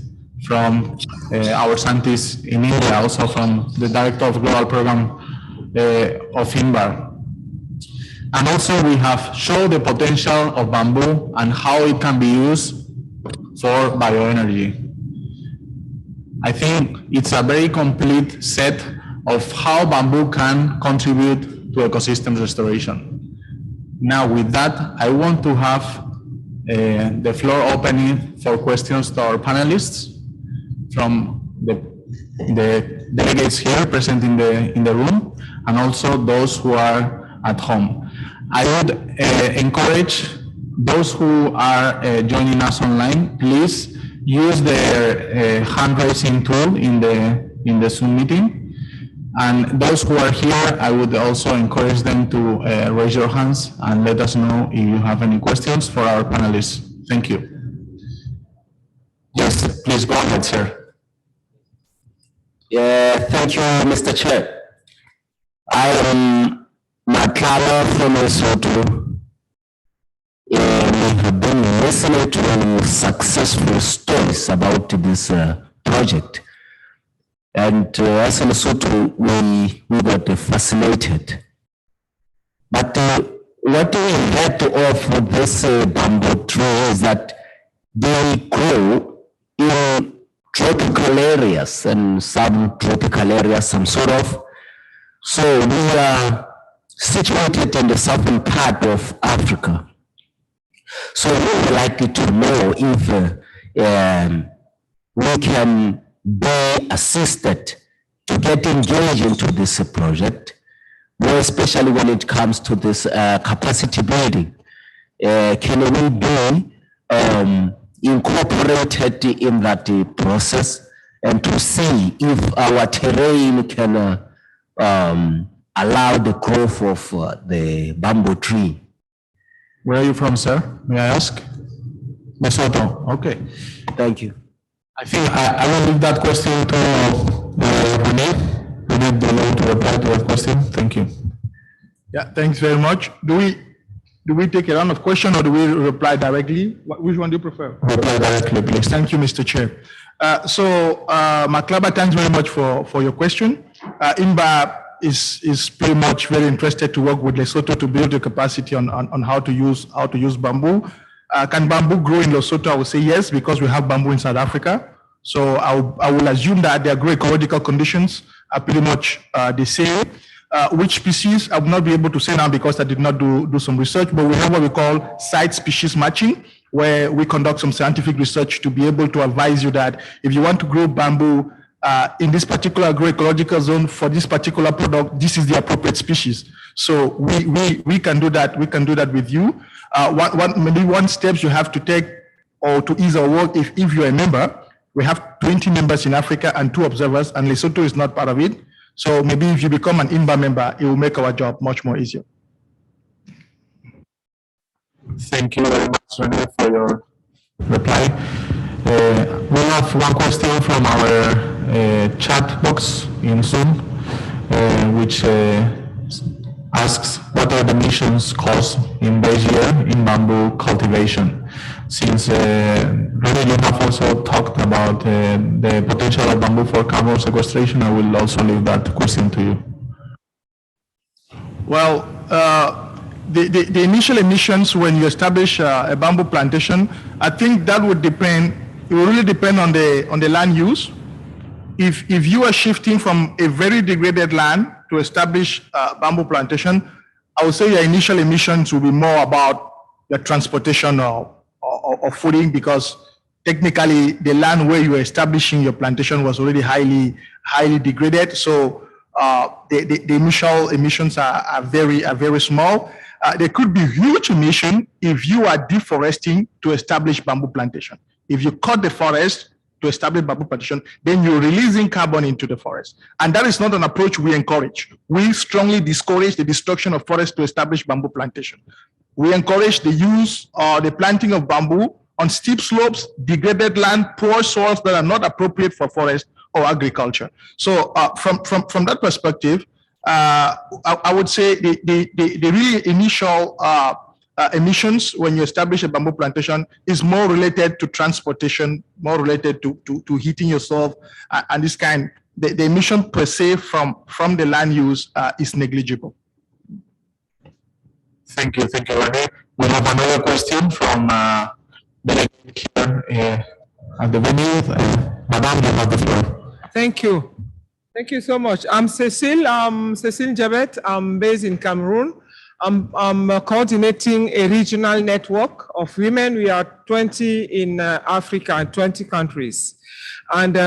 from our scientists in India, also from the director of global program of INBAR. And also we have shown the potential of bamboo and how it can be used for bioenergy. I think it's a very complete set of how bamboo can contribute to ecosystem restoration. Now with that, I want to have the floor opening for questions to our panelists from the delegates here present in the room, and also those who are at home. I would encourage those who are joining us online, please use the hand raising tool in the Zoom meeting. And those who are here, I would also encourage them to raise your hands and let us know if you have any questions for our panelists. Thank you. Yes, please go ahead, sir. Yeah, thank you, Mr. Chair. I am Matlala from Lesotho. We have been listening to successful stories about this project. And as a Lesotho, we got fascinated. But what we read of this bamboo tree is that they grow in tropical areas and subtropical areas, some sort of. So we are situated in the southern part of Africa. So we would like to know if we can be assisted to get engaged into this project, more especially when it comes to this capacity building. Can we be incorporated in that process and to see if our terrain can allow the growth of the bamboo tree? Where are you from, sir? May I ask? Lesotho. Okay. Thank you. I think I will leave that question to Renee. We need the law to reply to that question. Thank you. Yeah, thanks very much. Do we take a round of questions or do we reply directly? Which one do you prefer? Reply directly, please. Thank you, Mr. Chair. Maklaba, thanks very much for your question. INBAR is pretty much very interested to work with Lesotho to build the capacity on how to use bamboo. Can bamboo grow in Lesotho? I would say yes, because we have bamboo in South Africa. So I will assume that the agroecological conditions are pretty much the same. Which species, I will not be able to say now because I did not do some research, but we have what we call site species matching, where we conduct some scientific research to be able to advise you that if you want to grow bamboo in this particular agroecological zone for this particular product, this is the appropriate species. So we can do that. We can do that with you. Maybe one steps you have to take or to ease our work if you're a member. We have 20 members in Africa and 2 observers, and Lesotho is not part of it. So maybe if you become an INBAR member, it will make our job much more easier. Thank you very much, Rene, for your reply. We have one question from our chat box in Zoom, which asks, what are the emissions costs in base year in bamboo cultivation? Since Rene, you have also talked about the potential of bamboo for carbon sequestration, I will also leave that question to you. Well, the initial emissions when you establish a bamboo plantation, I think that would depend. It will really depend on the land use. If you are shifting from a very degraded land to establish a bamboo plantation, I would say your initial emissions will be more about the transportation or footing, because technically the land where you are establishing your plantation was already highly degraded. So the initial emissions are very small. there could be huge emission if you are deforesting to establish bamboo plantation. If you cut the forest to establish bamboo plantation, then you're releasing carbon into the forest. And that is not an approach we encourage. We strongly discourage the destruction of forests to establish bamboo plantation. We encourage the use or the planting of bamboo on steep slopes, degraded land, poor soils that are not appropriate for forest or agriculture. So from that perspective, I would say the really initial emissions when you establish a bamboo plantation is more related to transportation, more related to heating yourself, and this kind. The emission per se from the land use is negligible. Thank you, Rene. We have another question from here at the venue. Madame, you have the floor. Thank you. Thank you so much. I'm Cecile Jabet. I'm based in Cameroon. I'm coordinating a regional network of women. We are 20 in Africa and 20 countries. And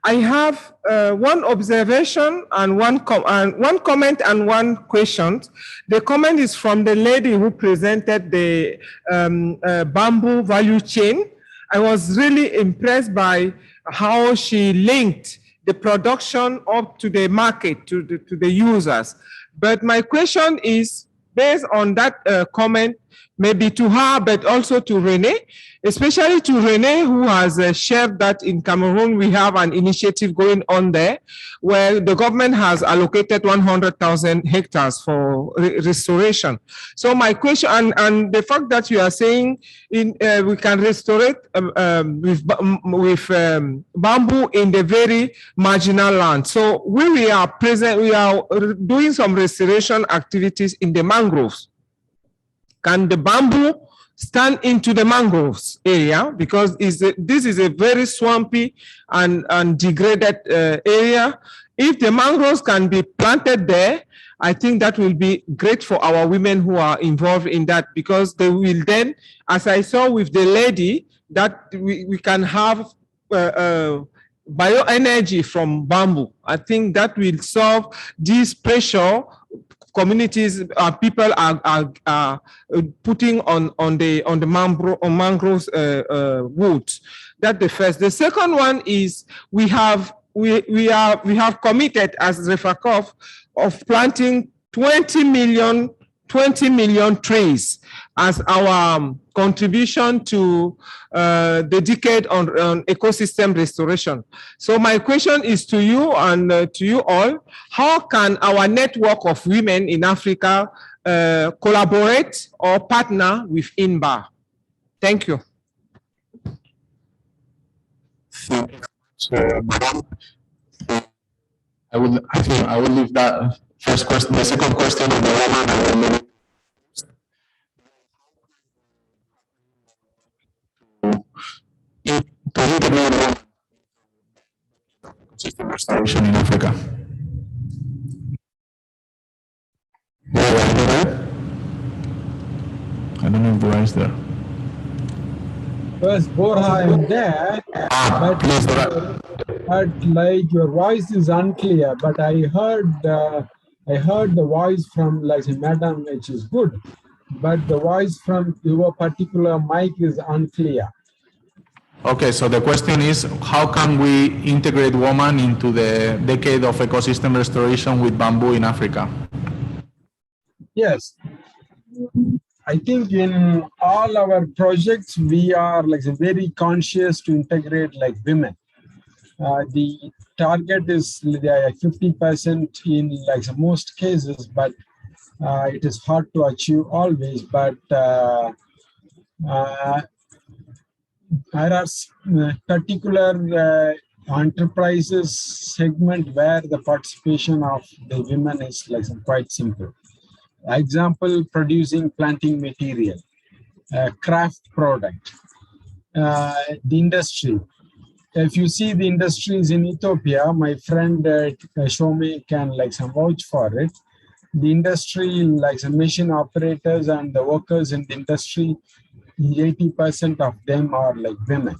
I have one observation and one comment and one question. The comment is from the lady who presented the bamboo value chain. I was really impressed by how she linked the production up to the market, to the users. But my question is based on that comment, maybe to her, but also to Rene, especially to Rene, who has shared that in Cameroon, we have an initiative going on there where the government has allocated 100,000 hectares for restoration. So my question, and the fact that you are saying we can restore it with bamboo in the very marginal land. So where we are present, we are doing some restoration activities in the mangroves. Can the bamboo stand into the mangroves area? Because this is a very swampy and degraded area. If the mangroves can be planted there, I think that will be great for our women who are involved in that, because they will then, as I saw with the lady, that we can have bioenergy from bamboo. I think that will solve this pressure communities, people are putting on the mangroves woods. That's the first. The second one is we have committed as Refakov of planting 20 million trees as our contribution to the decade on ecosystem restoration. So my question is to you and to you all, how can our network of women in Africa collaborate or partner with INBAR? Thank you. I will leave that first question, the second question on the woman, and then to integrate system restoration in Africa. I don't know if the right is there. First, Borja, I'm there, but like your voice is unclear. But I heard the voice from like Madam, which is good, but the voice from your particular mic is unclear. Okay, so the question is, how can we integrate women into the decade of ecosystem restoration with bamboo in Africa? Yes. I think in all our projects, we are like very conscious to integrate like women. The target is 50% in like most cases, but it is hard to achieve always. But there are particular enterprises segment where the participation of the women is like quite simple. Example, producing planting material, craft product, the industry. If you see the industries in Ethiopia, my friend Shome can like vouch for it. The industry, like the machine operators and the workers in the industry, 80% of them are like women.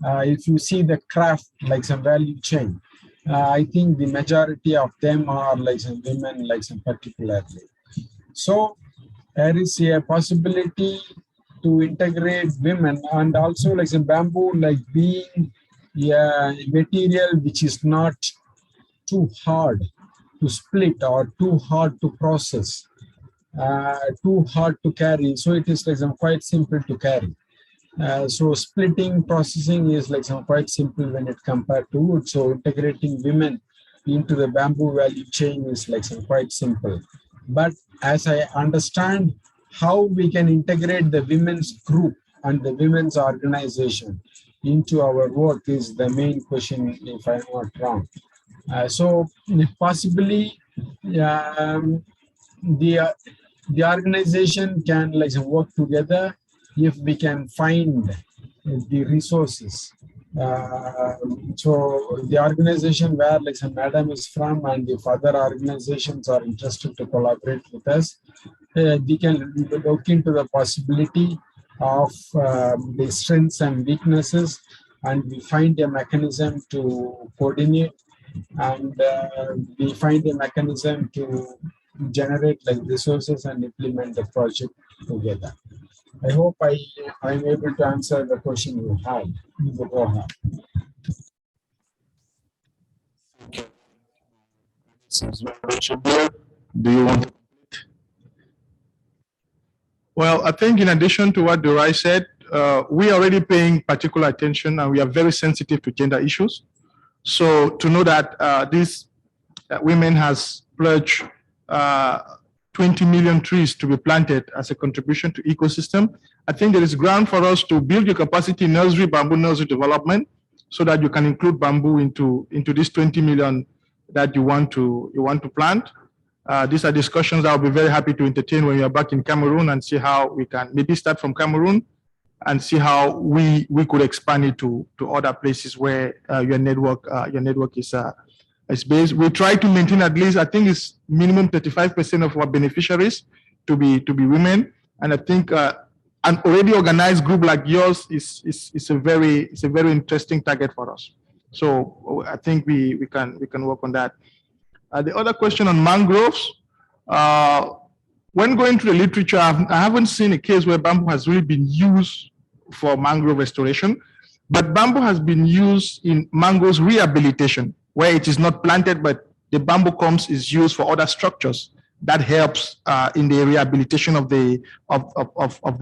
If you see the craft, like some value chain, I think the majority of them are like some women, like some particularly. So there is a possibility to integrate women, and also like some bamboo, like being a material which is not too hard to split or too hard to process, too hard to carry. So it is like some quite simple to carry. So splitting processing is like some quite simple when it compared to wood. So integrating women into the bamboo value chain is like some quite simple. But as I understand, how we can integrate the women's group and the women's organization into our work is the main question, if I'm not wrong. So possibly the organization can like work together if we can find the resources. So the organization where like some madam is from, and if other organizations are interested to collaborate with us, we can look into the possibility of the strengths and weaknesses, and we find a mechanism to coordinate, and we find a mechanism to generate like resources and implement the project together. I hope I'm able to answer the question you had. You go ahead. Do you want? Well, I think in addition to what Durai said, we are already paying particular attention, and we are very sensitive to gender issues. So to know that these women has pledged 20 million trees to be planted as a contribution to ecosystem, I think there is ground for us to build your capacity nursery, bamboo nursery development, so that you can include bamboo into this 20 million that you want to plant. These are discussions I'll be very happy to entertain when you are back in Cameroon, and see how we can maybe start from Cameroon and see how we could expand it to other places where your network is based. We try to maintain at least, I think it's minimum 35% of our beneficiaries to be women, and I think an already organized group like yours is a very interesting target for us. So I think we can work on that. The other question on mangroves, when going through the literature, I haven't seen a case where bamboo has really been used for mangrove restoration, but bamboo has been used in mangroves rehabilitation, where it is not planted, but the bamboo comes is used for other structures that helps in the rehabilitation of the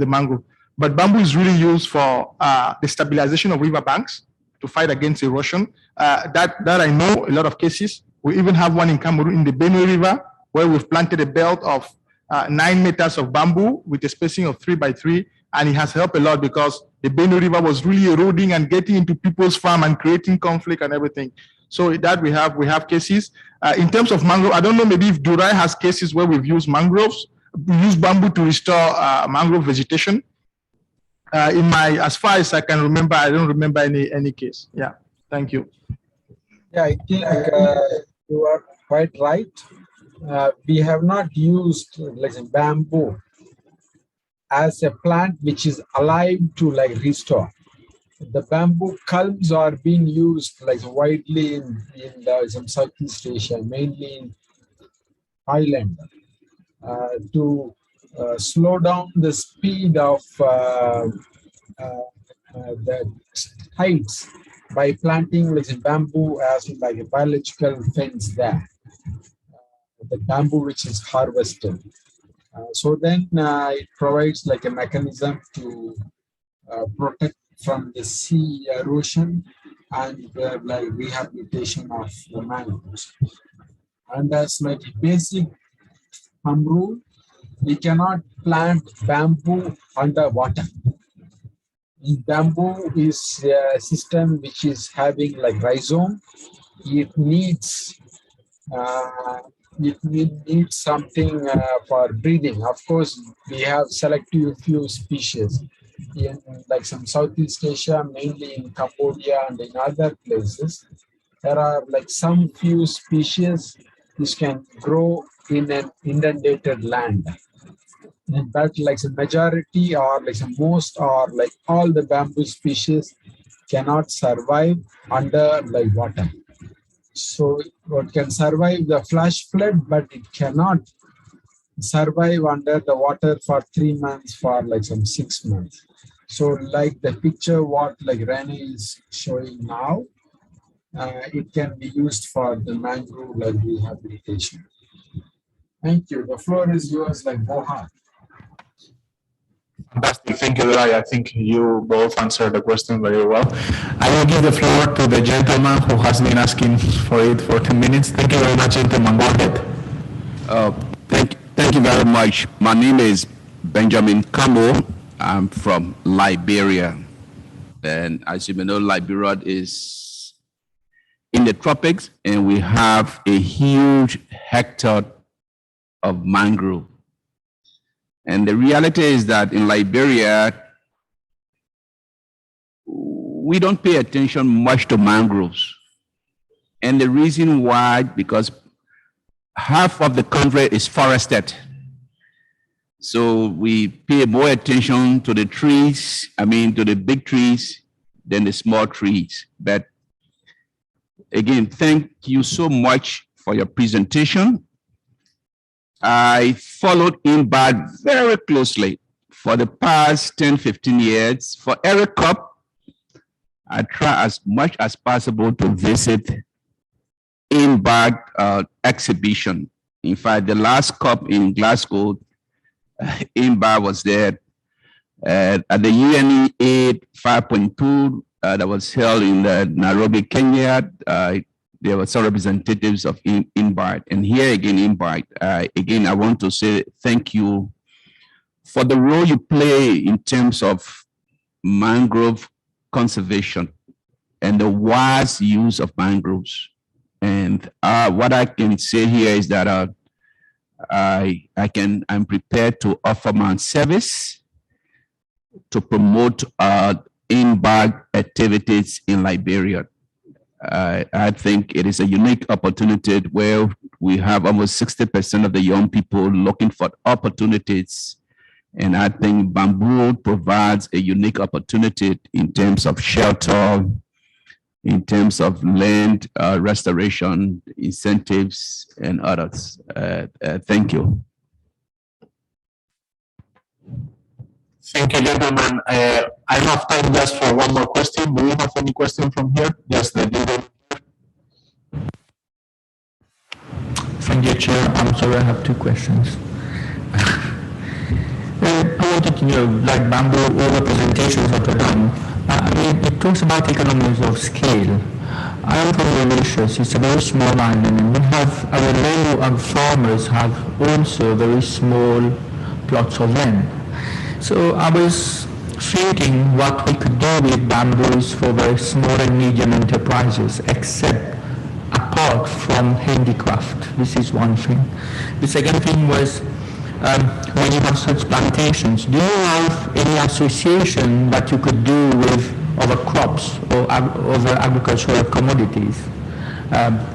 mangrove. But bamboo is really used for the stabilization of riverbanks to fight against erosion. That I know a lot of cases. We even have one in Cameroon in the Benue River, where we've planted a belt of 9 meters of bamboo with a spacing of 3 by 3, and it has helped a lot because the Benue River was really eroding and getting into people's farm and creating conflict and everything. So that we have cases. In terms of mangrove, I don't know, maybe if Durai has cases where we've used mangroves, we use bamboo to restore mangrove vegetation. As far as I can remember, I don't remember any case. Yeah, thank you. Yeah, I think you are quite right. We have not used like bamboo as a plant which is alive to like restore. The bamboo culms are being used like widely in some Southeast Asia, mainly in Thailand, to slow down the speed of the heights by planting like bamboo as like a biological fence there. The bamboo which is harvested. So then it provides like a mechanism to protect from the sea erosion and like rehabilitation of the mangroves. And as like a basic thumb rule, we cannot plant bamboo underwater. Bamboo is a system which is having like rhizome. It needs something for breathing. Of course, we have selective few species in like some Southeast Asia, mainly in Cambodia and in other places. There are like some few species which can grow in an inundated land. But like the majority or like the most or like all the bamboo species cannot survive under like water. So it can survive the flash flood, but it cannot survive under the water for 3 months, for like some 6 months. So like the picture what like Rene is showing now, it can be used for the mangrove like rehabilitation. Thank you. The floor is yours, like Mohan. Fantastic. Thank you, Durai. I think you both answered the question very well. I will give the floor to the gentleman who has been asking for it for 10 minutes. Thank you very much, gentleman. Go ahead. Thank you very much. My name is Benjamin Kamo. I'm from Liberia. And as you may know, Liberia is in the tropics, and we have a huge hectare of mangrove. And the reality is that in Liberia, we don't pay attention much to mangroves. And the reason why, because half of the country is forested. So we pay more attention to the trees, to the big trees than the small trees. But again, thank you so much for your presentation. I followed INBAR very closely for the past 10, 15 years. For every COP, I try as much as possible to visit INBAR exhibition. In fact, the last COP in Glasgow, INBAR was there. At the UNE 5.2 that was held in Nairobi, Kenya, there were some representatives of INBAR. And here again, INBAR, again, I want to say thank you for the role you play in terms of mangrove conservation and the wise use of mangroves. And what I can say here is that I'm prepared to offer my service to promote INBAR activities in Liberia. I think it is a unique opportunity where we have almost 60% of the young people looking for opportunities. And I think bamboo provides a unique opportunity in terms of shelter, in terms of land restoration, incentives, and others. Thank you. Thank you, gentlemen. I have time just for one more question. Do we have any question from here? Yes, the leader. Thank you, Chair. I'm sorry, I have two questions. I wanted to know, like bamboo or representations of the land, it talks about economies of scale. I am from Mauritius. It's a very small island, and we have our local farmers have also very small plots of land. So I was thinking what we could do with bamboos for very small and medium enterprises, except apart from handicraft. This is one thing. The second thing was, when you have such plantations, do you have any association that you could do with other crops or other agricultural commodities?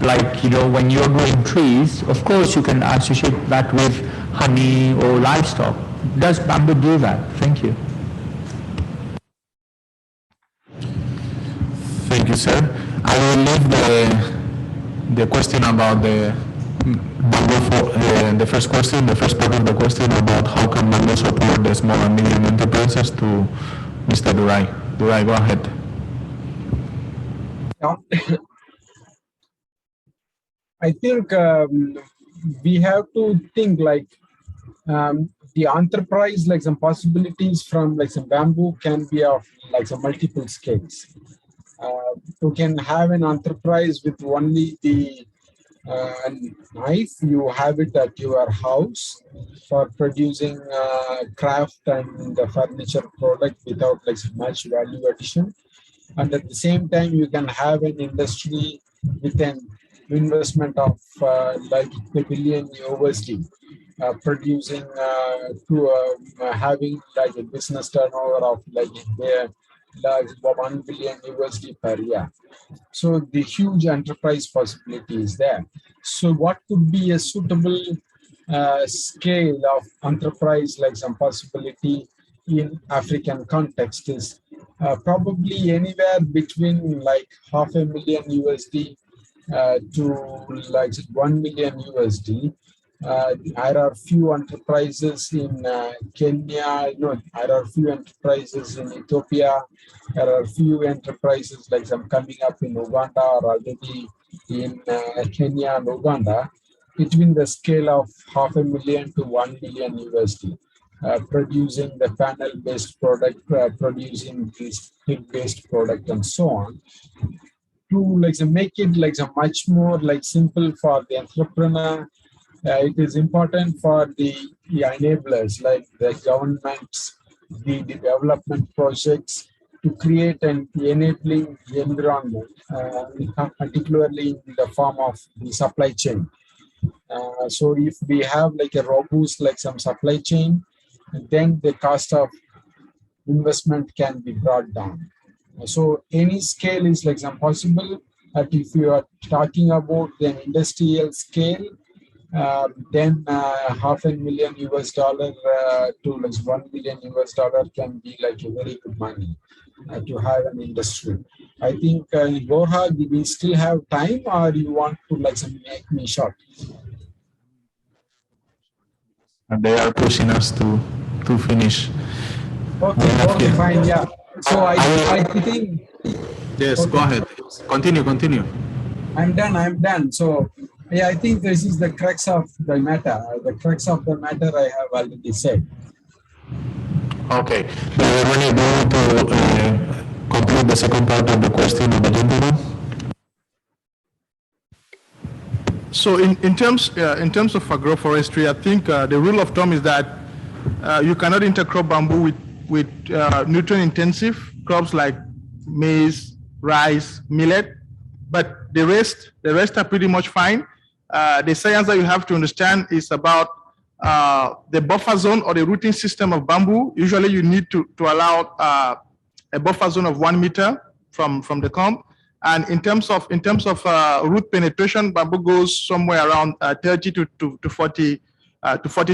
Like, when you're growing trees, of course you can associate that with honey or livestock. Does bamboo do that? Thank you. Thank you, sir. I will leave the question about the bamboo for the first question, the first part of the question about how can bamboo support the small and medium enterprises to Mr. Durai. Durai, go ahead. I think we have to think like the enterprise, like some possibilities from like some bamboo can be of like some multiple scales. You can have an enterprise with only the knife. You have it at your house for producing craft and the furniture product without like much value addition. And at the same time, you can have an industry with an investment of like $1 billion USD. Producing having like a business turnover of like 1 billion USD per year. So the huge enterprise possibility is there. So what could be a suitable scale of enterprise, like some possibility in African context is probably anywhere between like $500,000 USD to like 1 million USD. There are few enterprises in Kenya. No, there are few enterprises in Ethiopia. There are few enterprises like some coming up in Uganda or already in Kenya and Uganda, between the scale of $500,000 to $1 million USD, producing the panel-based product, producing this heat-based product, and so on. To like make it like much more like simple for the entrepreneur. It is important for the enablers like the governments, the development projects to create an enabling environment, particularly in the form of the supply chain. So if we have like a robust like some supply chain, then the cost of investment can be brought down. So any scale is like some possible. But if you are talking about the industrial scale, then $500,000 to like $1 million can be like a very good money to have an industry. I think Borja, do we still have time, or you want to like make me short? And they are pushing us to finish. Okay, fine, yeah. So I think. Yes, okay. Go ahead. Continue. I'm done. So yeah, I think this is the crux of the matter. The crux of the matter I have already said. Okay. Do you want to complete the second part of the question of the gentleman? So in terms of agroforestry, I think the rule of thumb is that you cannot intercrop bamboo with nutrient-intensive crops like maize, rice, millet, but the rest are pretty much fine. The science that you have to understand is about the buffer zone or the rooting system of bamboo. Usually you need to allow a buffer zone of 1 meter from the clump. And in terms of root penetration, bamboo goes somewhere around 30 to 40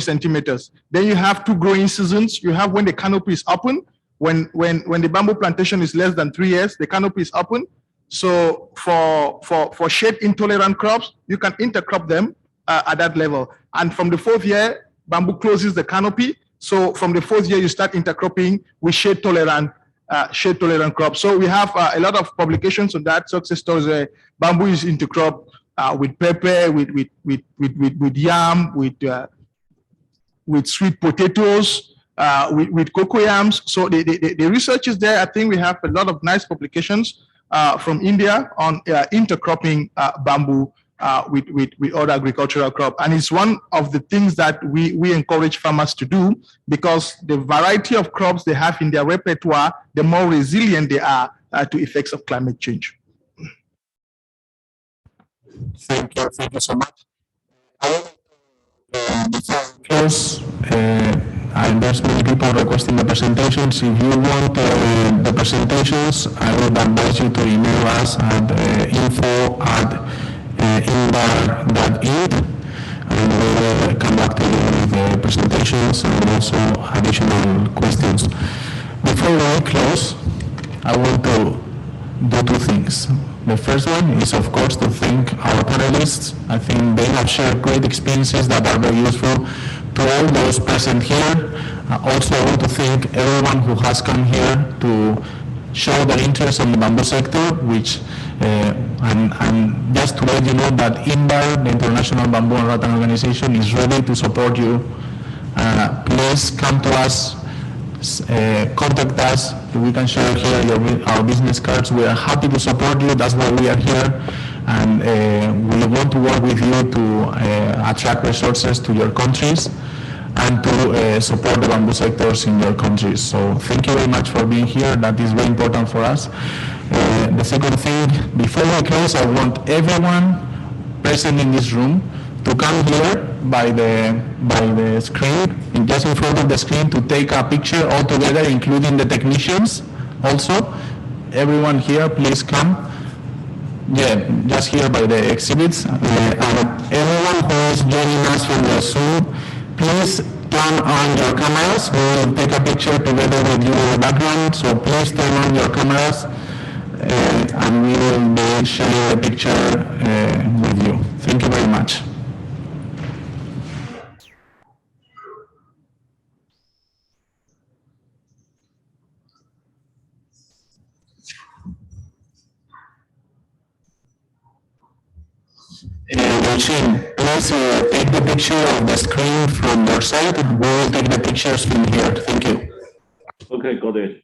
centimeters. Then you have two growing seasons. You have when the canopy is open. When the bamboo plantation is less than 3 years, the canopy is open. So for shade intolerant crops, you can intercrop them at that level. And from the 4th year, bamboo closes the canopy. So from the 4th year, you start intercropping with shade tolerant crops. So we have a lot of publications on that, success stories where bamboo is intercrop with pepper, with yam, with sweet potatoes, with cocoyams. So the research is there. I think we have a lot of nice publications from India on intercropping bamboo with other agricultural crop. And it's one of the things that we encourage farmers to do, because the variety of crops they have in their repertoire, the more resilient they are to effects of climate change. Thank you so much. Before we close, there's many people requesting the presentations. If you want the presentations, I would advise you to email us at info@inbar.int, and we will come back to you with the presentations and also additional questions. Before we close, I want to do two things. The first one is, of course, to thank our panelists. I think they have shared great experiences that are very useful to all those present here. Also, I want to thank everyone who has come here to show their interest in the bamboo sector, which, and just to let you know that INBAR, the International Bamboo and Rattan Organization, is ready to support you. Please come to us, contact us. We can share here our business cards. We are happy to support you. That's why we are here. And we want to work with you to attract resources to your countries and to support the bamboo sectors in your countries. So thank you very much for being here. That is very important for us. The second thing, before we close, I want everyone present in this room to come here by the screen, and just in front of the screen, to take a picture all together, including the technicians also. Everyone here, please come. Yeah, just here by the exhibits. And everyone who is joining us from the Zoom, please turn on your cameras. We will take a picture together with you in the background. So please turn on your cameras, and we will be sharing the picture with you. Thank you very much. Please take the picture of the screen from your side. We will take the pictures from here. Thank you. Okay, got it.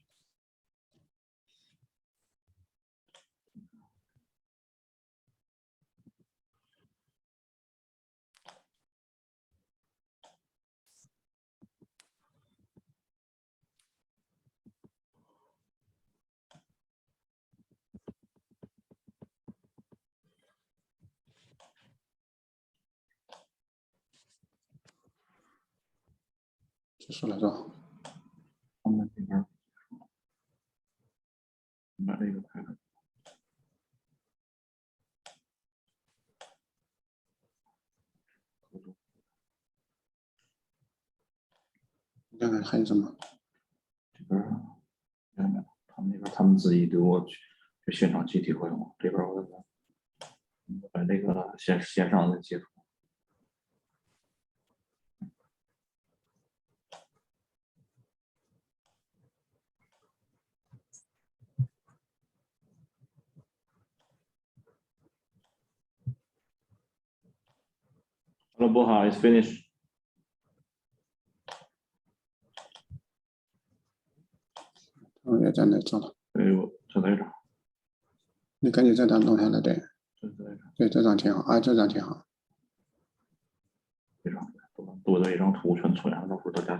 结束了是吧？他们这边把这个开开。看看还有什么？这边没有，他们那边他们自己对我去现场集体活动，这边我把这个线上的截图。Hello, Boha, it's finished.我也在那做了。对，我就在这儿。你赶紧这张弄下来，对。对，这张挺好啊，这张挺好。非常多的一张图全存上，到时候大家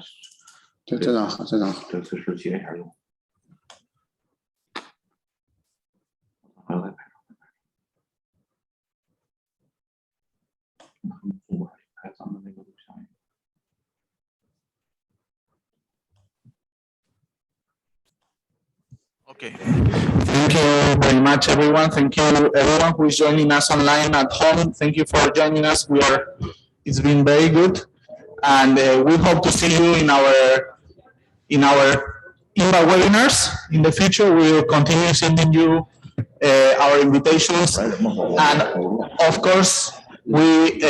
对，这张好，这张好。对，随时截一下用。还要再拍上。他们做过拍咱们那个录像。Okay. Thank you very much, everyone. Thank you, everyone who is joining us online at home. Thank you for joining us. It's been very good, and we hope to see you in our INBAR webinars in the future. We will continue sending you our invitations, and of course, we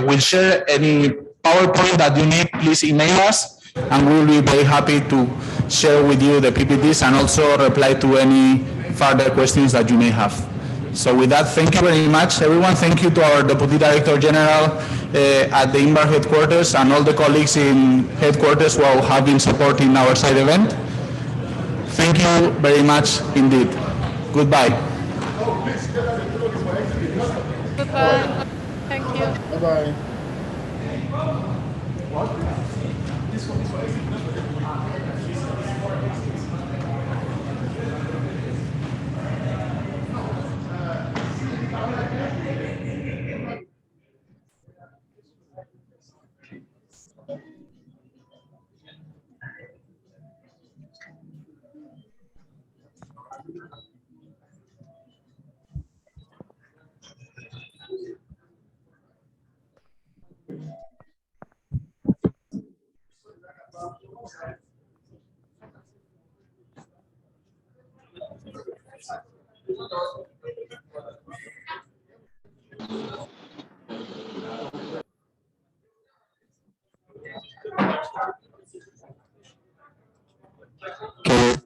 will share any PowerPoint that you need. Please email us, and we will be very happy to share with you the PPTs and also reply to any further questions that you may have. So with that, thank you very much, everyone. Thank you to our Deputy Director General at the INBAR headquarters and all the colleagues in headquarters who have been supporting our side event. Thank you very much indeed. Goodbye. Goodbye. Thank you. Bye-bye. Okay.